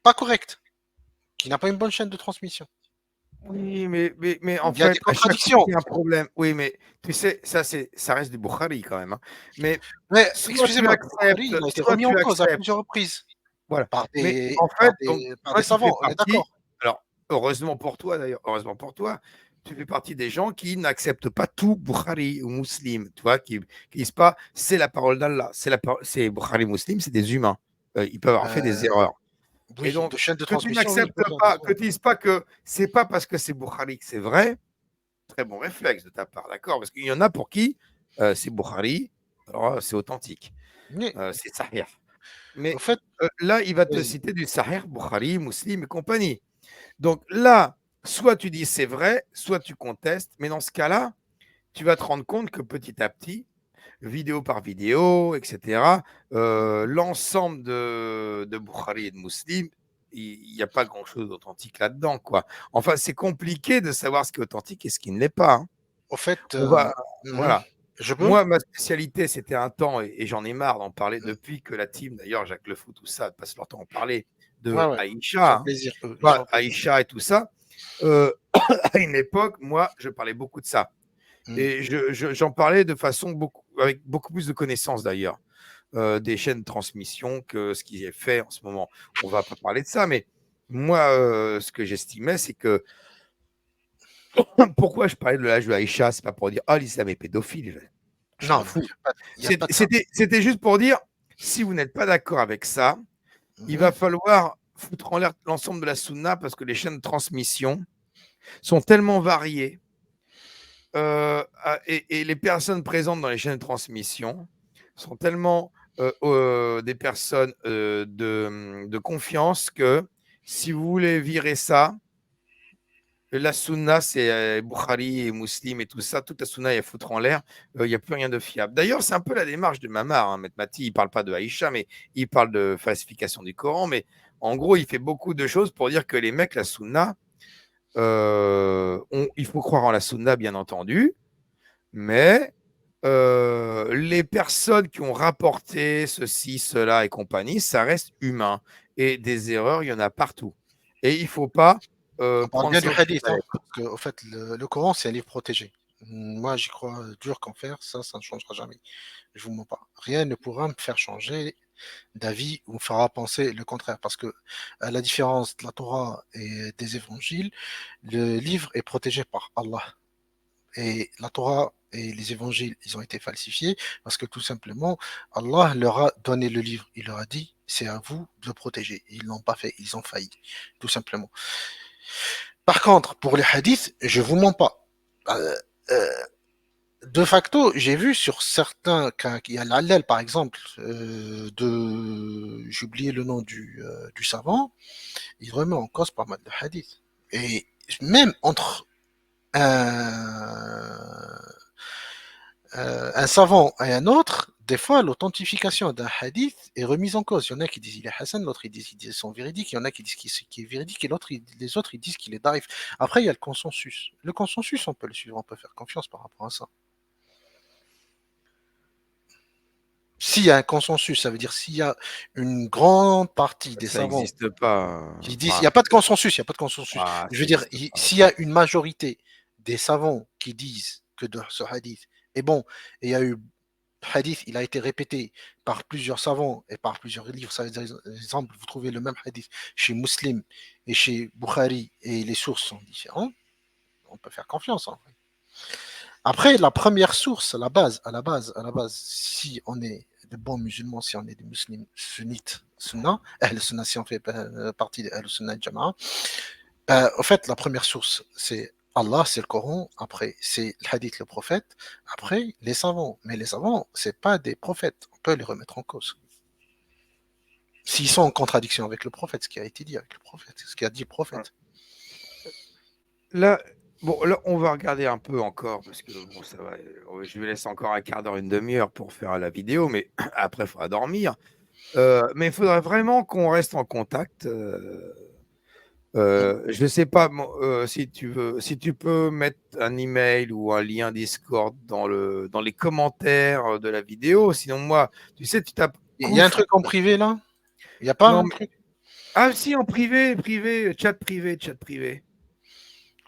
Speaker 1: pas correct, qu'il n'a pas une bonne chaîne de transmission.
Speaker 2: Oui, mais en
Speaker 1: Il y a des
Speaker 2: fait, à chaque fois
Speaker 1: contradictions.
Speaker 2: qu'il y a un problème, oui, mais tu sais, ça reste du Bukhari quand même. Hein. Mais
Speaker 1: Mais
Speaker 2: soit tu
Speaker 1: excusez-moi, Bukhari,
Speaker 2: acceptes,
Speaker 1: il a été
Speaker 2: soit
Speaker 1: remis
Speaker 2: tu
Speaker 1: en cause à
Speaker 2: acceptes.
Speaker 1: plusieurs reprises
Speaker 2: Voilà. Mais en fait, donc,
Speaker 1: par
Speaker 2: toi,
Speaker 1: des
Speaker 2: tu fais
Speaker 1: savants, on est
Speaker 2: partie,
Speaker 1: d'accord.
Speaker 2: alors, heureusement pour toi d'ailleurs, heureusement pour toi, tu fais partie des gens qui n'acceptent pas tout Bukhari ou Muslim, tu vois, qui disent pas c'est la parole d'Allah, c'est Bukhari Muslim, c'est des humains. Ils peuvent avoir fait des
Speaker 1: Euh,
Speaker 2: erreurs. Et
Speaker 1: oui,
Speaker 2: donc,
Speaker 1: de chaîne de
Speaker 2: que tu
Speaker 1: transmission, oui, il
Speaker 2: n'acceptes
Speaker 1: peut faire des
Speaker 2: pas, que
Speaker 1: erreurs.
Speaker 2: tu dises pas que c'est pas parce que c'est Bukhari que c'est vrai, très bon réflexe de ta part, d'accord? Parce qu'il y en a pour qui c'est Bukhari, alors c'est authentique,
Speaker 1: Mais,
Speaker 2: c'est Sahih.
Speaker 1: au
Speaker 2: Mais
Speaker 1: fait,
Speaker 2: là, il va te
Speaker 1: vas-y.
Speaker 2: citer du Sahih, Bukhari, Muslim et compagnie. Donc là, soit tu dis c'est vrai, soit tu contestes, mais dans ce cas-là, tu vas te rendre compte que petit à petit, vidéo par vidéo, etc., l'ensemble de Bukhari et de Muslim, il n'y a pas grand-chose d'authentique là-dedans, quoi. Enfin, c'est compliqué de savoir ce qui est authentique et ce qui ne l'est pas. Hein.
Speaker 1: Au fait,
Speaker 2: On va,
Speaker 1: mhm.
Speaker 2: voilà.
Speaker 1: Je peux?
Speaker 2: Moi, ma spécialité, c'était un temps, et j'en ai marre d'en parler depuis que la team, d'ailleurs, Jacques Le Fou, tout ça, passe leur temps à en parler
Speaker 1: Ouais,
Speaker 2: de
Speaker 1: ouais. Ils
Speaker 2: Aïcha,
Speaker 1: font
Speaker 2: hein.
Speaker 1: plaisir, eux. Ils
Speaker 2: Voilà,
Speaker 1: font plaisir.
Speaker 2: Aïcha et tout ça. À une époque, moi, je parlais beaucoup de ça. Et j'en parlais de façon avec beaucoup plus de connaissances d'ailleurs, des chaînes de transmission que ce qui est fait en ce moment. On ne va pas parler de ça, mais moi, ce que j'estimais, c'est que pourquoi je parlais de l'âge de Aïcha, c'est pas pour dire, ah, l'islam est pédophile. Je m'en
Speaker 1: Non,
Speaker 2: fous.
Speaker 1: il n'y a pas de ça.
Speaker 2: C'était juste pour dire, si vous n'êtes pas d'accord avec ça, il
Speaker 1: Mhm.
Speaker 2: va falloir foutre en l'air l'ensemble de la sunna parce que les chaînes de transmission sont tellement variées et les personnes présentes dans les chaînes de transmission sont tellement des personnes de confiance que si vous voulez virer ça, la sunna, c'est Bukhari et Muslim et tout ça, toute la sunna, il y a foutre en l'air, il n'y a plus rien de fiable. D'ailleurs, c'est un peu la démarche de Mamar, hein, Maître Mati, il ne parle pas de Aïcha, mais il parle de falsification du Coran, mais en gros, il fait beaucoup de choses pour dire que les mecs, la sunna, il faut croire en la sunna, bien entendu, mais les personnes qui ont rapporté ceci, cela et compagnie, ça reste humain. Et des erreurs, il y en a partout. Et il ne faut pas
Speaker 1: On parle
Speaker 2: prendre
Speaker 1: bien du
Speaker 2: ça au pied de
Speaker 1: hadith,
Speaker 2: la
Speaker 1: hein,
Speaker 2: lettre.
Speaker 1: parce que, au fait, le Coran, c'est un livre protégé. Moi, j'y crois dur qu'en faire, ça ne changera jamais. Je vous mens pas. Rien ne pourra me faire changer d'avis ou me fera penser le contraire, parce que, à la différence de la Torah et des évangiles, le livre est protégé par Allah. Et la Torah et les évangiles, ils ont été falsifiés parce que tout simplement, Allah leur a donné le livre. Il leur a dit, c'est à vous de le protéger. Ils l'ont pas fait, ils ont failli, tout simplement. Par contre, pour les hadiths, je vous mens pas. Euh, euh, de facto, j'ai vu sur certains cas, il y a l'Allel par exemple, j'ai oublié le nom du savant, il remet en cause pas mal de hadiths. Et même entre un savant et un autre, des fois, l'authentification d'un hadith est remise en cause. Il y en a qui disent qu'il est Hassan, l'autre ils disent qu'ils sont véridiques, il y en a qui disent qu'il est véridique, et les autres ils disent qu'il est daif. Après, il y a le consensus. Le consensus, on peut le suivre, on peut faire confiance par rapport à ça. S'il y a un consensus, ça veut dire s'il y a une grande partie des
Speaker 2: Ça
Speaker 1: savants
Speaker 2: n'existe pas.
Speaker 1: qui disent, il n'y a pas de consensus, il n'y a pas de consensus. Je veux dire, s'il y a une majorité des savants qui disent que de ce hadith est bon, et il y a eu hadith, il a été répété par plusieurs savants et par plusieurs livres. Ça veut dire, par exemple, vous trouvez le même hadith chez Muslim et chez Bukhari et les sources sont différentes. On peut faire confiance en fait. Après, la première source, à la base, si on est de bons musulmans, si on est des musulmans sunnites, sunna, Ahl-Sunna, si on fait partie de Ahl-Sunna Jama'a, en fait, la première source, c'est Allah, c'est le Coran, après, c'est le hadith, le prophète, après, les savants. Mais les savants, c'est pas des prophètes, on peut les remettre en cause. S'ils sont en contradiction avec le prophète, ce qui a été dit avec le prophète, ce qui a dit le prophète.
Speaker 2: Là, bon, là, on va regarder un peu encore, parce que bon, ça va, je vais laisser encore un quart d'heure, une demi-heure pour faire la vidéo, mais après, il faudra dormir. Mais il faudrait vraiment qu'on reste en contact. Je ne sais pas si tu peux mettre un email ou un lien Discord dans les commentaires de la vidéo. Sinon, moi, tu sais, tu tapes.
Speaker 1: Il y a un truc en privé là? Il n'y a pas
Speaker 2: Non,
Speaker 1: un truc?
Speaker 2: Ah, si, en privé, chat privé.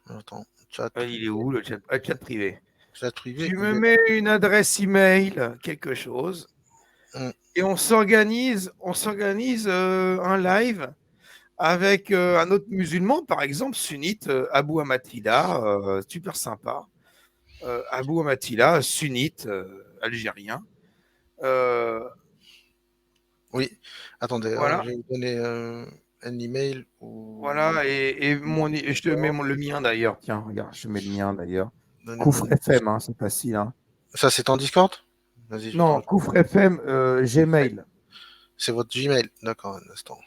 Speaker 1: Attends, chat.
Speaker 2: Il est où le chat privé?
Speaker 1: Chat privé.
Speaker 2: Tu me mets une adresse email, quelque chose, et on s'organise un live avec un autre musulman, par exemple, sunnite, Abou Amatila, super sympa. Abou Amatila, sunnite, algérien.
Speaker 1: Oui, attendez,
Speaker 2: Voilà.
Speaker 1: je vais vous donner un email.
Speaker 2: Voilà, et je te mets le mien d'ailleurs. Tiens, regarde, je te mets le mien d'ailleurs. Koufr FM, hein, c'est facile. Hein.
Speaker 1: Ça, c'est en Discord? Vas-y,
Speaker 2: non, Koufr FM, Gmail.
Speaker 1: C'est votre Gmail, d'accord, un instant.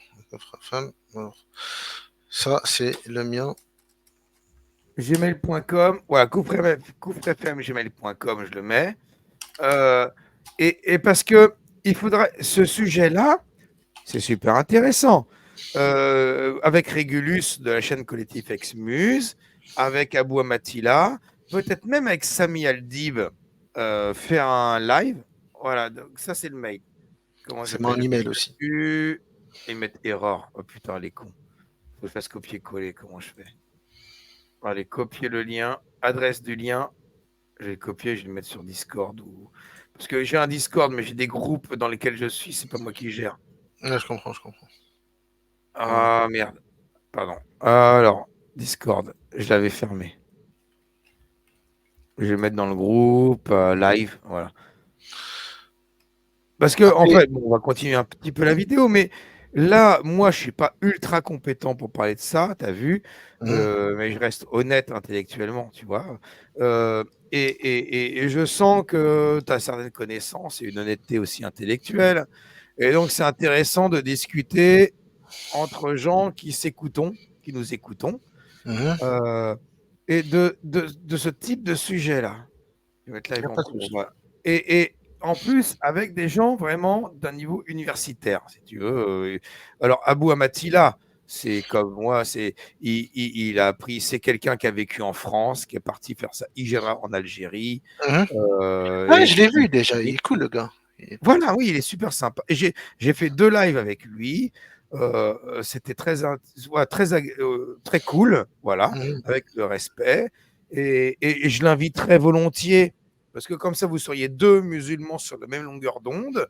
Speaker 1: Ça, c'est le mien.
Speaker 2: Gmail.com, voilà, Koufr FM, gmail.com, je le mets. Et parce que il faudrait ce sujet-là, c'est super intéressant. Avec Régulus de la chaîne Collectif Ex-Muse, avec Abou Amatila, peut-être même avec Sami Aldib, faire un live. Voilà, donc ça c'est le mail.
Speaker 1: C'est mon email aussi.
Speaker 2: Ils mettent erreur. Oh putain, les cons. Faut que je fasse copier-coller. Comment je fais? Allez, copier le lien, adresse du lien. Je vais le copier, je vais le mettre sur Discord. Parce que j'ai un Discord, mais j'ai des groupes dans lesquels je suis, c'est pas moi qui gère.
Speaker 1: Ouais, je comprends.
Speaker 2: Ah merde. Pardon. Alors, Discord, je l'avais fermé. Je vais le mettre dans le groupe, live, voilà. Parce que, en fait, on va continuer un petit peu la vidéo, mais là, moi, je ne suis pas ultra compétent pour parler de ça, tu as vu, mais je reste honnête intellectuellement, tu vois. Et je sens que tu as certaines connaissances et une honnêteté aussi intellectuelle. Et donc, c'est intéressant de discuter entre gens qui nous écoutons, et de ce type de sujet-là. Je vais mettre live en cours. Voilà. Et en plus, avec des gens vraiment d'un niveau universitaire, si tu veux. Alors, Abou Amatila, c'est comme moi, il a appris, c'est quelqu'un qui a vécu en France, qui est parti faire sa hijra en Algérie.
Speaker 1: Je l'ai vu déjà, il est cool le gars.
Speaker 2: Voilà, oui, il est super sympa. Et j'ai fait 2 lives avec lui. C'était très cool, voilà, avec le respect. Et je l'invite très volontiers, parce que comme ça, vous seriez 2 musulmans sur la même longueur d'onde.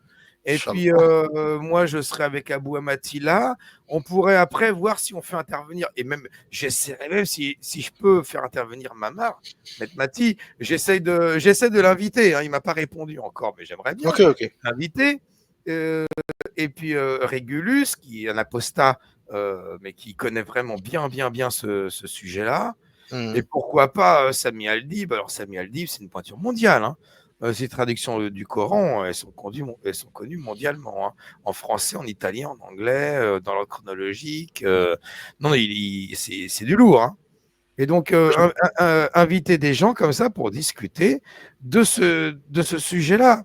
Speaker 2: Et puis, moi, je serai avec Abou Amatila. On pourrait après voir si on fait intervenir, et même, j'essaierai même si je peux faire intervenir Mamar, Maître Mati, j'essaie de l'inviter. Hein, il ne m'a pas répondu encore, mais j'aimerais bien l'inviter. Et puis, Régulus, qui est un apostat, mais qui connaît vraiment bien ce sujet-là. Et pourquoi pas Sami Aldib. Alors, Sami Aldib, c'est une pointure mondiale. Hein. Ces traductions du Coran, elles sont connues mondialement. Hein. En français, en italien, en anglais, dans l'ordre chronologique. Non, c'est du lourd. Hein. Et donc, inviter des gens comme ça pour discuter de ce sujet-là,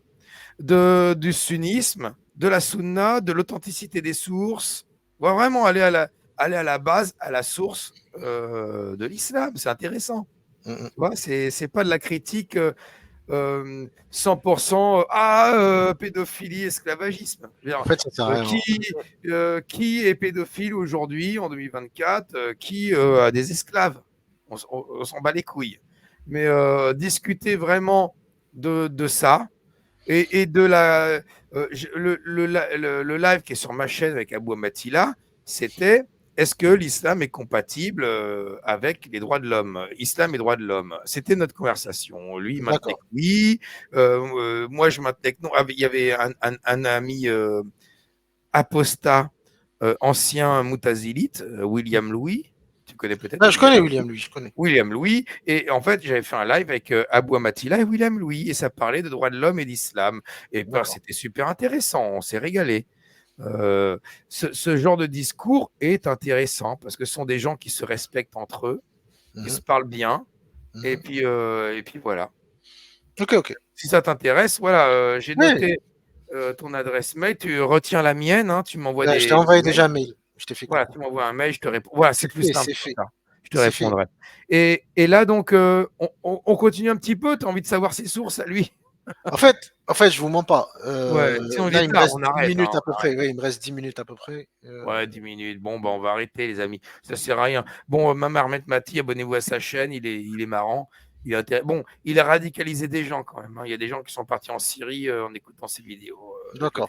Speaker 2: du sunnisme, de la sunna, de l'authenticité des sources. On va vraiment aller à la base, à la source de l'islam. C'est intéressant. Tu vois, c'est pas de la critique 100% pédophilie, esclavagisme.
Speaker 1: En fait, ça sert à rien.
Speaker 2: Qui est pédophile aujourd'hui, en 2024 Qui a des esclaves? On s'en bat les couilles. Mais discuter vraiment de ça et de le live qui est sur ma chaîne avec Abou Amatilla, c'était: est-ce que l'islam est compatible avec les droits de l'homme? Islam et droits de l'homme. C'était notre conversation. Lui, il maintenait que oui. Moi, je maintenais que non. Il y avait un ami apostat, ancien moutazilite, William Louis. Tu connais peut-être?
Speaker 1: Je connais William Louis.
Speaker 2: William Louis. Et en fait, j'avais fait un live avec Abou Amatilla et William Louis. Et ça parlait de droits de l'homme et d'islam. Et c'était super intéressant. On s'est régalé. Ce genre de discours est intéressant parce que ce sont des gens qui se respectent entre eux, qui se parlent bien, et puis voilà.
Speaker 1: Ok.
Speaker 2: Si ça t'intéresse, voilà, j'ai noté ton adresse mail, tu retiens la mienne, hein, tu m'envoies
Speaker 1: Je t'ai envoyé déjà un mail. Je t'ai fait
Speaker 2: voilà, tu m'envoies un mail, je te réponds. Voilà, c'est plus simple.
Speaker 1: C'est fait.
Speaker 2: Je te répondrai. Et là, donc, on continue un petit peu. Tu as envie de savoir ses sources à lui?
Speaker 1: En fait, je vous mens pas.
Speaker 2: Là,
Speaker 1: il me reste 10 minutes à peu près. Ouais, il me reste 10 minutes à peu près.
Speaker 2: Ouais, 10 minutes. Bon, on va arrêter, les amis. Ça sert à rien. Bon, Mamar Mati, abonnez-vous à sa chaîne. Il est marrant. Bon, il a radicalisé des gens quand même. Hein. Il y a des gens qui sont partis en Syrie en écoutant ses vidéos.
Speaker 1: D'accord.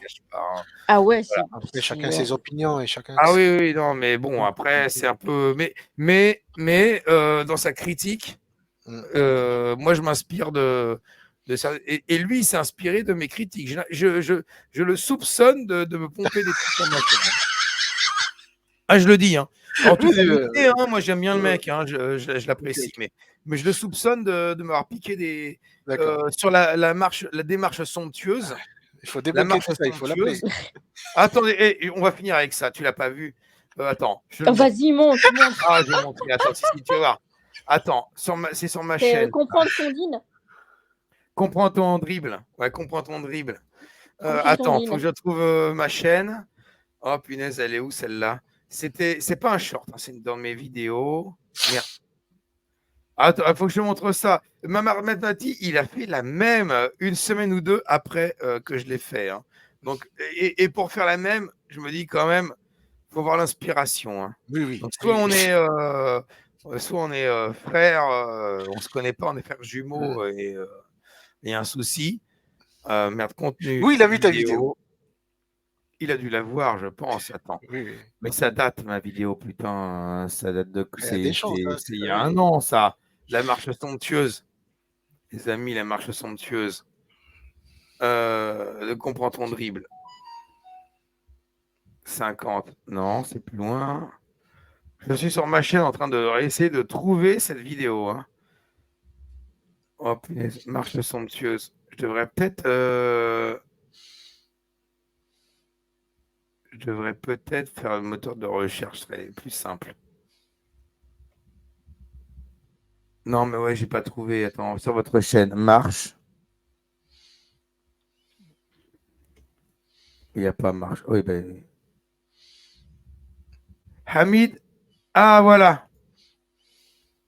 Speaker 4: Ah ouais,
Speaker 1: voilà. Après, chacun ses opinions et chacun.
Speaker 2: Ah oui, non, mais bon, après, c'est un peu. Mais dans sa critique, moi, je m'inspire de ça. Et lui, il s'est inspiré de mes critiques. Je le soupçonne de me pomper des trucs en ma chaîne. Ah, je le dis. Hein. En toute honnêteté, moi, j'aime bien le mec. Hein, je l'apprécie. Mais je le soupçonne de m'avoir piqué sur la démarche somptueuse.
Speaker 1: Il faut débloquer ça, il faut l'appeler.
Speaker 2: Attendez, on va finir avec ça. Tu l'as pas vu? Attends.
Speaker 4: Vas-y, montre.
Speaker 2: Ah, je vais montrer. Attends, si, tu vas voir. Attends, c'est sur ma chaîne.
Speaker 4: Comprendre son dîne.
Speaker 2: Comprends ton dribble. Ouais, comprends ton dribble. Attends, faut que je trouve ma chaîne. Oh punaise, elle est où celle-là? C'est pas un short, hein, c'est dans mes vidéos. Merde. Attends, il faut que je te montre ça. Mamar Mati, il a fait la même une semaine ou deux après que je l'ai fait. Hein. Donc, et pour faire la même, je me dis quand même, il faut voir l'inspiration. Hein.
Speaker 1: Oui.
Speaker 2: Donc, soit on est frères, on se connaît pas, on est frères jumeaux et il y a un souci. Merde, contenu.
Speaker 1: Oui, il a vu ta vidéo.
Speaker 2: Il a dû la voir, je pense. Attends.
Speaker 1: Oui.
Speaker 2: Mais ça date, ma vidéo, putain. Ça date de. C'est il y a
Speaker 1: un
Speaker 2: un an, ça. La marche somptueuse. Les amis, la marche somptueuse. Comprends ton dribble. 50. Non, c'est plus loin. Je suis sur ma chaîne en train de essayer de trouver cette vidéo. Hein. Oh, punaise, marche somptueuse. Je devrais peut-être faire un moteur de recherche, ce serait plus simple. Non, mais ouais, j'ai pas trouvé. Attends, sur votre chaîne, marche. Il n'y a pas marche. Oui, ben. Hamid. Ah, voilà.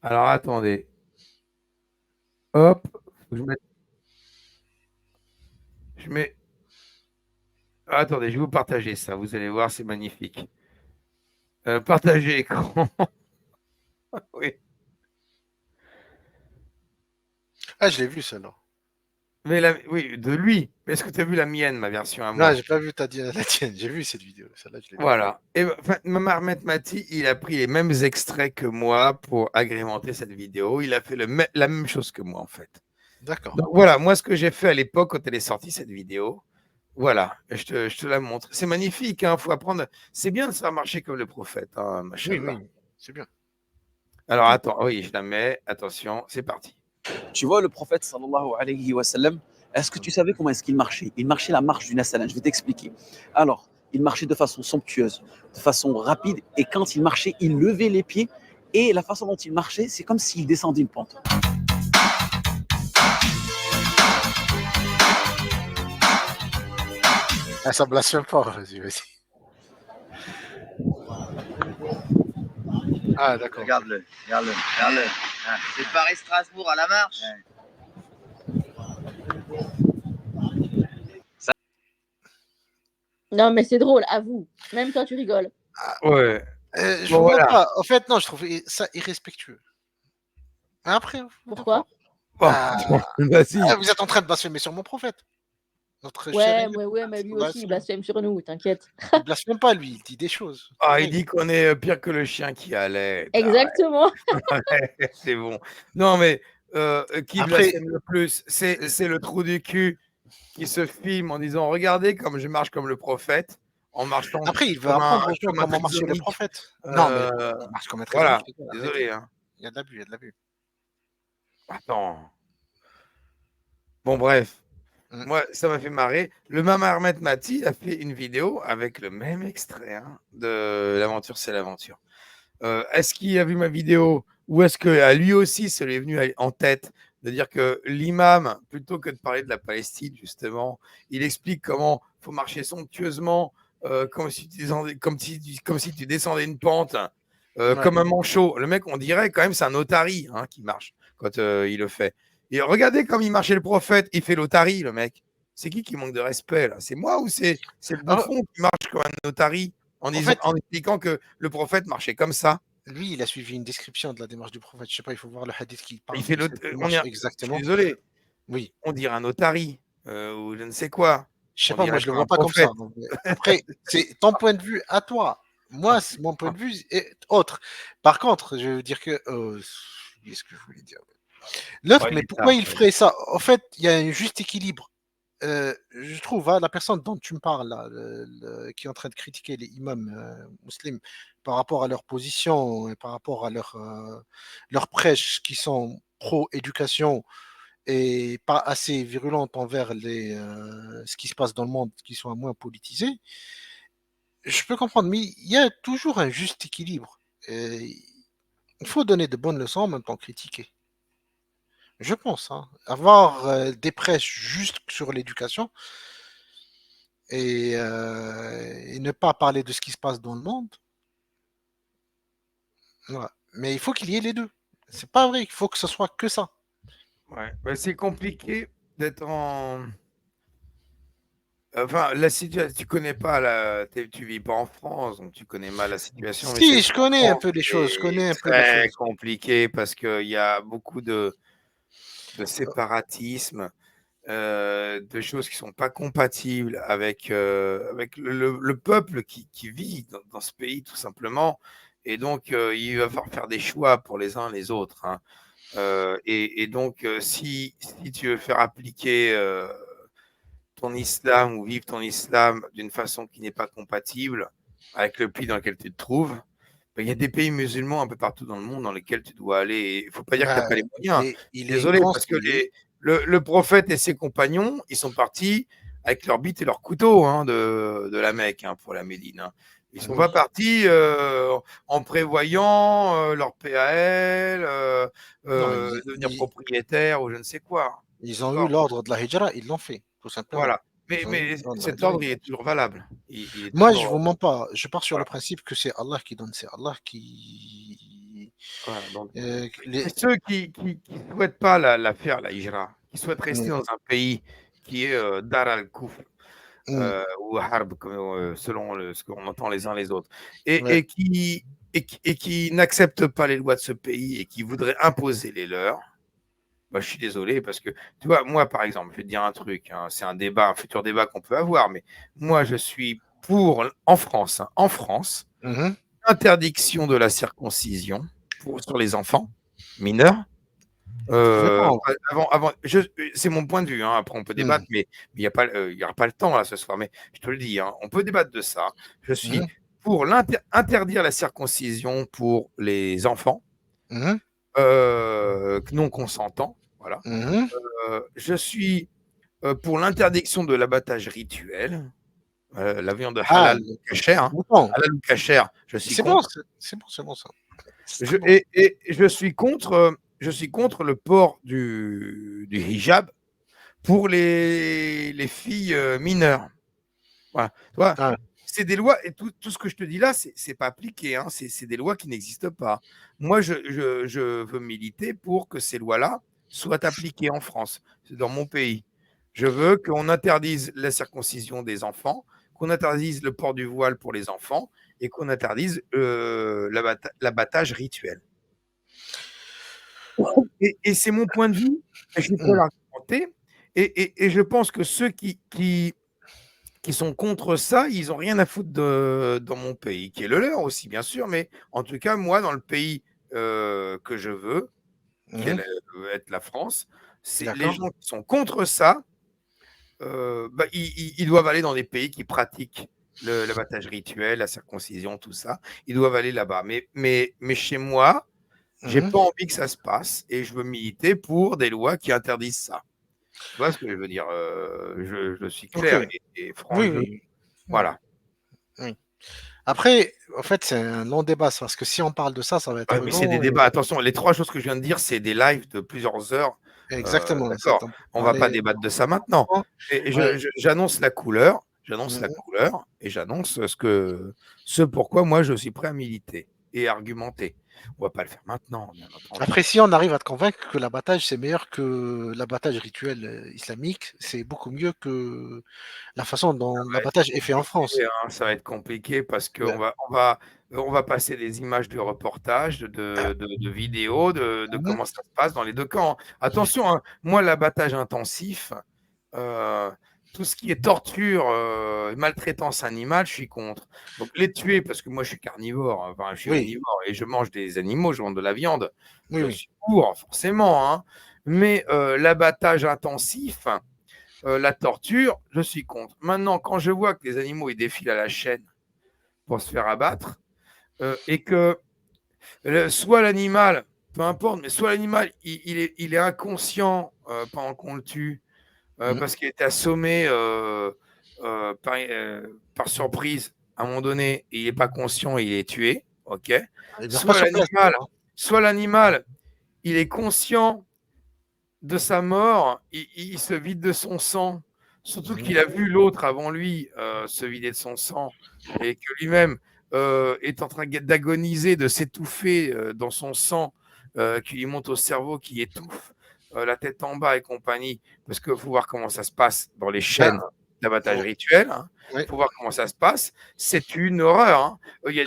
Speaker 2: Alors, attendez. Hop. Faut que je mets. Attendez, je vais vous partager ça. Vous allez voir, c'est magnifique. Partager écran. Oui.
Speaker 1: Ah, je l'ai vu, celle-là.
Speaker 2: Oui, de lui. Mais est-ce que tu as vu la mienne, ma version à moi?
Speaker 1: Non, j'ai pas vu la tienne. J'ai vu cette vidéo. Celle-là, je l'ai vu.
Speaker 2: Voilà. Et Mamar Mati, il a pris les mêmes extraits que moi pour agrémenter cette vidéo. Il a fait la même chose que moi, en fait.
Speaker 1: D'accord.
Speaker 2: Donc voilà, moi, ce que j'ai fait à l'époque quand elle est sortie, cette vidéo, voilà, je te la montre. C'est magnifique, hein, faut apprendre. C'est bien de se faire marcher comme le prophète, hein, machin.
Speaker 1: Oui, c'est bien.
Speaker 2: Alors, attends, oui, je la mets. Attention, c'est parti.
Speaker 8: Tu vois, le prophète, sallallahu alayhi wa sallam, est-ce que tu savais comment est-ce qu'il marchait? Il marchait la marche du Nasalan. Je vais t'expliquer. Alors, il marchait de façon somptueuse, de façon rapide, et quand il marchait, il levait les pieds Et la façon dont il marchait, c'est comme s'il descendait une pente.
Speaker 1: Ah, ça blasphème pas, vas-y. Ah, d'accord.
Speaker 9: Regarde-le. Ah, c'est Paris-Strasbourg à la marche.
Speaker 4: Non, mais c'est drôle, avoue. Même toi, tu rigoles.
Speaker 2: Ouais.
Speaker 1: Je
Speaker 2: Bon,
Speaker 1: vous
Speaker 2: voilà.
Speaker 1: montre pas. En fait, non, je trouve ça irrespectueux. Après,
Speaker 4: Pourquoi?
Speaker 2: Bon,
Speaker 1: Ah.
Speaker 2: vas-y.
Speaker 1: Vous êtes en train de blasphémer sur mon prophète. Notre
Speaker 4: Ouais,
Speaker 1: chéri.
Speaker 4: mais lui aussi, il blasphème sur nous, t'inquiète.
Speaker 1: Il blasphème pas, lui, il dit des choses.
Speaker 2: Ah, il dit qu'on est pire que le chien qui allait.
Speaker 4: Exactement.
Speaker 2: Ouais, c'est bon. Non, mais qui
Speaker 1: Après-
Speaker 2: blasphème le plus, c'est le trou du cul qui se filme en disant regardez comme je marche comme le prophète en marchant.
Speaker 1: Après, il veut
Speaker 2: comme
Speaker 1: apprendre aux gens
Speaker 2: comme un
Speaker 1: comment marcher le
Speaker 2: trisomique.
Speaker 1: prophète. Non, mais il marche comme un trisomique.
Speaker 2: Voilà,
Speaker 1: les gars,
Speaker 2: désolé.
Speaker 1: arrêtez.
Speaker 2: Hein.
Speaker 1: Il y a de l'abus, il y a de l'abus.
Speaker 2: Attends. Bon, bref. Moi, ça m'a fait marrer. Le Mama Ahmed Mati a fait une vidéo avec le même extrait de L'aventure, c'est l'aventure. Est-ce qu'il a vu ma vidéo ou est-ce qu'à lui aussi, ça lui est venu en tête de dire que l'imam, plutôt que de parler de la Palestine, justement, il explique comment il faut marcher somptueusement, comme si tu descendais une pente, comme un manchot. Le mec, on dirait quand même, c'est un otari qui marche quand il le fait. Et regardez comme il marchait le prophète, il fait l'otari, le mec. C'est qui manque de respect, là? C'est moi ou c'est le bouffon qui marche comme un otari en expliquant que le prophète marchait comme ça?
Speaker 1: Lui, il a suivi une description de la démarche du prophète. Je sais pas, il faut voir le hadith qui parle.
Speaker 2: Il fait
Speaker 1: de cette démarche exactement.
Speaker 2: Je suis désolé.
Speaker 1: Oui.
Speaker 2: On dirait un otari ou je ne sais quoi.
Speaker 1: Je sais
Speaker 2: On
Speaker 1: pas, moi
Speaker 2: dirait
Speaker 1: je le
Speaker 2: un
Speaker 1: vois pas
Speaker 2: prophète.
Speaker 1: comme ça. Après, c'est ton point de vue à toi. Moi, mon point de vue est autre. Par contre, je veux dire que. Qu'est-ce que je voulais dire? L'autre, mais pourquoi il ferait ça? En fait, il y a un juste équilibre. Je trouve, la personne dont tu me parles, là, qui est en train de critiquer les imams musulmans par rapport à leur position et par rapport à leur prêche qui sont pro-éducation et pas assez virulentes envers ce qui se passe dans le monde, qui soit moins politisé, je peux comprendre, mais il y a toujours un juste équilibre. Il faut donner de bonnes leçons en même temps critiquer. Je pense, avoir des prêches juste sur l'éducation et ne pas parler de ce qui se passe dans le monde. Voilà. Mais il faut qu'il y ait les deux. C'est pas vrai, il faut que ce soit que ça.
Speaker 2: Ouais, c'est compliqué d'être en. Enfin, la situation, tu connais pas tu vis pas en France, donc tu connais mal la situation.
Speaker 1: Si, je connais un peu les choses. Je connais un peu les
Speaker 2: très
Speaker 1: choses.
Speaker 2: compliqué parce qu'il y a beaucoup de séparatisme, de choses qui sont pas compatibles avec le peuple qui vit dans ce pays, tout simplement. Et donc, il va falloir faire des choix pour les uns les autres. Et donc, si tu veux faire appliquer ton islam ou vivre ton islam d'une façon qui n'est pas compatible avec le pays dans lequel tu te trouves, il y a des pays musulmans un peu partout dans le monde dans lesquels tu dois aller. Il ne faut pas dire que tu n'as pas les moyens. Désolé, parce que le prophète et ses compagnons, ils sont partis avec leur bite et leur couteau de la Mecque pour la Médine. Ils ne sont pas partis en prévoyant leur PAL, devenir propriétaire ou je ne sais quoi.
Speaker 1: Ils ont eu l'ordre de la hijra, ils l'ont fait, tout simplement.
Speaker 2: Voilà. Mais cet ordre, il est toujours valable.
Speaker 1: Moi, je ne vous mens pas. Je pars sur le principe que c'est Allah qui donne, c'est Allah qui.
Speaker 2: Voilà, donc, ceux qui ne souhaitent pas la faire, la hijra, qui souhaitent rester dans un pays qui est Dar al-Kufr ou Harb, selon ce qu'on entend les uns les autres, et qui n'acceptent pas les lois de ce pays et qui voudraient imposer les leurs. Bah, je suis désolé parce que, tu vois, moi, par exemple, je vais te dire un truc, c'est un futur débat qu'on peut avoir, mais moi, je suis pour, en France, interdiction de la circoncision sur les enfants mineurs. C'est mon point de vue, après on peut débattre, mais il n'y aura pas le temps là ce soir, mais je te le dis, on peut débattre de ça. Je suis pour interdire la circoncision pour les enfants non consentants. Voilà. Je suis pour l'interdiction de l'abattage rituel, la viande halal ou kasher. Halal ou kasher, je suis contre.
Speaker 1: C'est bon ça. C'est
Speaker 2: Je,
Speaker 1: très bon.
Speaker 2: et je suis contre le port du hijab pour les filles mineures. Voilà. Tu vois,
Speaker 1: Ah,
Speaker 2: c'est des lois, et tout ce que je te dis là, c'est pas appliqué, hein, c'est des lois qui n'existent pas. Moi, je veux militer pour que ces lois-là soient appliquées en France, c'est dans mon pays. Je veux qu'on interdise la circoncision des enfants, qu'on interdise le port du voile pour les enfants et qu'on interdise l'abattage rituel. Et c'est mon point de vue, et je peux l'argumenter, et je pense que ceux qui sont contre ça, ils n'ont rien à foutre dans mon pays, qui est le leur aussi, bien sûr, mais en tout cas, moi, dans le pays que je veux, qui est être la France, c'est les
Speaker 1: D'accord.
Speaker 2: gens qui sont contre ça, bah, ils doivent aller dans des pays qui pratiquent l'abattage rituel, la circoncision, tout ça. Ils doivent aller là-bas. Mais chez moi, j'ai pas envie que ça se passe et je veux militer pour des lois qui interdisent ça. Tu vois ce que je veux dire? Je suis
Speaker 1: Ok.
Speaker 2: clair et franc.
Speaker 1: Oui, oui.
Speaker 2: Voilà.
Speaker 1: Oui. Après, en fait, c'est un long débat, parce que si on parle de ça, ça va être
Speaker 2: Ouais, mais c'est des
Speaker 1: long.
Speaker 2: débats. Attention, les 3 choses que je viens de dire, c'est des lives de plusieurs heures.
Speaker 1: Exactement.
Speaker 2: D'accord. On ne va pas débattre de ça maintenant. Et j'annonce la couleur. J'annonce la couleur et j'annonce ce pourquoi moi je suis prêt à militer et argumenter. On ne va pas le faire maintenant, bien entendu.
Speaker 1: Après, si on arrive à te convaincre que l'abattage, c'est meilleur que l'abattage rituel islamique, c'est beaucoup mieux que la façon dont l'abattage est fait en France.
Speaker 2: Ça va être compliqué parce
Speaker 1: Ouais.
Speaker 2: qu'on va passer des images de reportages, de vidéos, de comment ça se passe dans les deux camps. Attention, hein, moi, l'abattage intensif, tout ce qui est torture, maltraitance animale, je suis contre. Donc les tuer, parce que moi je suis carnivore, enfin je suis omnivore et je mange des animaux, je mange de la viande, je suis pour, forcément. Hein. Mais l'abattage intensif, la torture, je suis contre. Maintenant, quand je vois que les animaux ils défilent à la chaîne pour se faire abattre, et que soit l'animal, peu importe, mais soit l'animal il est inconscient pendant qu'on le tue, parce qu'il est assommé par surprise à un moment donné, et il n'est pas conscient et il est tué, ok. Soit l'animal, il est conscient de sa mort, il se vide de son sang, surtout qu'il a vu l'autre avant lui se vider de son sang, et que lui-même est en train d'agoniser, de s'étouffer dans son sang, qui lui monte au cerveau, qui étouffe, la tête en bas et compagnie, parce qu'il faut voir comment ça se passe dans les chaînes d'abattage rituel. Il faut voir comment ça se passe. C'est une horreur. Hein. Il y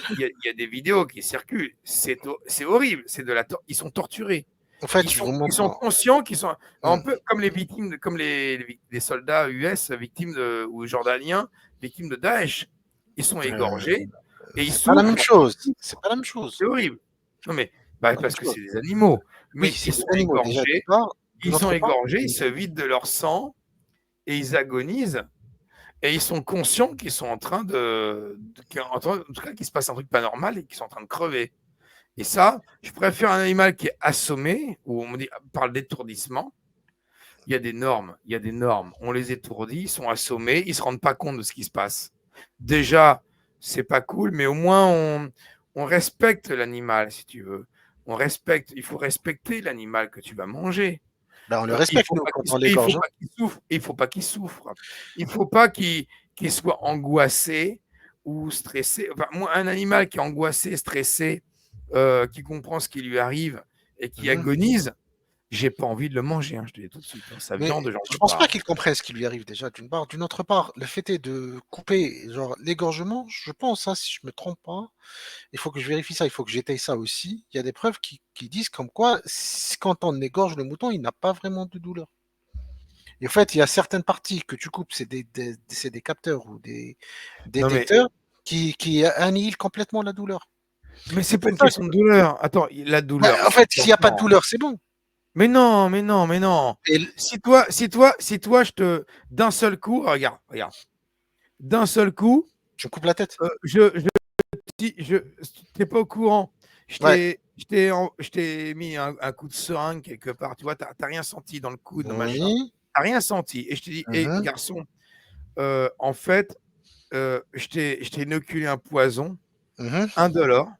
Speaker 2: a des vidéos qui circulent. C'est horrible. Ils sont torturés.
Speaker 1: En fait,
Speaker 2: ils sont conscients qu'ils sont un peu comme les victimes, comme les soldats US victimes ou jordaniens victimes de Daesh. Ils sont égorgés et ils souffrent.
Speaker 1: Pas la même chose. C'est pas la même chose.
Speaker 2: C'est horrible. Non mais parce que c'est des animaux. Mais ils sont égorgés. Ils sont égorgés. Ils se vident de leur sang et ils agonisent. Et ils sont conscients qu'ils sont en train en tout cas, qu'il se passe un truc pas normal et qu'ils sont en train de crever. Et ça, je préfère un animal qui est assommé, où on parle d'étourdissement. Il y a des normes. On les étourdit, ils sont assommés, ils ne se rendent pas compte de ce qui se passe. Déjà, c'est pas cool, mais au moins, on respecte l'animal, si tu veux. Il faut respecter l'animal que tu vas manger.
Speaker 1: Ben, on le respecte, nous, quand on l'égorge.
Speaker 2: Il ne faut pas qu'il souffre. Il ne faut pas qu'il soit angoissé ou stressé. Enfin, moi, un animal qui est angoissé, stressé, qui comprend ce qui lui arrive et qui agonise, j'ai pas envie de le manger, hein, je te dis tout de suite. Hein. Sa viande, j'en
Speaker 1: je pense pas qu'il comprenne ce qui lui arrive déjà, d'une part. D'une autre part, le fait est de couper l'égorgement, je pense, hein, si je me trompe pas, il faut que je vérifie ça, il faut que j'étaye ça aussi. Il y a des preuves qui disent comme quoi, quand on égorge le mouton, il n'a pas vraiment de douleur. Et en fait, il y a certaines parties que tu coupes, c'est des capteurs ou des détecteurs qui annihilent complètement la douleur.
Speaker 2: Mais c'est pas une question de douleur. Attends, la douleur.
Speaker 1: En fait, s'il n'y a pas de douleur, c'est bon.
Speaker 2: Mais non. Si toi, d'un seul coup, regarde. D'un seul coup,
Speaker 1: je coupe la tête.
Speaker 2: T'es pas au courant. Je t'ai mis un coup de seringue quelque part. Tu vois, t'as rien senti dans le coude, machin. T'as rien senti. Et je te dis, garçon, en fait, je t'ai inoculé un poison indolore.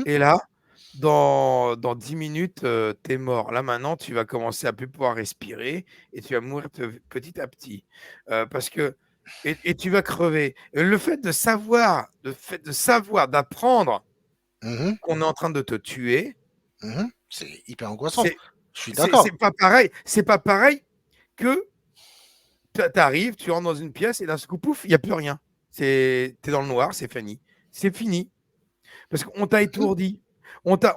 Speaker 2: Et là, dans 10 minutes, tu es mort. Là, maintenant, tu vas commencer à plus pouvoir respirer et tu vas mourir petit à petit. Parce que et tu vas crever. Le fait de savoir, d'apprendre
Speaker 1: Mhm,
Speaker 2: qu'on est en train de te tuer,
Speaker 1: c'est hyper angoissant.
Speaker 2: c'est
Speaker 1: Je suis
Speaker 2: c'est
Speaker 1: d'accord.
Speaker 2: c'est pas pareil. C'est pas pareil que tu arrives, tu rentres dans une pièce et d'un coup, pouf, il n'y a plus rien. Tu es dans le noir, c'est fini. C'est fini. Parce qu'on t'a étourdi. On t'a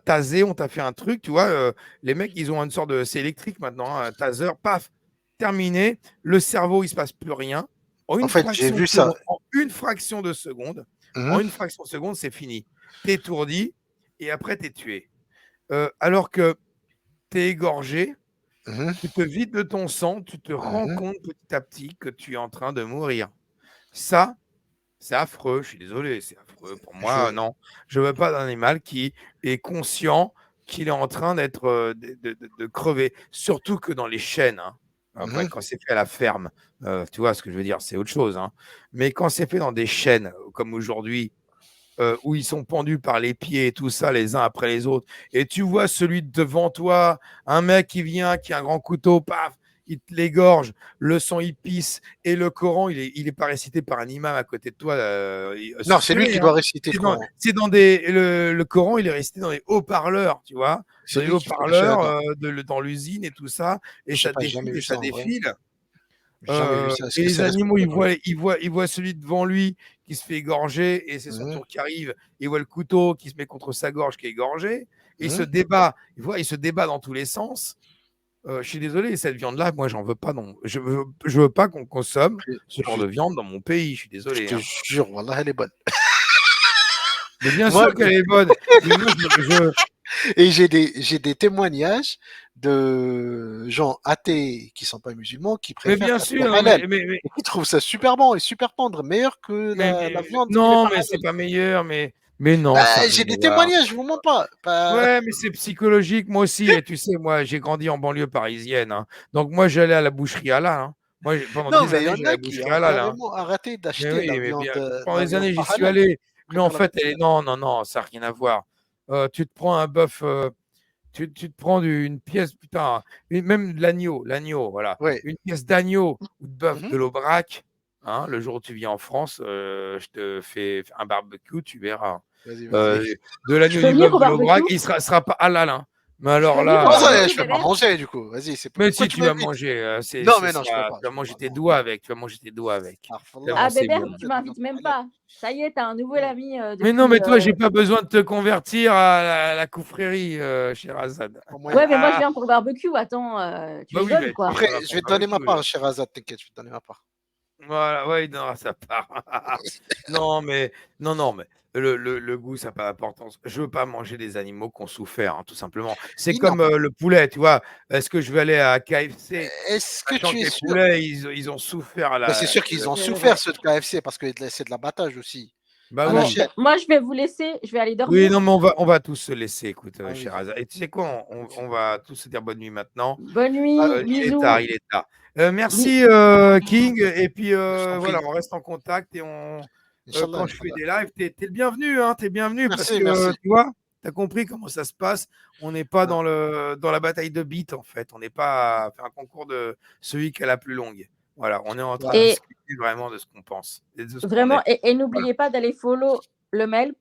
Speaker 2: tasé, on t'a fait un truc, tu vois. Les mecs, ils ont une sorte de. C'est électrique maintenant, hein, un taser, paf, terminé. Le cerveau, il ne se passe plus rien. En
Speaker 1: En
Speaker 2: une
Speaker 1: fait, j'ai
Speaker 2: fraction de
Speaker 1: vu ça.
Speaker 2: seconde,
Speaker 1: Mhm,
Speaker 2: en une fraction de seconde, c'est fini. T'es étourdi et après, t'es tué. Alors que t'es égorgé,
Speaker 1: mhm,
Speaker 2: tu te vides de ton sang, tu te rends
Speaker 1: mhm.
Speaker 2: compte petit à petit que tu es en train de mourir. Ça, c'est affreux, je suis désolé, c'est affreux. Pour moi,
Speaker 1: Je...
Speaker 2: non, je ne veux pas d'un animal qui est conscient qu'il est en train d'être de crever. Surtout que dans les chaînes, hein. Après,
Speaker 1: Mhm,
Speaker 2: quand c'est fait à la ferme, tu vois ce que je veux dire, c'est autre chose, hein. Mais quand c'est fait dans des chaînes, comme aujourd'hui, où ils sont pendus par les pieds et tout ça, les uns après les autres, et tu vois celui devant toi, un mec qui vient, qui a un grand couteau, paf, il te l'égorge, le sang il pisse, et le Coran, il est pas récité par un imam à côté de toi,
Speaker 1: Non, c'est lui
Speaker 2: susurré,
Speaker 1: qui
Speaker 2: hein.
Speaker 1: doit réciter le Coran.
Speaker 2: Le Coran, il est récité dans les haut-parleurs, tu vois,
Speaker 1: C'est
Speaker 2: dans les
Speaker 1: lui qui fait le
Speaker 2: haut-parleurs,
Speaker 1: shahada.
Speaker 2: dans l'usine et tout ça, et
Speaker 1: Je sais
Speaker 2: ça
Speaker 1: pas, j'ai jamais
Speaker 2: défile et
Speaker 1: vu
Speaker 2: ça
Speaker 1: ça en vrai.
Speaker 2: défile.
Speaker 1: J'ai jamais vu ça. Est-ce
Speaker 2: Et
Speaker 1: que
Speaker 2: les
Speaker 1: c'est
Speaker 2: animaux,
Speaker 1: respecté dans le...
Speaker 2: ils voient celui devant lui qui se fait égorger et c'est son
Speaker 1: Mhm,
Speaker 2: tour qui arrive. Il voit le couteau qui se met contre sa gorge qui est égorgé. Et il se
Speaker 1: mhm.
Speaker 2: débat. Il se débat dans tous les sens. Je suis désolé, cette viande-là, moi, j'en veux pas. Non. Je veux pas qu'on consomme ce genre
Speaker 1: Je,
Speaker 2: de viande dans mon pays. Je suis
Speaker 1: je
Speaker 2: désolé,
Speaker 1: te
Speaker 2: hein.
Speaker 1: jure, Wallah, elle est bonne.
Speaker 2: Mais bien
Speaker 1: Moi,
Speaker 2: sûr qu'elle est bonne. Mais moi,
Speaker 1: et j'ai des témoignages de gens athées qui sont pas musulmans qui
Speaker 2: mais
Speaker 1: préfèrent
Speaker 2: bien
Speaker 1: le
Speaker 2: sûr,
Speaker 1: halal et qui trouvent ça super bon et super tendre, meilleur que la viande qui n'est
Speaker 2: non,
Speaker 1: pas
Speaker 2: mais c'est
Speaker 1: halal.
Speaker 2: pas meilleur. Mais non, ça n'a
Speaker 1: J'ai
Speaker 2: rien
Speaker 1: des
Speaker 2: à voir.
Speaker 1: témoignages, je vous mens pas.
Speaker 2: Ouais, mais c'est psychologique, moi aussi. Et tu sais, moi, j'ai grandi en banlieue parisienne, hein. Donc, moi, j'allais à la boucherie halal, hein. Moi, pendant
Speaker 1: Non,
Speaker 2: des
Speaker 1: mais il y
Speaker 2: années,
Speaker 1: en
Speaker 2: j'allais à
Speaker 1: a
Speaker 2: la
Speaker 1: qui
Speaker 2: boucherie
Speaker 1: ont
Speaker 2: halal, hein.
Speaker 1: carrément arrêté
Speaker 2: Mais
Speaker 1: d'acheter
Speaker 2: oui, mais bien. Pendant
Speaker 1: la
Speaker 2: des
Speaker 1: viande
Speaker 2: années, j'y
Speaker 1: pas
Speaker 2: suis
Speaker 1: halal.
Speaker 2: allé.
Speaker 1: Ils
Speaker 2: Mais en
Speaker 1: préfèrent la viande
Speaker 2: fait, non, non, non, ça n'a rien à voir. Tu te prends un bœuf, tu te prends une pièce, putain, même de l'agneau, voilà.
Speaker 1: ouais.
Speaker 2: Une pièce d'agneau ou de bœuf
Speaker 1: Mhm.
Speaker 2: de l'Aubrac, hein, le jour où tu viens en France, je te fais un barbecue, tu verras.
Speaker 1: Vas-y, vas-y.
Speaker 2: De
Speaker 4: Je
Speaker 2: l'agneau
Speaker 4: peux
Speaker 2: du
Speaker 4: venir
Speaker 2: bœuf
Speaker 4: au
Speaker 2: de l'Aubrac,
Speaker 4: barbecue?
Speaker 2: il sera pas halal, hein. Mais
Speaker 4: Je
Speaker 2: alors
Speaker 4: peux venir au
Speaker 1: Comment ça,
Speaker 2: là,
Speaker 4: barbecue,
Speaker 1: je peux pas
Speaker 4: Derek?
Speaker 1: manger du coup? Vas-y,
Speaker 2: mais
Speaker 1: pourquoi
Speaker 2: si
Speaker 1: tu
Speaker 2: tu vas
Speaker 1: m'invites?
Speaker 2: manger,
Speaker 1: Non, mais non, je peux
Speaker 2: ça,
Speaker 1: pas.
Speaker 2: tu vas
Speaker 1: Je peux
Speaker 2: manger
Speaker 1: pas,
Speaker 2: tes
Speaker 1: non.
Speaker 2: doigts avec, tu vas manger tes doigts avec.
Speaker 1: Astaghfirullah,
Speaker 2: Tellement
Speaker 4: Ah,
Speaker 2: c'est
Speaker 4: Bébert,
Speaker 2: bon.
Speaker 4: tu m'invites même pas. Ça y est, t'as un nouvel ami
Speaker 2: Mais non,
Speaker 4: depuis.
Speaker 2: mais toi, j'ai pas besoin de te convertir à la confrérie, Sherazade.
Speaker 1: pas moyen.
Speaker 4: Ouais, mais moi, je viens pour le barbecue. Attends, tu
Speaker 2: Bah oui,
Speaker 4: rigoles ou
Speaker 2: mais
Speaker 4: quoi?
Speaker 2: tu
Speaker 1: Après,
Speaker 2: viendras
Speaker 1: je
Speaker 2: pour
Speaker 1: vais
Speaker 2: le
Speaker 1: te donner ma
Speaker 2: barbecue.
Speaker 1: part, Sherazade, t'inquiète, je vais te donner ma part.
Speaker 2: Voilà, ouais, il donnera sa part. Non, mais le goût, ça n'a pas d'importance. Je veux pas manger des animaux qui ont souffert, hein, tout simplement. C'est
Speaker 1: Il n'a
Speaker 2: comme le poulet, tu vois. Est-ce que je vais aller à KFC,
Speaker 1: Est-ce que
Speaker 2: sachant
Speaker 1: tu
Speaker 2: que
Speaker 1: es
Speaker 2: les
Speaker 1: sûr?
Speaker 2: poulets, ils ont souffert
Speaker 1: Bah, c'est sûr qu'ils ont
Speaker 4: Ouais, ouais,
Speaker 1: souffert,
Speaker 4: ouais.
Speaker 1: ceux de KFC, parce que c'est de l'abattage aussi.
Speaker 2: Bah
Speaker 1: À la
Speaker 4: Bon,
Speaker 2: oui.
Speaker 1: chaîne.
Speaker 4: moi, je vais vous laisser. Je vais aller
Speaker 2: Oui,
Speaker 4: dormir.
Speaker 2: non, mais on va tous se laisser, écoute,
Speaker 1: Ah oui.
Speaker 2: Sherazade. Et tu sais quoi, on va tous se dire bonne nuit maintenant.
Speaker 4: Bonne nuit,
Speaker 2: Il est
Speaker 4: bisous.
Speaker 2: tard, il est tard. Merci King. Et puis
Speaker 1: Je t'en
Speaker 2: voilà,
Speaker 1: prie.
Speaker 2: on reste en contact et
Speaker 1: Inch'Allah,
Speaker 2: quand je fais
Speaker 1: Inch'Allah.
Speaker 2: des lives, t'es le bienvenu, hein, t'es bienvenu parce
Speaker 1: Merci,
Speaker 2: que
Speaker 1: merci.
Speaker 2: tu vois, t'as compris comment ça se passe. On n'est pas
Speaker 1: Ah,
Speaker 2: dans la bataille de beats en fait. On n'est pas à faire un concours de celui qui a la plus longue. Voilà, on est en train de
Speaker 4: Et
Speaker 2: discuter vraiment de ce qu'on pense et de ce qu'on
Speaker 4: vraiment,
Speaker 2: est.
Speaker 4: et
Speaker 2: Voilà.
Speaker 4: n'oubliez pas d'aller follow le MELP,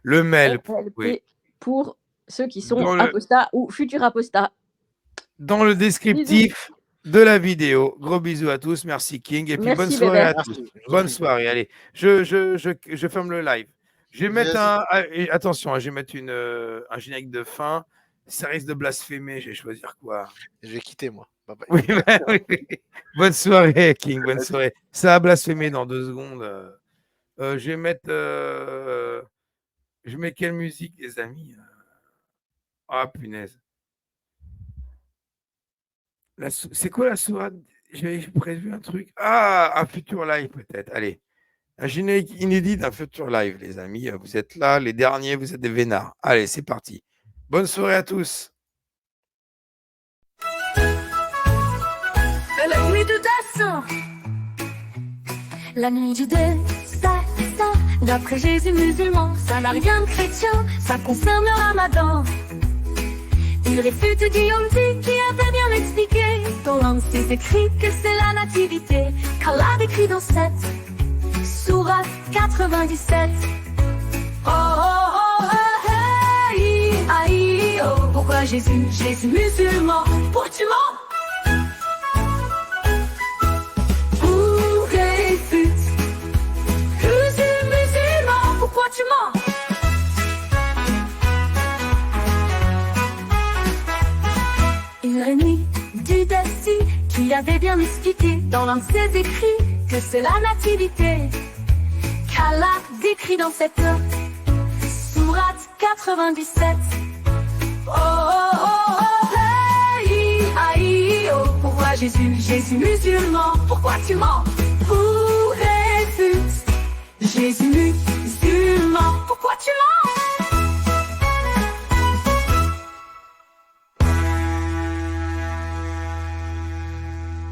Speaker 2: Le MELP, oui.
Speaker 4: MLP, pour ceux qui sont
Speaker 2: Dans le,
Speaker 4: apostats ou futurs apostats.
Speaker 2: dans le
Speaker 4: Bisous.
Speaker 2: descriptif de la vidéo. Gros bisous à tous. Merci King. Et puis bonne
Speaker 4: Merci,
Speaker 2: soirée
Speaker 4: Bébert.
Speaker 2: à tous.
Speaker 1: merci, je vous en
Speaker 2: Bonne
Speaker 1: prie.
Speaker 2: soirée. Allez, je ferme le live. Je vais mettre
Speaker 1: Vas-y.
Speaker 2: attention, hein, je vais mettre un générique de fin. Ça risque de blasphémer. Je vais choisir quoi?
Speaker 1: Je vais quitter, moi. Bye bye.
Speaker 2: Oui, oui. Bonne soirée, King. Bonne
Speaker 1: Vas-y.
Speaker 2: soirée. Ça a blasphémé dans 2 secondes. Je vais mettre. Je mets quelle musique, les amis? Ah, punaise. C'est quoi la sourate? J'ai prévu un truc. Ah, un futur live peut-être. Allez. Un générique inédit d'un futur live, les amis. Vous êtes là, les derniers, vous êtes des vénards. Allez, c'est parti. Bonne soirée à tous.
Speaker 10: La nuit de destin, la nuit du destin, D'après Jésus musulman, ça n'a rien de chrétien, ça concerne le ramadan. Il réfute Guillaume qui avait bien expliqué. Dans l'un de ses écrits que c'est la nativité qu'Allah décrit dans cette sourate 97. Oh oh oh hey, aïe, oh. Pourquoi Jésus musulman, pourquoi tu mens? Ou réfute Jésus musulman, pourquoi tu mens? Il réunit du Dassi qui avait bien expliqué dans l'un de ses écrits que c'est la nativité qu'Allah décrit dans cette sourate 97. Oh oh oh oh hey, aïe, oh. Pourquoi Jésus musulman, pourquoi tu mens? Ou réfute Jésus musulman, pourquoi tu mens?